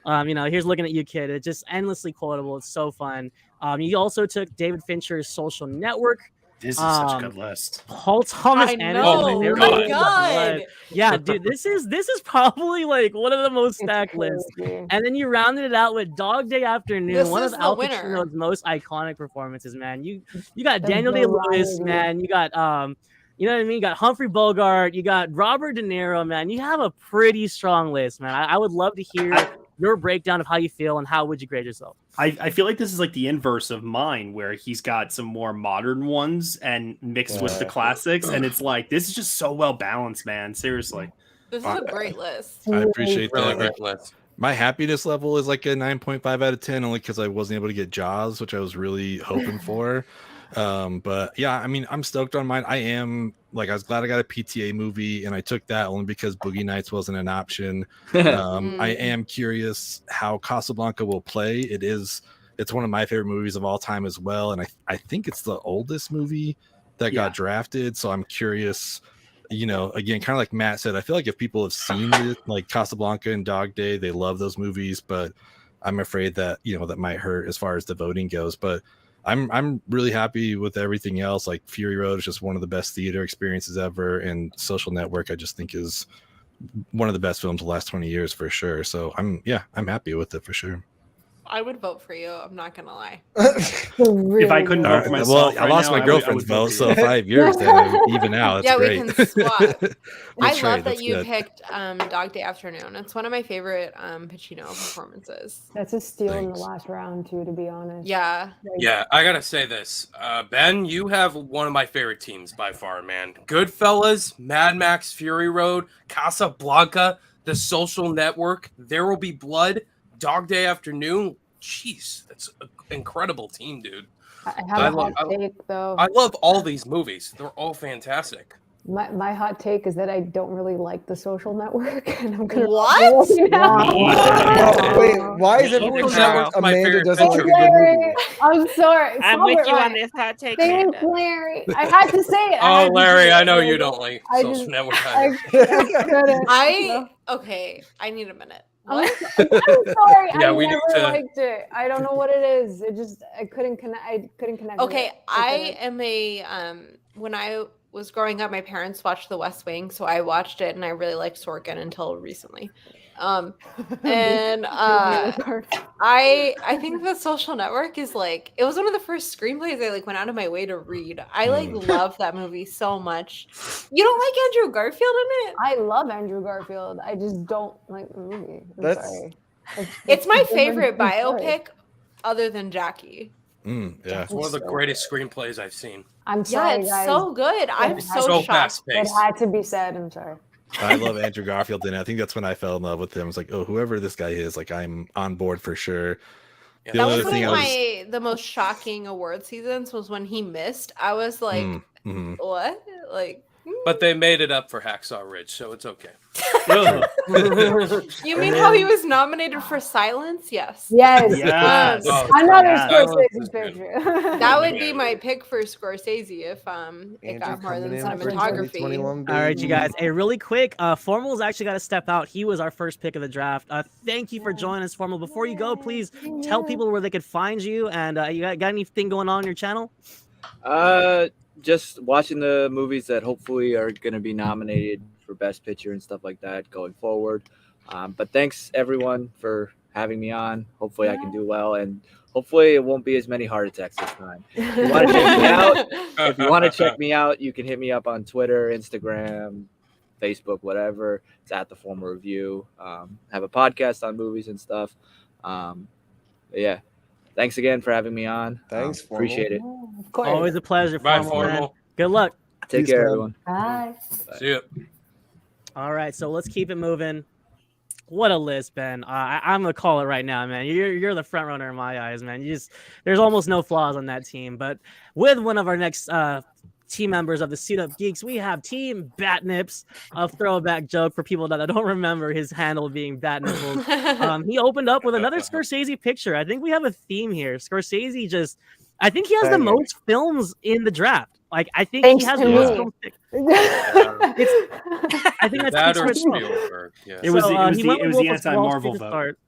Here's looking at you, kid. It's just endlessly quotable. It's so fun. You also took David Fincher's Social Network. This is such a good list. Paul Thomas I Anderson. know. Oh my God. Yeah, dude, this is probably like one of the most stacked lists. And then you rounded it out with Dog Day Afternoon, one of Al Pacino's most iconic performances, man. You got Daniel Day-Lewis, man. You got you know what I mean? You got Humphrey Bogart. You got Robert De Niro, man. You have a pretty strong list, man. I would love to hear your breakdown of how you feel and how would you grade yourself. I feel like this is like the inverse of mine, where he's got some more modern ones and mixed with the classics, and it's like this is just so well balanced, man. Seriously, this is a great list. I appreciate Really that. great list. My happiness level is like a 9.5 out of 10, only because I wasn't able to get Jaws, which I was really hoping for. But yeah, I mean, I'm stoked on mine. I was glad I got a PTA movie, and I took that only because Boogie Nights wasn't an option. I am curious how Casablanca will play. It's one of my favorite movies of all time as well, and I think it's the oldest movie that got drafted. So I'm curious. Again, kind of like Matt said, I feel like if people have seen it, like Casablanca and Dog Day, they love those movies, but I'm afraid that that might hurt as far as the voting goes. But I'm really happy with everything else. Like Fury Road is just one of the best theater experiences ever, and Social Network I just think is one of the best films of the last 20 years for sure. So I'm happy with it for sure. I would vote for you. I'm not gonna lie. If I couldn't vote for myself, I lost my girlfriend's vote, so if I have yours, then even out. That's great. We can swap. I love that That's you good. picked Dog Day Afternoon. It's one of my favorite Pacino performances. That's a steal in the last round too, to be honest. Yeah. Yeah, I gotta say this. Ben, you have one of my favorite teams by far, man. Goodfellas, Mad Max Fury Road, Casablanca, The Social Network, There Will Be Blood, Dog Day Afternoon. Jeez, that's an incredible team, dude. I have a hot take, though. I love all these movies. They're all fantastic. My hot take is that I don't really like The Social Network, and I'm gonna What? Oh, wait, why is everyone Social saying Network's my Amanda favorite doesn't like picture. a good Larry, movie? I'm sorry. I'm Stop with it, you on Ryan. this hot take, Thanks, Amanda. Larry. I had to say it. Oh, Larry, I know I you don't like I Social just- Network I either. couldn't. Okay, I need a minute. I'm What? sorry. Yeah, I we need never to- liked it. I don't know what it is. It just I couldn't connect. With Okay, it. I am a when I was growing up, my parents watched The West Wing, so I watched it and I really liked Sorkin until recently. And I think The Social Network is like it was one of the first screenplays I like went out of my way to read. I like love that movie so much. You don't like Andrew Garfield in it? I love Andrew Garfield. I just don't like the movie. I'm That's- sorry. It's my a different favorite story. biopic other than Jackie. Yeah. It's one of the greatest screenplays I've seen. I'm Yeah, sorry, it's guys. so good. I'm It so has- So shocked. fast It paced. had to be said. I'm sorry. I love Andrew Garfield, and I think that's when I fell in love with him. It's like, oh, whoever this guy is, like, I'm on board for sure. Yeah, The That only was other one thing of I was, the most shocking award seasons was when he missed. I was like, what? Like, But they made it up for Hacksaw Ridge, so it's okay. you mean how he was nominated for Silence? Yes. Yes. Yes. Oh, Another yes. Scorsese picture. That would be my pick for Scorsese if it Andrew got more than coming in for cinematography. 2021, All right, you baby. guys. Hey, really quick, Formal's actually got to step out. He was our first pick of the draft. Thank you for joining us, Formal. Before you go, please tell people where they could find you, and you got anything going on your channel? Just watching the movies that hopefully are going to be nominated for Best Picture and stuff like that going forward. But thanks everyone for having me on. Hopefully I can do well, and hopefully it won't be as many heart attacks this time. If you want to check me out, you can hit me up on Twitter, Instagram, Facebook, whatever. It's at The Formal Review. Have a podcast on movies and stuff. But yeah. Thanks again for having me on. Thanks, Formal. Appreciate it. Of course. Always a pleasure, Bye, Formal, man. Formal. Good luck. Take Peace, care, man. everyone. Bye. See ya. All right, so let's keep it moving. What a list, Ben. I'm gonna call it right now, man. You're the front runner in my eyes, man. There's almost no flaws on that team. But with one of our next team members of the Suit Up Geeks, we have Team Batnips, a throwback joke for people that don't remember his handle being Batnipples. He opened up with another Scorsese picture. I think we have a theme here. Scorsese I think he has the Banger. most films in the draft. Like, I think Thanks he has to the most me. films. Yeah. I think that's That or speaks for itself. Spielberg. Yeah. It was So, the, he went with the Wolf of Wall anti-Marvel Street to vote. start.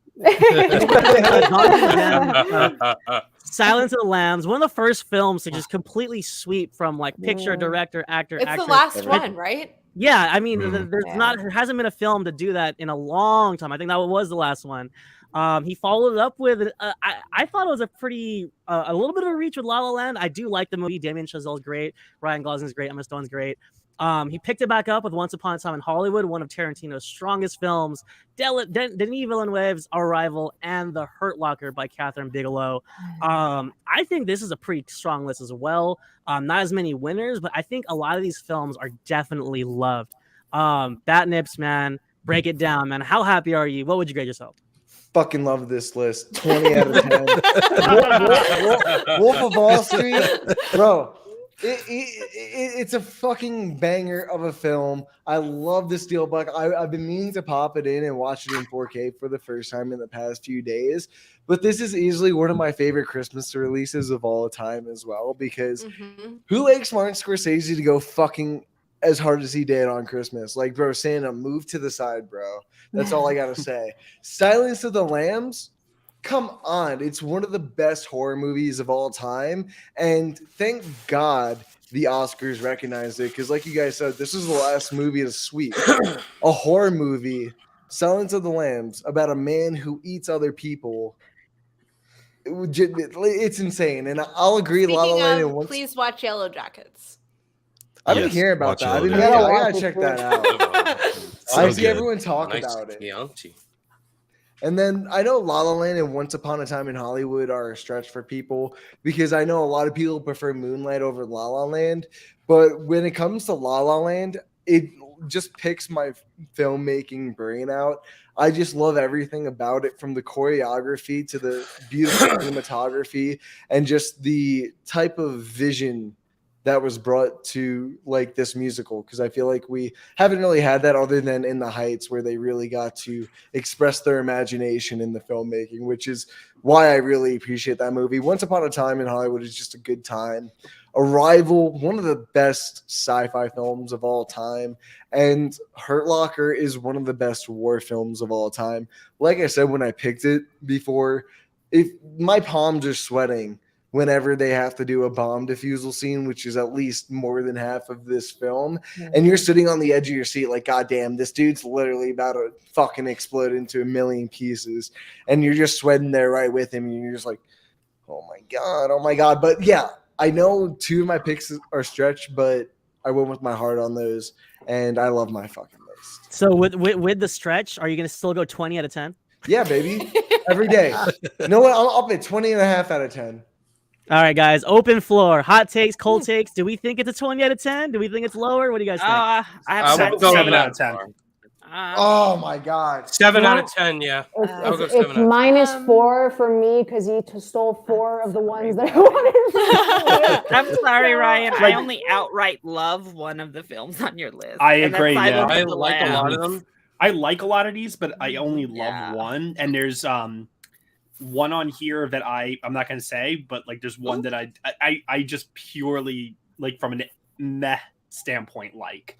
Silence of the Lambs, one of the first films to just completely sweep from like picture, director, actor, It's actress. the last one, right? Yeah, I mean, Yeah. there hasn't been a film to do that in a long time. I think that was the last one. He followed it up with I thought it was a pretty a little bit of a reach with La La Land. I do like the movie. Damien Chazelle's great. Ryan Gosling's great. Emma Stone's great. He picked it back up with Once Upon a Time in Hollywood, one of Tarantino's strongest films. Denis Villeneuve's Arrival and The Hurt Locker by Catherine Bigelow. I think this is a pretty strong list as well. Not as many winners, but I think a lot of these films are definitely loved. Batnips, man, break it down, man. How happy are you? What would you grade yourself? Fucking love this list. 20 out of 10. Wolf of Wall Street, bro. It's a fucking banger of a film. I love the Steelbook. I've been meaning to pop it in and watch it in 4K for the first time in the past few days. But this is easily one of my favorite Christmas releases of all time as well, because who likes Martin Scorsese to go fucking as hard as he did on Christmas? Like, bro, Santa, move to the side, bro. That's all I gotta say. Silence of the Lambs, come on. It's one of the best horror movies of all time. And thank God the Oscars recognized it, because like you guys said, this was the last movie to sweep. A horror movie, Silence of the Lambs, about a man who eats other people. It's insane. And I'll agree, La La Speaking Land of, and once please watch Yellow Jackets. I didn't Yes, hear about watch that. Yellow I Jackets. gotta check that out. So I see good. everyone talk Nice about it. Chianti. And then I know La La Land and Once Upon a Time in Hollywood are a stretch for people, because I know a lot of people prefer Moonlight over La La Land. But when it comes to La La Land, it just picks my filmmaking brain out. I just love everything about it, from the choreography to the beautiful cinematography and just the type of vision that was brought to like this musical, because I feel like we haven't really had that other than In the Heights, where they really got to express their imagination in the filmmaking, which is why I really appreciate that movie. Once Upon a Time in Hollywood is just a good time. Arrival, one of the best sci-fi films of all time, and Hurt Locker is one of the best war films of all time. Like I said when I picked it before, if my palms are sweating whenever they have to do a bomb defusal scene, which is at least more than half of this film, and you're sitting on the edge of your seat like, God damn, this dude's literally about to fucking explode into a million pieces, and you're just sweating there right with him, and you're just like, oh my God. But yeah, I know two of my picks are stretched, but I went with my heart on those, and I love my fucking list. So with the stretch, are you going to still go 20 out of 10? Yeah, baby. Every day. You know what? I'll up it 20 and a half out of 10. All right, guys. Open floor. Hot takes, cold takes. Do we think it's a 20 out of 10? Do we think it's lower? What do you guys think? I have I would go 7 with out of that. 10. Oh my God. 7 out of 10, yeah. I would go 7 out of 10. -4 for me because he stole 4 of the ones that I wanted. I'm sorry, Ryan. I only outright love one of the films on your list. I and that's agree, Silence yeah. of I the like a lot of Lambs. them. I like a lot of these, but I only love Yeah. one. And there's one on here that I'm not going to say, but like there's one that I just purely like from a meh standpoint like.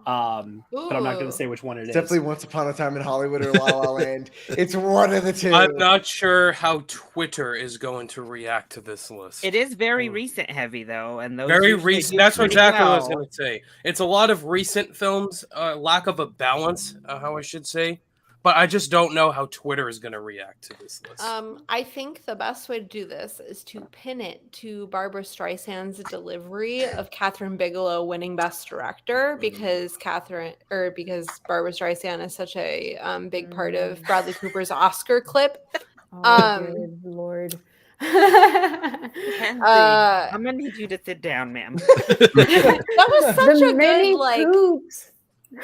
But I'm not going to say which one it is. Definitely Once Upon a Time in Hollywood or La La Land. It's one of the two. I'm not sure how Twitter is going to react to this list. It is very recent heavy though, and those Very usually recent. do That's pretty exactly what I was well. going to say. It's a lot of recent films, lack of a balance, how I should say. But I just don't know how Twitter is going to react to this list. I think the best way to do this is to pin it to Barbara Streisand's delivery of Catherine Bigelow winning Best Director, because Barbara Streisand is such a big part of Bradley Cooper's Oscar clip. Good Lord. Kenzie, I'm gonna need you to sit down, ma'am. That was such The a mini good like. coops.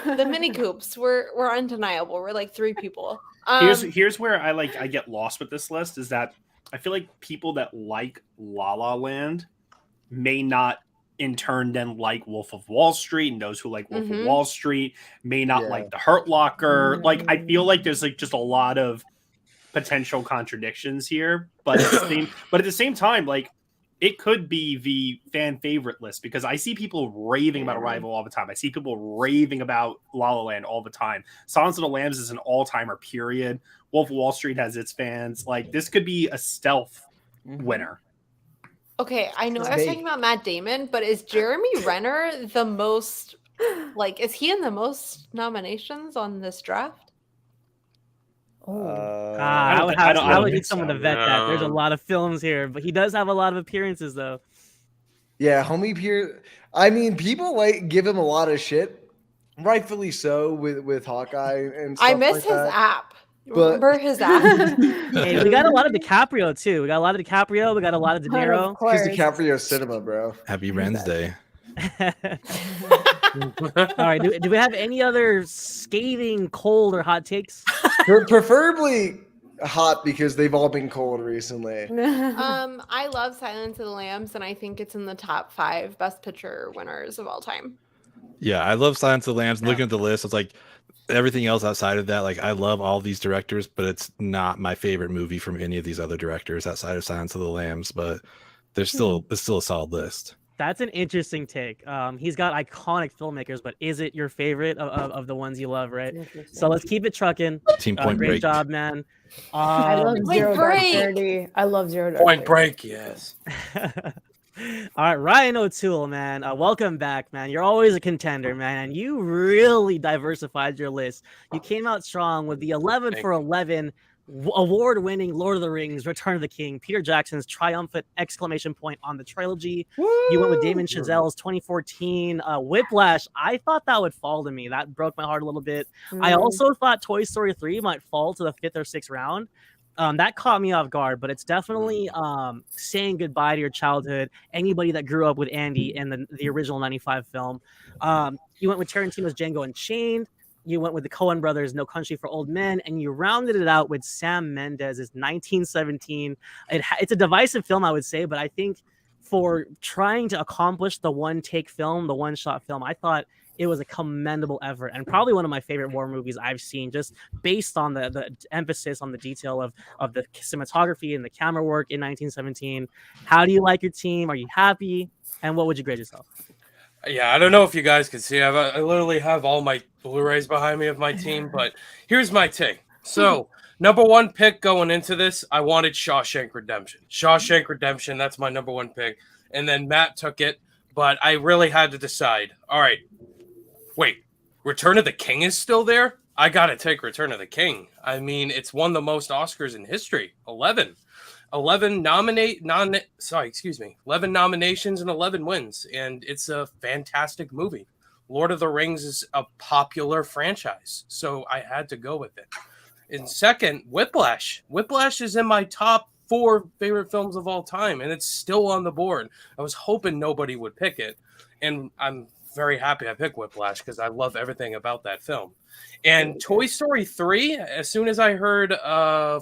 The mini coops were undeniable. We're like 3 people. Here's where I get lost with this list is that I feel like people that like La La Land may not in turn then like Wolf of Wall Street, and those who like Wolf of Wall Street may not like The Hurt Locker. Like I feel like there's like just a lot of potential contradictions here, but at the same time, like it could be the fan favorite list because I see people raving about Arrival all the time. I see people raving about La La Land all the time. Silence of the Lambs is an all-timer, period. Wolf of Wall Street has its fans. Like, this could be a stealth winner. Okay, I know I was talking about Matt Damon, but is Jeremy Renner the most, like, is he in the most nominations on this draft? I would need someone to vet that. There's a lot of films here, but he does have a lot of appearances, though. Yeah, homie Pierce. I mean, people like give him a lot of shit, rightfully so, with Hawkeye and stuff I miss like his that. app. But- Remember his app? Hey, we got a lot of DiCaprio too. We got a lot of DiCaprio. We got a lot of De Niro. He's DiCaprio cinema, bro. Happy Wednesday. All right. Do we have any other scathing, cold, or hot takes? Preferably hot because they've all been cold recently. I love Silence of the Lambs, and I think it's in the top 5 Best Picture winners of all time. Yeah, I love Silence of the Lambs. Looking at the list, it's like everything else outside of that. Like I love all these directors, but it's not my favorite movie from any of these other directors outside of Silence of the Lambs. But it's still a solid list. That's an interesting take. He's got iconic filmmakers, but is it your favorite of the ones you love, right? So let's keep it trucking. Team Point Great Break. job, man. I love Zero Dark Thirty. I love Zero Dark Point Break, yes. All right, Ryan O'Toole, man. Welcome back, man. You're always a contender, man. And you really diversified your list. You came out strong with the 11 for 11 award-winning Lord of the Rings, Return of the King, Peter Jackson's triumphant exclamation point on the trilogy. Woo! You went with Damon Chazelle's 2014 Whiplash. I thought that would fall to me. That broke my heart a little bit. I also thought Toy Story 3 might fall to the 5th or 6th round. That caught me off guard, but it's definitely saying goodbye to your childhood. Anybody that grew up with Andy in the original 95 film. You went with Tarantino's Django Unchained. You went with the Coen brothers' No Country for Old Men, and you rounded it out with Sam Mendes' 1917. It's a divisive film, I would say, but I think for trying to accomplish the one-take film, the one-shot film. I thought it was a commendable effort and probably one of my favorite war movies I've seen, just based on the emphasis on the detail of the cinematography and the camera work in 1917. How do you like your team? Are you happy? And what would you grade yourself? Yeah, I don't know if you guys can see. I literally have all my Blu-rays behind me of my team, but here's my take. So, number one pick going into this, I wanted Shawshank Redemption. Shawshank Redemption, that's my number one pick. And then Matt took it, but I really had to decide. All right, wait, Return of the King is still there? I got to take Return of the King. I mean, it's won the most Oscars in history, 11. 11 nominations and 11 wins, and it's a fantastic movie. Lord of the Rings is a popular franchise, so I had to go with it. And second, Whiplash. Whiplash is in my top 4 favorite films of all time, and it's still on the board. I was hoping nobody would pick it, and I'm very happy I picked Whiplash because I love everything about that film. And Toy Story 3, as soon as I heard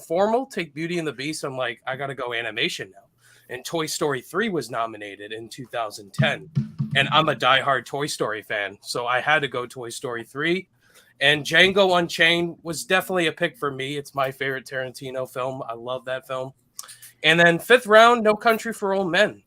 Formal take Beauty and the Beast, I'm like, I got to go animation now. And Toy Story 3 was nominated in 2010. And I'm a diehard Toy Story fan, so I had to go Toy Story 3. And Django Unchained was definitely a pick for me. It's my favorite Tarantino film. I love that film. And then 5th round, No Country for Old Men.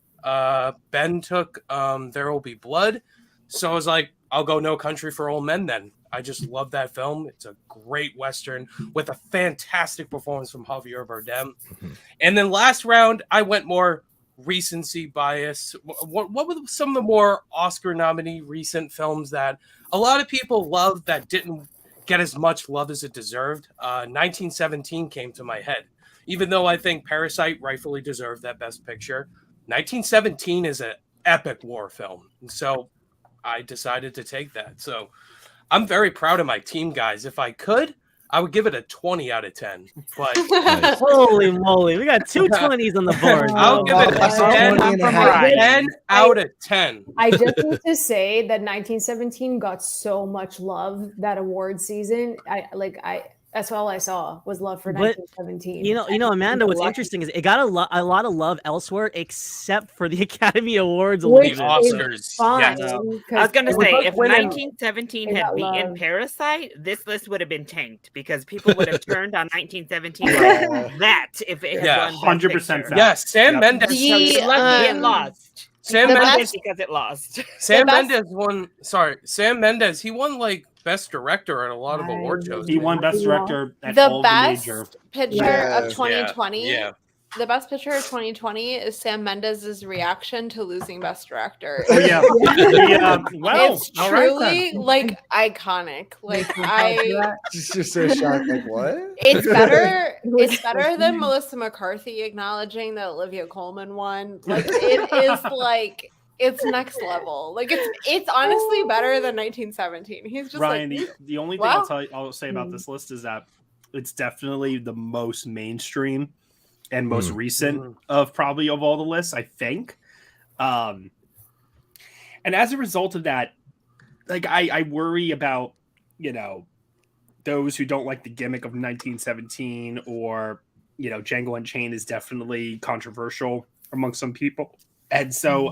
Ben took There Will Be Blood. So I was like, I'll go No Country for Old Men then. I just love that film. It's a great Western with a fantastic performance from Javier Bardem. And then last round, I went more recency bias. What were some of the more Oscar nominee recent films that a lot of people love that didn't get as much love as it deserved? 1917 came to my head. Even though I think Parasite rightfully deserved that Best Picture, 1917 is an epic war film. And so I decided to take that. So I'm very proud of my team, guys. If I could, I would give it a 20 out of 10. But holy moly, we got 2 20s on the board. I'll give it a 10 out of 10. I just need to say that 1917 got so much love that award season. That's all I saw was love for 1917. You know, Amanda, what's interesting is it got a lot of love elsewhere except for the Academy Awards. The Oscars. Yes. I was going to say, if 1917 had beaten Parasite, this list would have been tanked because people would have turned on 1917 that if it had won 100%. Yes, Sam Mendes. It lost. Sam Mendes because it lost. Sam Mendes won. Sorry, Sam Mendes. He won like Best Director at a lot of award shows. He won Best Director at the all best the major picture of 2020. Yeah. The best picture of 2020 is Sam Mendes' reaction to losing Best Director. Oh yeah, it's truly like iconic. Like I just so shocked. Like what? It's better. It's better than Melissa McCarthy acknowledging that Olivia Colman won. Like it is like. It's next level. Like it's honestly better than 1917. He's just Ryan. like, the only thing I'll say about this list is that it's definitely the most mainstream and most recent of all the lists, I think. And as a result of that, like I worry about, those who don't like the gimmick of 1917 or, Django Unchained is definitely controversial among some people. And so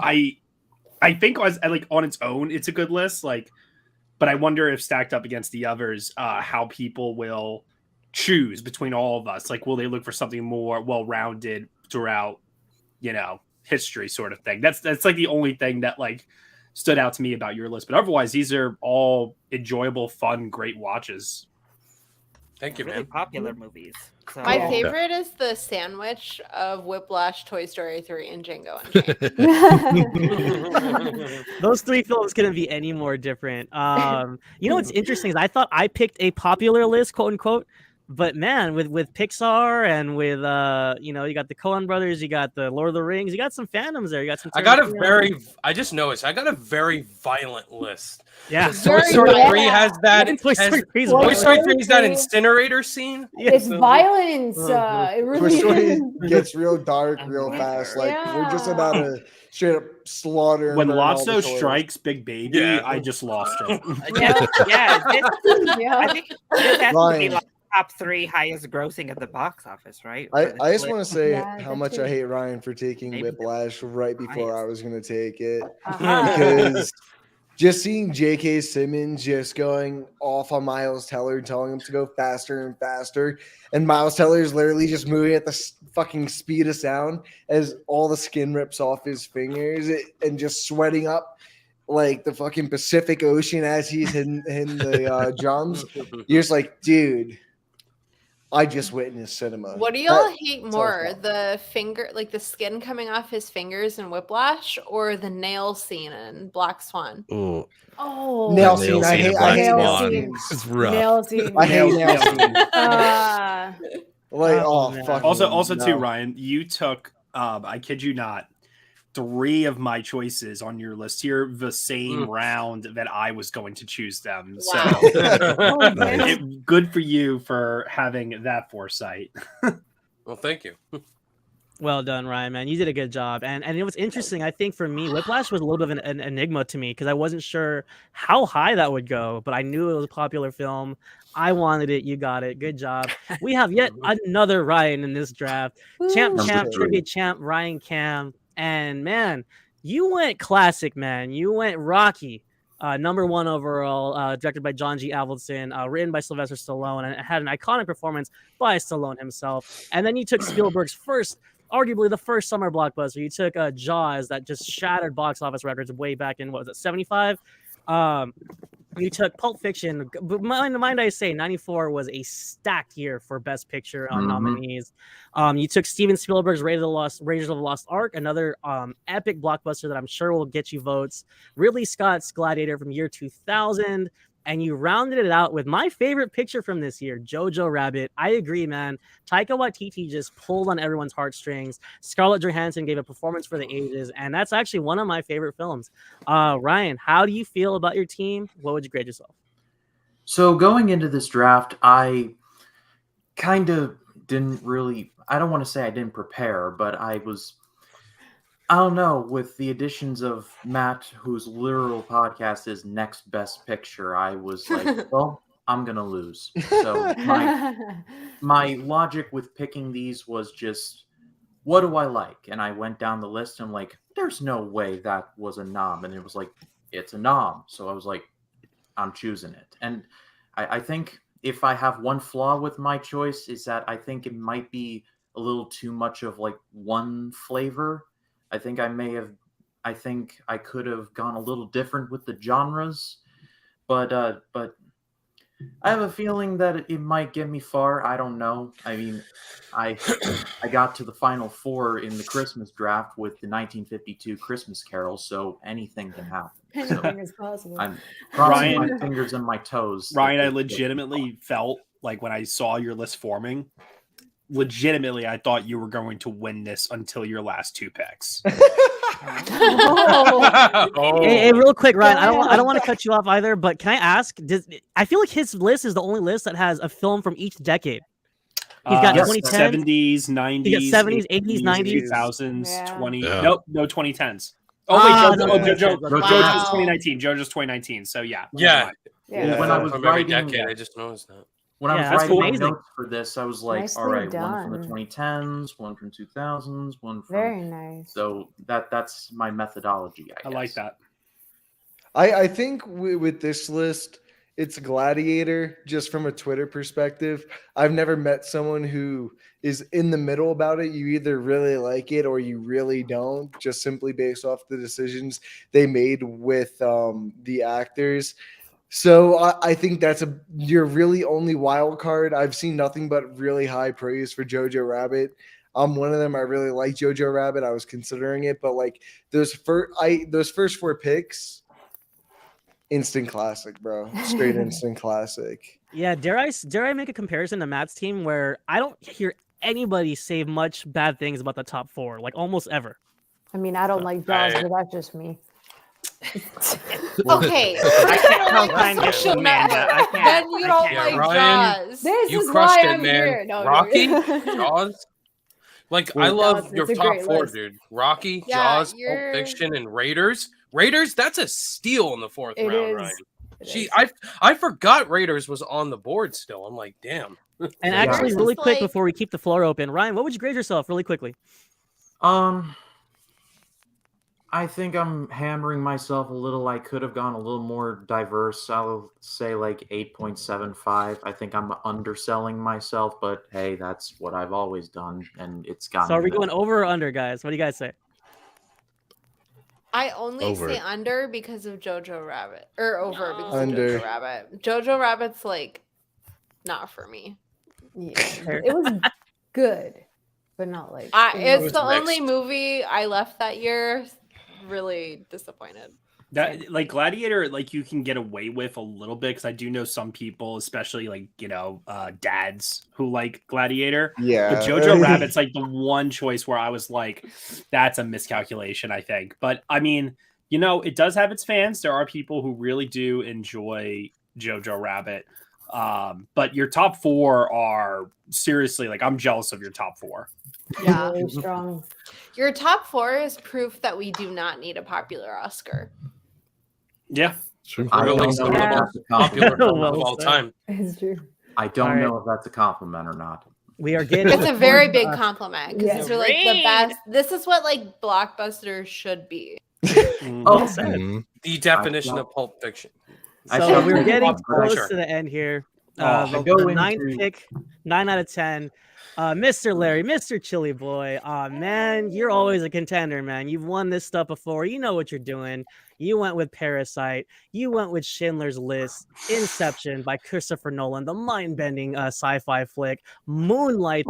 I think on its own, it's a good list. But I wonder if stacked up against the others, how people will choose between all of us. Like, will they look for something more well-rounded throughout, history, sort of thing? That's like the only thing that stood out to me about your list. But otherwise, these are all enjoyable, fun, great watches. Thank you, really man. Popular movies. So. My favorite is the sandwich of Whiplash, Toy Story 3, and Django Unchained. Those 3 films couldn't be any more different. What's interesting is I thought I picked a popular list, quote unquote, but man, with Pixar and with you got the Coen brothers, you got the Lord of the Rings, you got some fandoms there. You got some. I just noticed I got a very violent list. Yeah, Toy Story 3 has that. Toy Story 3 is that incinerator scene. It's violence. It really Toy Story gets real dark real fast. We're just about to straight up slaughter. When Lotso strikes Big Baby, I just lost it. I think this has to be top 3 highest grossing at the box office, right? I For the just split. want to say Yeah, how that much too. I hate Ryan for taking Maybe Whiplash right before I highest. was going to take it. Aha. Because just seeing J.K. Simmons just going off on Miles Teller, telling him to go faster and faster, and Miles Teller is literally just moving at the fucking speed of sound as all the skin rips off his fingers and just sweating up like the fucking Pacific Ocean as he's hitting the drums. You're just like, dude, I just witnessed cinema. What do y'all hate how I more? felt. The finger, like the skin coming off his fingers in Whiplash, or the nail scene in Black Swan? Ooh, Oh, Nail that scene. I in hate Black nail Swan. scene. It's rough. Nail scene. I hate Nail nail scene. scene. Like, Oh, oh, man. fuck. Also too, no. Ryan, you took I kid you not, 3 of my choices on your list here the same round that I was going to choose them. Wow. So Oh, man. good for you for having that foresight. Well, thank you. Well done, Ryan, man. You did a good job. And it was interesting. I think for me, Whiplash was a little bit of an enigma to me because I wasn't sure how high that would go, but I knew it was a popular film. I wanted it. You got it. Good job. We have yet another Ryan in this draft. Champ, Number trivia 3. champ, Ryan Cam. And man, you went classic, man. You went Rocky. Number 1 overall, directed by John G. Avildsen, written by Sylvester Stallone, and it had an iconic performance by Stallone himself. And then you took Spielberg's arguably the first summer blockbuster. You took Jaws, that just shattered box office records way back in, what was it, 75? You took Pulp Fiction, but mind I say, 94 was a stacked year for Best Picture nominees. You took Steven Spielberg's Raiders of the Lost Ark, another epic blockbuster that I'm sure will get you votes. Ridley Scott's Gladiator from year 2000. And you rounded it out with my favorite picture from this year, Jojo Rabbit. I agree, man. Taika Waititi just pulled on everyone's heartstrings. Scarlett Johansson gave a performance for the ages, and that's actually one of my favorite films. Ryan, how do you feel about your team? What would you grade yourself? So going into this draft, I kind of didn't really, I don't want to say I didn't prepare, but I don't know, with the additions of Matt, whose literal podcast is Next Best Picture, I was like, well, I'm going to lose. So my logic with picking these was just, what do I like? And I went down the list and I'm like, there's no way that was a nom. And it was like, it's a nom. So I was like, I'm choosing it. And I think if I have one flaw with my choice is that I think it might be a little too much of like one flavor. I think I could have gone a little different with the genres, but I have a feeling that it might get me far. I don't know. I mean, I got to the final 4 in the Christmas draft with the 1952 Christmas Carol, so anything can happen. So Anything is possible. I'm crossing Ryan- my fingers and my toes. Ryan, I legitimately felt like when I saw your list forming, legitimately I thought you were going to win this until your last 2 picks. Oh. Hey, real quick, Ryan, I don't want to cut you off either, but can I ask? I feel like his list is the only list that has a film from each decade. He's got Yes, 2010s, 70s, 90s, he got 70s, 80s, 90s. 2000s, Yeah. 20. Yeah. Nope, no 2010s. Oh wait, JoJo's Wow. 2019. JoJo's 2019. So yeah. Yeah. Yeah. When I was From every writing, decade, I just noticed that. when I was Yeah, that's writing my amazing. notes for this, I was like, Nicely all right, one from the done. 2010s, one from 2000s, one from. Very nice. So that's my methodology. I I like guess. that. I think with this list, it's Gladiator, just from a Twitter perspective. I've never met someone who is in the middle about it. You either really like it or you really don't, just simply based off the decisions they made with the actors. So I think that's your really only wild card. I've seen nothing but really high praise for Jojo Rabbit. I'm one of them. I really like Jojo Rabbit. I was considering it, but like those first 4 picks, instant classic, bro. Straight instant classic. Yeah, dare I make a comparison to Matt's team where I don't hear anybody say much bad things about the top 4, like almost ever. I mean, I don't like Jaws, but that's just me. Okay. I can't like co-sign this social with Manda. network. I can't. Then you I don't can't. Yeah, like Ryan, Jaws. This You is crushed why it, I'm man. here. No, Rocky, Jaws. Like I love Jaws, your it's a top great 4, list. dude. Rocky, Yeah, Jaws, Pulp you're- Fiction, and Raiders. Raiders, that's a steal in the 4th It round, is. Ryan. It Gee, is. I forgot Raiders was on the board still. I'm like, damn. And actually, Yours really is quick like- before we keep the floor open, Ryan, what would you grade yourself really quickly? I think I'm hammering myself a little. I could have gone a little more diverse. I'll say like 8.75. I think I'm underselling myself, but hey, that's what I've always done, and it's gotten. So are we better. going over or under, guys? What do you guys say? I only Over. say under because of Jojo Rabbit, or over because Under. of Jojo Rabbit. Jojo Rabbit's like not for me. Yeah, it was good, but not like. It's was the only mixed. movie I left that year. Really disappointed. That like Gladiator, like you can get away with a little bit because I do know some people, especially like dads who like Gladiator. Yeah. But Jojo Rabbit's like the one choice where I was like, that's a miscalculation, I think. But I mean, it does have its fans. There are people who really do enjoy Jojo Rabbit. But your top 4 are seriously like I'm jealous of your top 4. Yeah. Really strong. Your top 4 is proof that we do not need a popular Oscar. Yeah. True. I don't Really know some if of the that's most a popular compliment. film of all time. It's true. I don't All right. know if that's a compliment or not. We are getting. It's a very big compliment because Yeah. these are like the Agreed. best. This is what like blockbusters should be. Well said. Mhm. The definition of Pulp Fiction. I So shall we're take getting one, but I- close to the end here. Oh, The, I go the ninth into- pick, 9 out of 10. Mr. Larry, Mr. Chili Boy. Man, you're always a contender, man. You've won this stuff before. You know what you're doing. You went with Parasite. You went with Schindler's List, Inception by Christopher Nolan, the mind-bending sci-fi flick, Moonlight,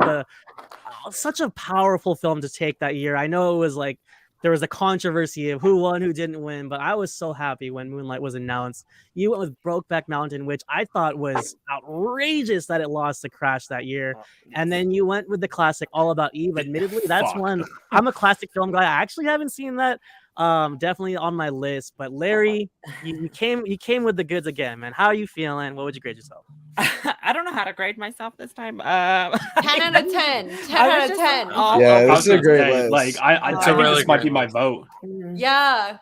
such a powerful film to take that year. I know it was like there was a controversy of who won, who didn't win, but I was so happy when Moonlight was announced. You went with Brokeback Mountain, which I thought was outrageous that it lost to Crash that year. And then you went with the classic All About Eve. Admittedly, that's Fuck. one I'm a classic film guy. I actually haven't seen that. Definitely on my list. But Larry, you came with the goods again, man. How are you feeling? What would you grade yourself? I don't know how to grade myself this time. 10 out of 10. 10 I was out of just 10. all- Yeah, I this was is a gonna great say, list. like I It's a think really this might be great my list. vote. Yeah.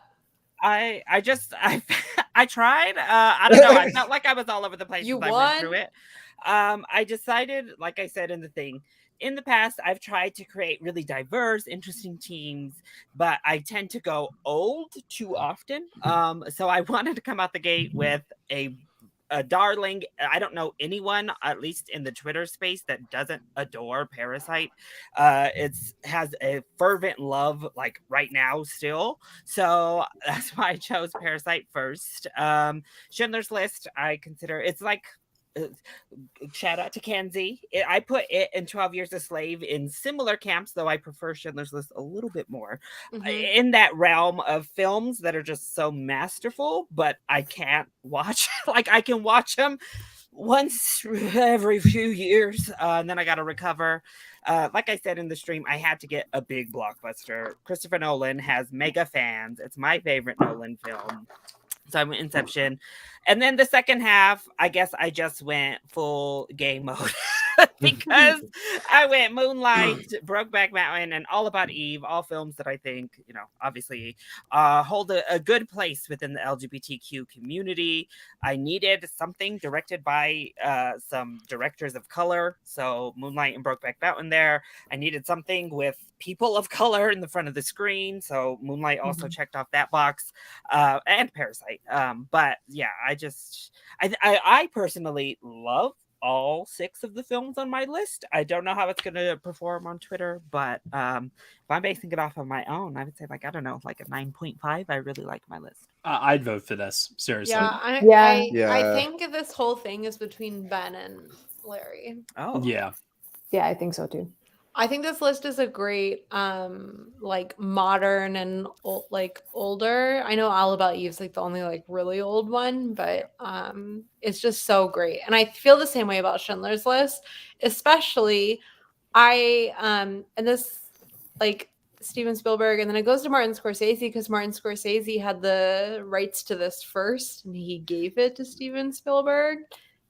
I I tried. I don't know. I felt like I was all over the place You as I went through won? it. I decided, like I said in the thing, in the past, I've tried to create really diverse, interesting teams, but I tend to go old too often. So I wanted to come out the gate with a darling. I don't know anyone, at least in the Twitter space, that doesn't adore Parasite. It's has a fervent love, like right now still. So that's why I chose Parasite first. Schindler's List, I consider it's like. Shout out to Kenzie. I put it and 12 Years a Slave in similar camps, though I prefer Schindler's List a little bit more. Mhm. In that realm of films that are just so masterful, but I can't watch. Like I can watch them once every few years, and then I got to recover. Like I said in the stream, I had to get a big blockbuster. Christopher Nolan has mega fans. It's my favorite Nolan film. So I went Inception. And then the second half, I guess I just went full game mode because I went Moonlight, Brokeback Mountain, and All About Eve, all films that I think, obviously hold a good place within the LGBTQ community. I needed something directed by some directors of color. So Moonlight and Brokeback Mountain there. I needed something with people of color in the front of the screen. So Moonlight also checked off that box, and Parasite. But yeah, I personally love all 6 of the films on my list. I don't know how it's going to perform on Twitter, but if I'm basing it off of my own, I would say like a 9.5. I really like my list. I'd vote for this. Seriously. Yeah, I think this whole thing is between Ben and Larry. Oh. Yeah. Yeah, I think so too. I think this list is a great, like modern and older. I know All About Eve's like the only like really old one, but it's just so great. And I feel the same way about Schindler's List, especially and this like Steven Spielberg, and then it goes to Martin Scorsese because Martin Scorsese had the rights to this first, and he gave it to Steven Spielberg.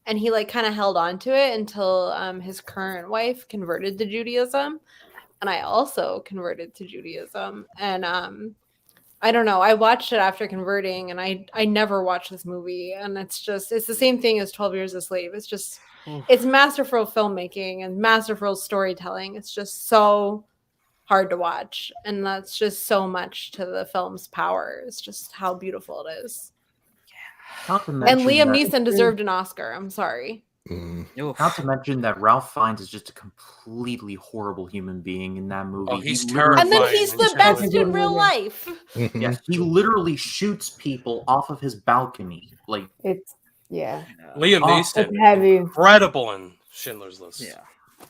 And he like kind of held on to it until his current wife converted to Judaism. And I also converted to Judaism. And I don't know. I watched it after converting, and I never watched this movie. And it's the same thing as 12 Years a Slave. It's just it's masterful filmmaking and masterful storytelling. It's just so hard to watch, and that's just so much to the film's power. It's just how beautiful it is. Not to And mention Liam that- Neeson deserved an Oscar. I'm sorry. Not to mention that Ralph Fiennes is just a completely horrible human being in that movie. Oh, he's He terrible. And then he's the best Terrible. in real life. Yeah, he literally shoots people off of his balcony. Like, It's yeah. Liam Oh, Neeson, It's heavy. incredible in Schindler's List. Yeah.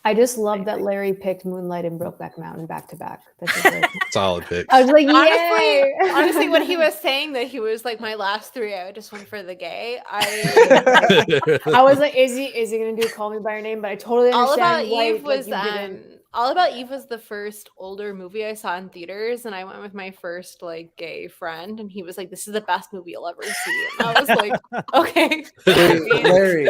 I just love that Larry picked Moonlight and Brokeback Mountain back to back. That's just like, Solid pick. I was like, Honestly, yay! honestly, when he was saying that he was like my last three, I just went for the gay. I was like, is he gonna do Call Me by Your Name? But I totally All understand About why Eve was you didn't. All About Eve was the first older movie I saw in theaters, and I went with my first like gay friend, and he was like, "This is the best movie you'll ever see." And I was like, "Okay." Wait,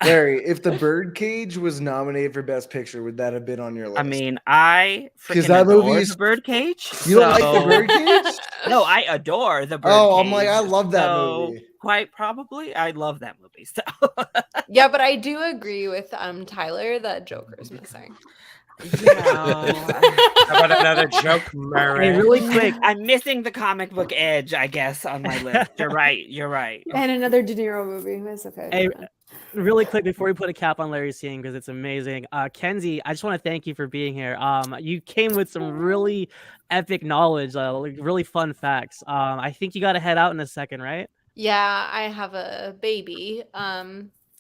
Larry, if The Birdcage was nominated for Best Picture, would that have been on your list? I mean, I 'Cause freaking that adore movie is- the Birdcage. you don't like so- The Birdcage? No, I adore the Birdcage. Oh, I'm like, I love that so movie. Quite probably, I love that movie. So Yeah, but I do agree with Tyler that Joker's missing. How about another joke, Mary? Hey, really quick, I'm missing the comic book edge, I guess, on my list. You're right. You're right. And another De Niro movie. That's okay. Hey, really quick before we put a cap on Larry's scene because it's amazing. Kenzie, I just want to thank you for being here. You came with some really epic knowledge, like really fun facts. I think you got to head out in a second, right? Yeah, I have a baby.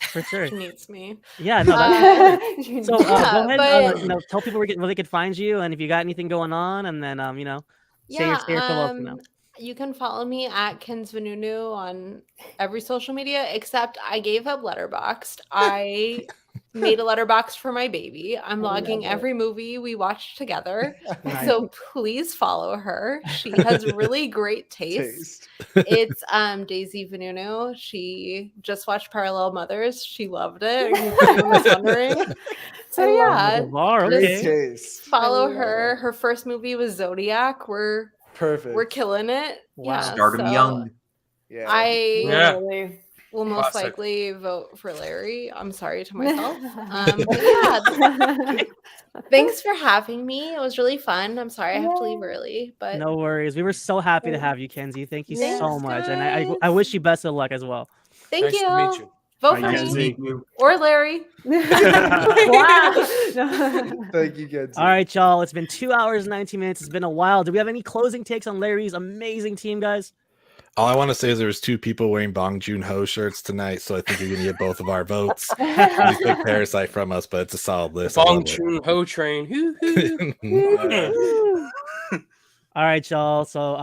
For sure. She needs me. Yeah, no. That's so go Yeah, ahead. but- Tell people where they could find you, and if you got anything going on, and then say your farewell for now. You can follow me at Kinsvanunu on every social media, except I gave up Letterboxd. I made a Letterboxd for my baby. I'm logging every movie we watched together. Nice. So please follow her. She has really great taste. It's Daisy Vanunu. She just watched Parallel Mothers. She loved it. If anyone was wondering. So yeah, Okay. Taste. follow her. Her first movie was Zodiac. We're killing it. Wow. Yeah, Stardom so Young. Yeah. I Really. will most Classic. likely vote for Larry. I'm sorry to myself. But yeah, thanks for having me. It was really fun. I'm sorry I have to leave early, but No worries. We were so happy to have you, Kenzie. Thank you Thanks, so much, and guys. I wish you best of luck as well. thank Nice you. to meet you. Vote Bye, for Kenzie. me or Larry. Wow. Thank you, Kenzie. All right, y'all. It's been 2 hours and 19 minutes. It's been a while. Do we have any closing takes on Larry's amazing team, guys? All I want to say is there was 2 people wearing Bong Joon-ho shirts tonight, so I think you're gonna get both of our votes. Please take Parasite from us, but it's a solid list. I Bong love it. Joon Ho train. Hoo, hoo. All right, y'all. So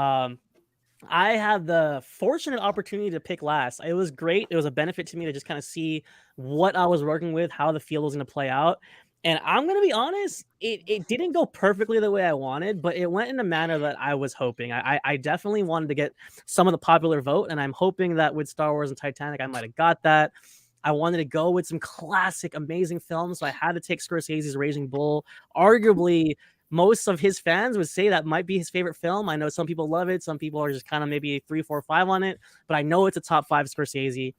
I had the fortunate opportunity to pick last. It was great. It was a benefit to me to just kind of see what I was working with, how the field was going to play out. And I'm going to be honest, it didn't go perfectly the way I wanted, but it went in a manner that I was hoping. I definitely wanted to get some of the popular vote, and I'm hoping that with Star Wars and Titanic, I might have got that. I wanted to go with some classic, amazing films, so I had to take Scorsese's Raging Bull. Arguably, most of his fans would say that might be his favorite film. I know some people love it. Some people are just kind of maybe 3, 4, 5 on it, but I know it's a top 5 Scorsese.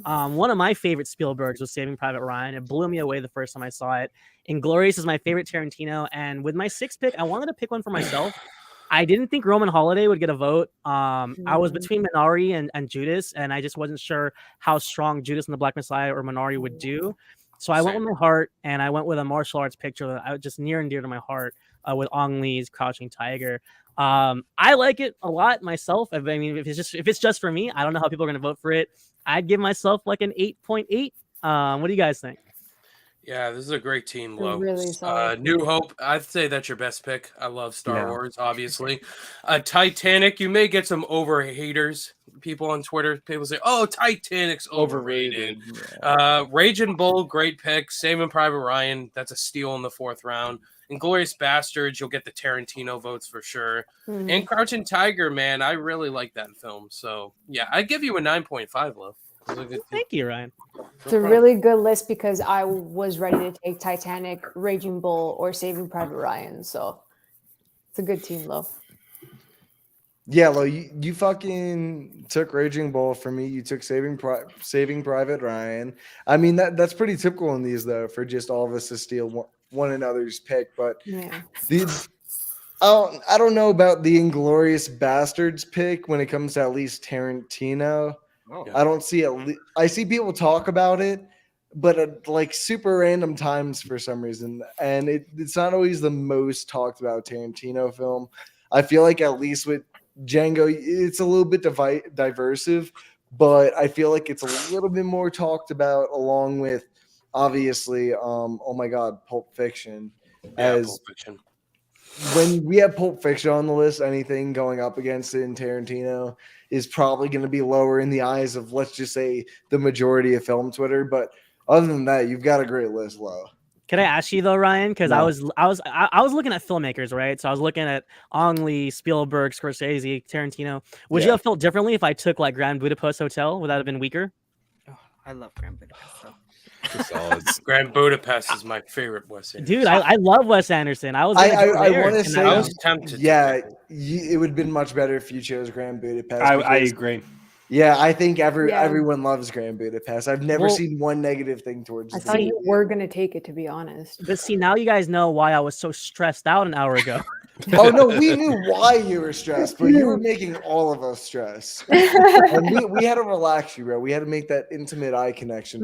One of my favorite Spielbergs was Saving Private Ryan. It blew me away the first time I saw it. Inglorious is my favorite Tarantino. And with my 6th pick, I wanted to pick one for myself. I didn't think Roman Holiday would get a vote. I was between Minari and Judas, and I just wasn't sure how strong Judas and the Black Messiah or Minari would do. So I went with my heart, and I went with a martial arts picture that I was just near and dear to my heart with Ong Lee's Crouching Tiger. I like it a lot myself. I mean, if it's just for me, I don't know how people are going to vote for it. I'd give myself like an 8.8. What do you guys think? Yeah, this is a great team, They're Lo. really solid. New Hope, I'd say that's your best pick. I love Star Wars, obviously. Titanic, you may get some over-haters. People on Twitter, people say, oh, Titanic's overrated. Raging Bull, great pick. Saving Private Ryan, that's a steal in the 4th round. Inglourious Bastards, you'll get the Tarantino votes for sure. And Crouching Tiger, man, I really like that film. So, yeah, I'd give you a 9.5, Lo. Thank you, Ryan. It's a really good list because I was ready to take Titanic, Raging Bull, or Saving Private Ryan. So it's a good team, though. Yeah, well, you fucking took Raging Bull from me. You took Saving Private Ryan. I mean that's pretty typical in these though, for just all of us to steal one another's pick. But Yeah. I don't know about the Inglorious Bastards pick when it comes to at least Tarantino. Oh. I don't see it. I see people talk about it, but at like super random times for some reason, and it's not always the most talked about Tarantino film. I feel like at least with Django, it's a little bit diversive, but I feel like it's a little bit more talked about, along with obviously, oh my God, Pulp Fiction. Yeah, Pulp Fiction. When we have Pulp Fiction on the list, anything going up against it in Tarantino is probably going to be lower in the eyes of, let's just say, the majority of film Twitter. But other than that, you've got a great list, Lo. Can I ask you though, Ryan? Because No. I was looking at filmmakers, right? So I was looking at Ang Lee, Spielberg, Scorsese, Tarantino. Would you have felt differently if I took like Grand Budapest Hotel? Would that have been weaker? Oh, I love Grand Budapest. So. Grand Budapest is my favorite Wes Anderson. Dude, I love Wes Anderson. I was. I want to say, I was tempted. Yeah, it would have been much better if you chose Grand Budapest. I agree. Yeah, I think everyone loves Grand Budapest. I've never seen one negative thing towards. I thought you were gonna take it, to be honest. But see, now you guys know why I was so stressed out an hour ago. Oh no, we knew why you were stressed, but you were making all of us stress. And we had to relax you, bro. We had to make that intimate eye connection.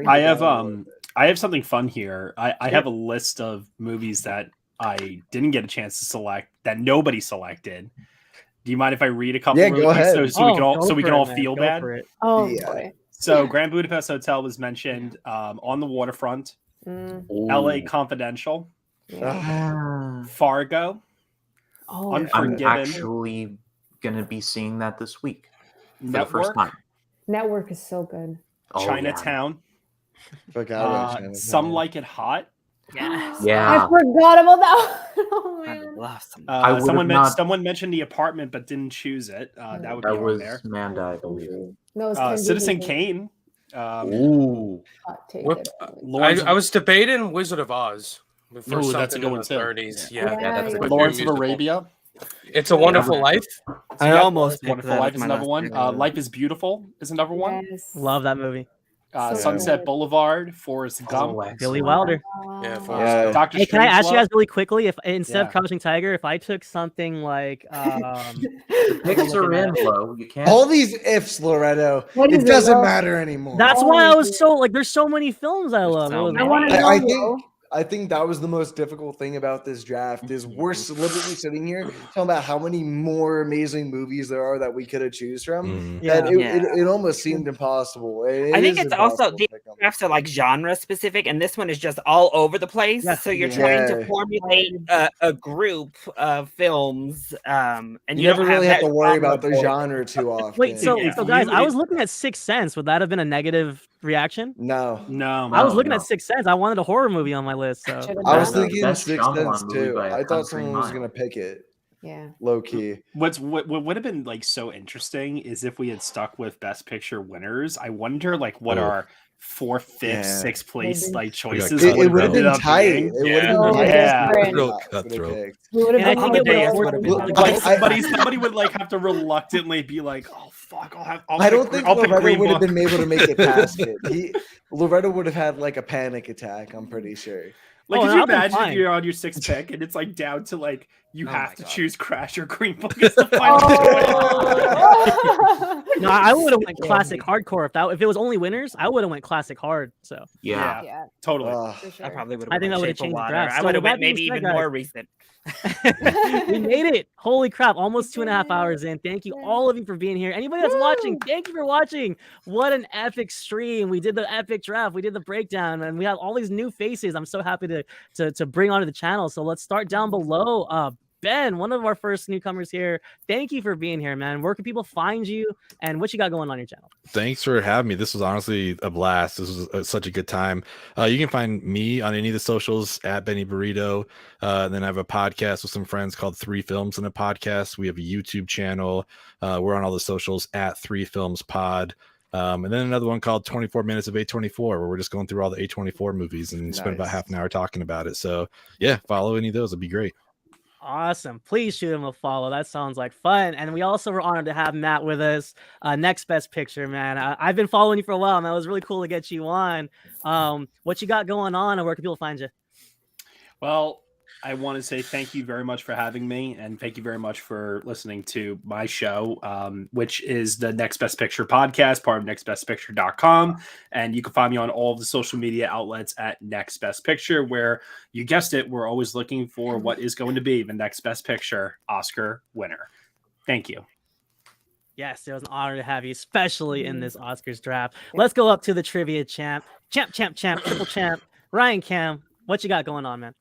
I have something fun here. I have a list of movies that I didn't get a chance to select that nobody selected. Do you mind if I read a couple? Yeah, go ahead. So we can all feel bad. Oh boy. So Grand Budapest Hotel was mentioned, On the Waterfront, L.A. Confidential, Fargo, Unforgiven. I'm actually gonna be seeing that this week for the first time. Network is so good. Chinatown. Some Like It Hot. Yes. Yeah. I forgot about that. Oh man. Someone mentioned The Apartment but didn't choose it. That would be on there. Manda, I believe. No, it Citizen Kane. Ooh. I was debating Wizard of Oz. Ooh, that's a good one too. 30s. Yeah, that's a good Lawrence of musical. Arabia. It's a Wonderful Life. I almost Wonderful Life is another one. Life is Beautiful is another one. Yes. Love that movie. Sunset Boulevard, Forrest Gump, Billy Wilder. Yeah, Dr. Hey, can I ask you Strangelove. guys really quickly, if instead of Crouching Tiger, if I took something like Picks are in, Lo. You can't. All these ifs, Loretto. What is It it, doesn't Lo? matter anymore. that's why I was so like there's so many films I love. so It was many. I want to I know. think I think that was the most difficult thing about this draft is we're literally sitting here talking about how many more amazing movies there are that we could have choose from. That it almost seemed impossible. I think it's also the drafts are like genre specific, and this one is just all over the place. Yes. So you're trying to formulate a group of films, and you never really have that to worry about the board. genre too often. Wait, so guys, I was looking at Sixth Sense. Would that have been a negative reaction? No. I was looking at Sixth Sense. I wanted a horror movie on my list. So I was the thinking best Sixth Shyamalan Sense movie too. by a I thought country someone was mile. gonna pick it. Yeah. Low key. What would have been like so interesting is if we had stuck with Best Picture winners. I wonder like what our 4th, 5th, 6th place like choices. It would have ended been up tight. being. It would have been tight. Yeah. Real cutthroat. And I think it would have Like somebody would like have to reluctantly be like, "Oh fuck, I don't think Loretto Green would have Book." been able to make it past it. Loretto would have had like a panic attack. I'm pretty sure. Like, Oh, could no, you I've been imagine if fine. you're on your 6th pick and it's like down to like you have to God. choose Crash or Green Book as the final choice? no, I would have went classic hardcore if it was only winners. I would have went classic hard. So Yeah. Yeah. Totally. For sure. I probably would. I think that would've changed the draft. I So would have that went maybe being said, even more recent. we made it. Holy crap. Almost 2.5 hours in. Thank you all of you for being here. Anybody that's watching, thank you for watching. What an epic stream. We did the epic draft. We did the breakdown and we have all these new faces. I'm so happy to bring onto the channel. So let's start down below. Ben, one of our first newcomers here. Thank you for being here, man. Where can people find you and what you got going on your channel? Thanks for having me. This was honestly a blast. This was such a good time. You can find me on any of the socials at Benny Burrito. Then I have a podcast with some friends called 3 Films and a Podcast. We have a YouTube channel. We're on all the socials at 3 Films Pod. And then another one called 24 Minutes of A24, where we're just going through all the A24 movies and spend about half an hour talking about it. So yeah, follow any of those. It'd be great. Awesome. Please shoot him a follow. That sounds like fun. And we also were honored to have Matt with us. Next Best Picture, man. I've been following you for a while, man. It was really cool to get you on. What you got going on, and where can people find you? Well, I want to say thank you very much for having me, and thank you very much for listening to my show, which is the Next Best Picture podcast, part of nextbestpicture.com. And you can find me on all of the social media outlets at Next Best Picture, where, you guessed it, we're always looking for what is going to be the Next Best Picture Oscar winner. Thank you. Yes, it was an honor to have you, especially in this Oscars draft. Let's go up to the trivia champ, triple champ, Ryan Cam. What you got going on, man?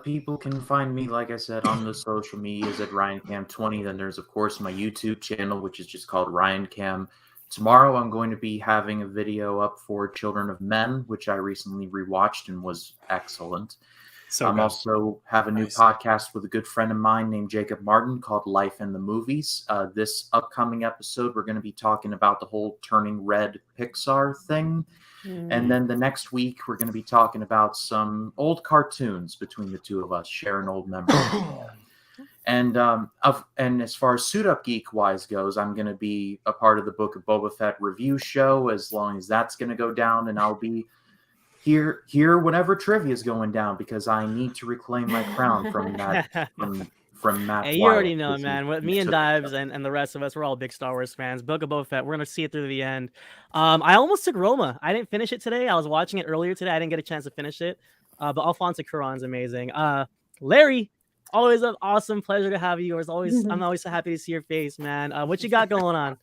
People can find me, like I said, on the social medias at RyanCam20. Then there's, of course, my YouTube channel, which is just called Ryan Cam. Tomorrow, I'm going to be having a video up for Children of Men, which I recently rewatched and was excellent. I'm also have a new podcast with a good friend of mine named Jacob Martin called Life in the Movies. This upcoming episode, we're going to be talking about the whole Turning Red Pixar thing. And then the next week, we're going to be talking about some old cartoons between the two of us, sharing old memories. And as far as Suit Up Geek wise goes, I'm going to be a part of the Book of Boba Fett review show, as long as that's going to go down, and I'll be here whenever trivia is going down, because I need to reclaim my crown from that from Matt. Hey, you already know, man. With me and Dives and the rest of us, we're all big Star Wars fans. Book of Boba Fett, we're gonna see it through to the end. I almost took Roma. I didn't finish it today. I was watching it earlier today. I didn't get a chance to finish it. But Alfonso Cuarón's amazing. Larry, always an awesome pleasure to have you. I'm always so happy to see your face, man. What you got going on?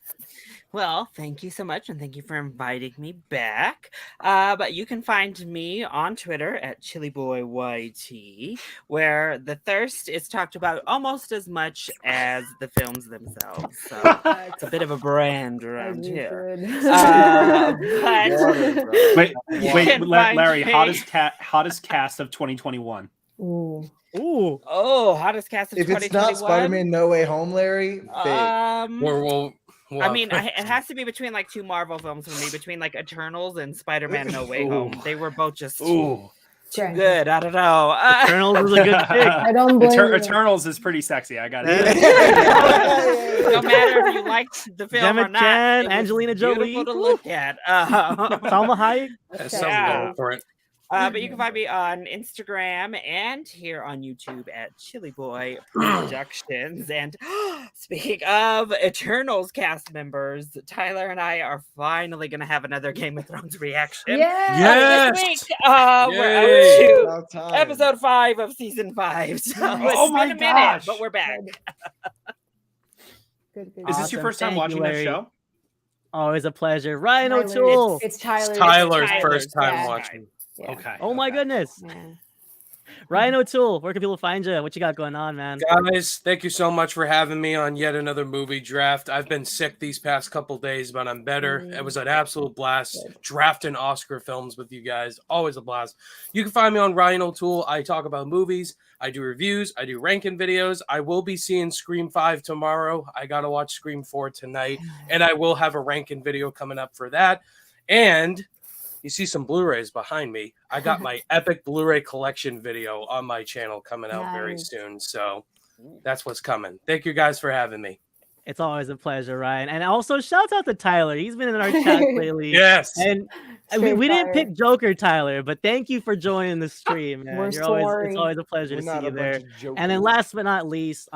Well, thank you so much, and thank you for inviting me back. But you can find me on Twitter at ChiliBoyYT, where the thirst is talked about almost as much as the films themselves. So it's a bit of a brand around here. Wait, Larry, hottest cast of 2021. Ooh. Oh, hottest cast of 2021. If it's not Spider-Man No Way Home, Larry, I mean, it has to be between like two Marvel films for me, between like Eternals and Spider-Man No Way Home. They were both just too good. I don't know. Eternals is a good pick. I don't blame you. Eternals is pretty sexy. I got it. No matter if you liked the film Gemma or not, Chan, it was Angelina Jolie, beautiful to look at. Salma Hayek. Yeah. For it. But you can find me on Instagram and here on YouTube at Chili Boy Productions. And speaking of Eternals cast members, Tyler and I are finally going to have another Game of Thrones reaction. Yes! This week, we're up to episode 5 of season 5. So it's been a minute, but we're back. Good. Is this your first time watching this show? Always a pleasure. Ryan O'Toole. It's Tyler's first time watching. Yeah. Okay. Oh my goodness. Yeah. Ryan O'Toole, where can people find you? What you got going on, man? Guys, thank you so much for having me on yet another movie draft. I've been sick these past couple days, but I'm better. It was an absolute blast drafting Oscar films with you guys. Always a blast. You can find me on Ryan O'Toole. I talk about movies. I do reviews. I do ranking videos. I will be seeing Scream 5 tomorrow. I got to watch Scream 4 tonight, and I will have a ranking video coming up for that. And you see some Blu-rays behind me. I got my epic Blu-ray collection video on my channel coming out very soon. So that's what's coming. Thank you guys for having me. It's always a pleasure, Ryan. And also, shout out to Tyler. He's been in our chat lately. Yes. And we didn't pick Joker, Tyler, but thank you for joining the stream, man. It's always a pleasure to see you there. And then last but not least,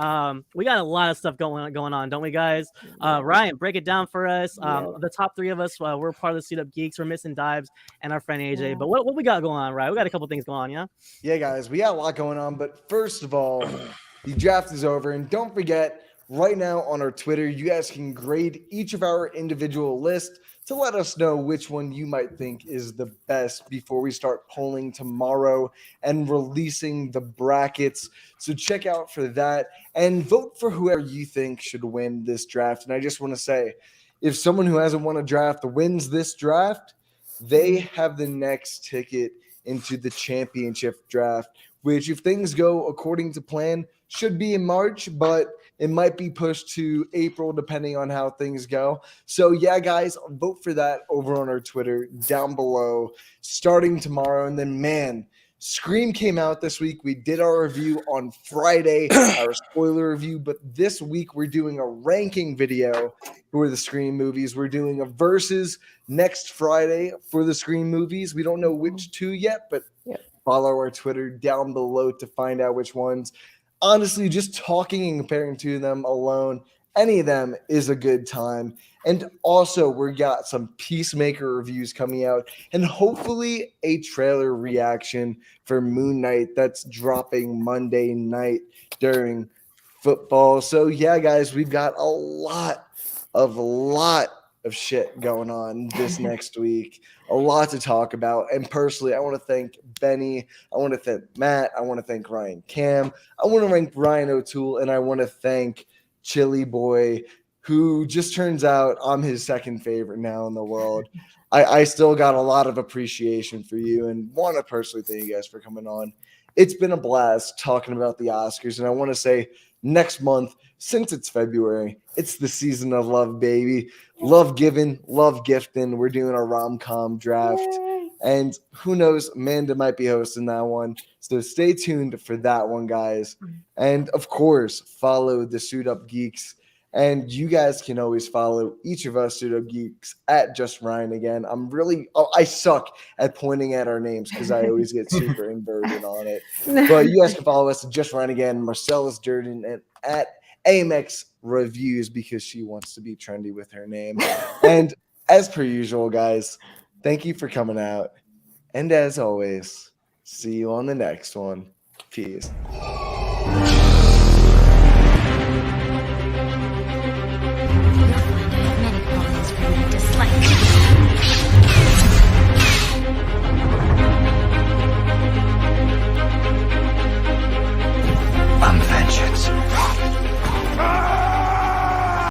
we got a lot of stuff going on, don't we, guys? Ryan, break it down for us. The top 3 of us, we're part of the Suit Up Geeks. We're missing Dives and our friend AJ. But what we got going on, Ryan? We got a couple things going on, yeah? Yeah, guys, we got a lot going on. But first of all, the draft is over. And don't forget, right now on our Twitter, you guys can grade each of our individual lists to let us know which one you might think is the best before we start polling tomorrow and releasing the brackets. So check out for that and vote for whoever you think should win this draft. And I just want to say, if someone who hasn't won a draft wins this draft, they have the next ticket into the championship draft, which, if things go according to plan, should be in March, but it might be pushed to April depending on how things go. So yeah, guys, vote for that over on our Twitter down below starting tomorrow. And then, man, Scream came out this week. We did our review on Friday, our spoiler review, but this week we're doing a ranking video for the Scream movies. We're doing a versus next Friday for the Scream movies. We don't know which two yet, but follow our Twitter down below to find out which ones. Honestly, just talking and comparing to them alone, any of them is a good time. And also, we got some Peacemaker reviews coming out, and hopefully a trailer reaction for Moon Knight that's dropping Monday night during football. So yeah, guys, we've got a lot of shit going on this next week. A lot to talk about. And personally, I want to thank Benny. I want to thank Matt. I want to thank Ryan Cam. I want to thank Ryan O'Toole, and I want to thank Chili Boy, who just turns out I'm his second favorite now in the world. I still got a lot of appreciation for you and want to personally thank you guys for coming on. It's been a blast talking about the Oscars, and I want to say next month, since it's February, it's the season of love, baby. Love giving, love gifting. We're doing a rom-com draft. And who knows, Manda might be hosting that one. So stay tuned for that one, guys. And of course, follow the Suit Up Geeks. And you guys can always follow each of us Suit Up Geeks at Just Ryan again. I suck at pointing at our names because I always get super inverted on it. But you guys can follow us at Just Ryan again, Marcellus Durden, and at AMX Reviews because she wants to be trendy with her name. And as per usual, guys, thank you for coming out. And as always, see you on the next one. Peace.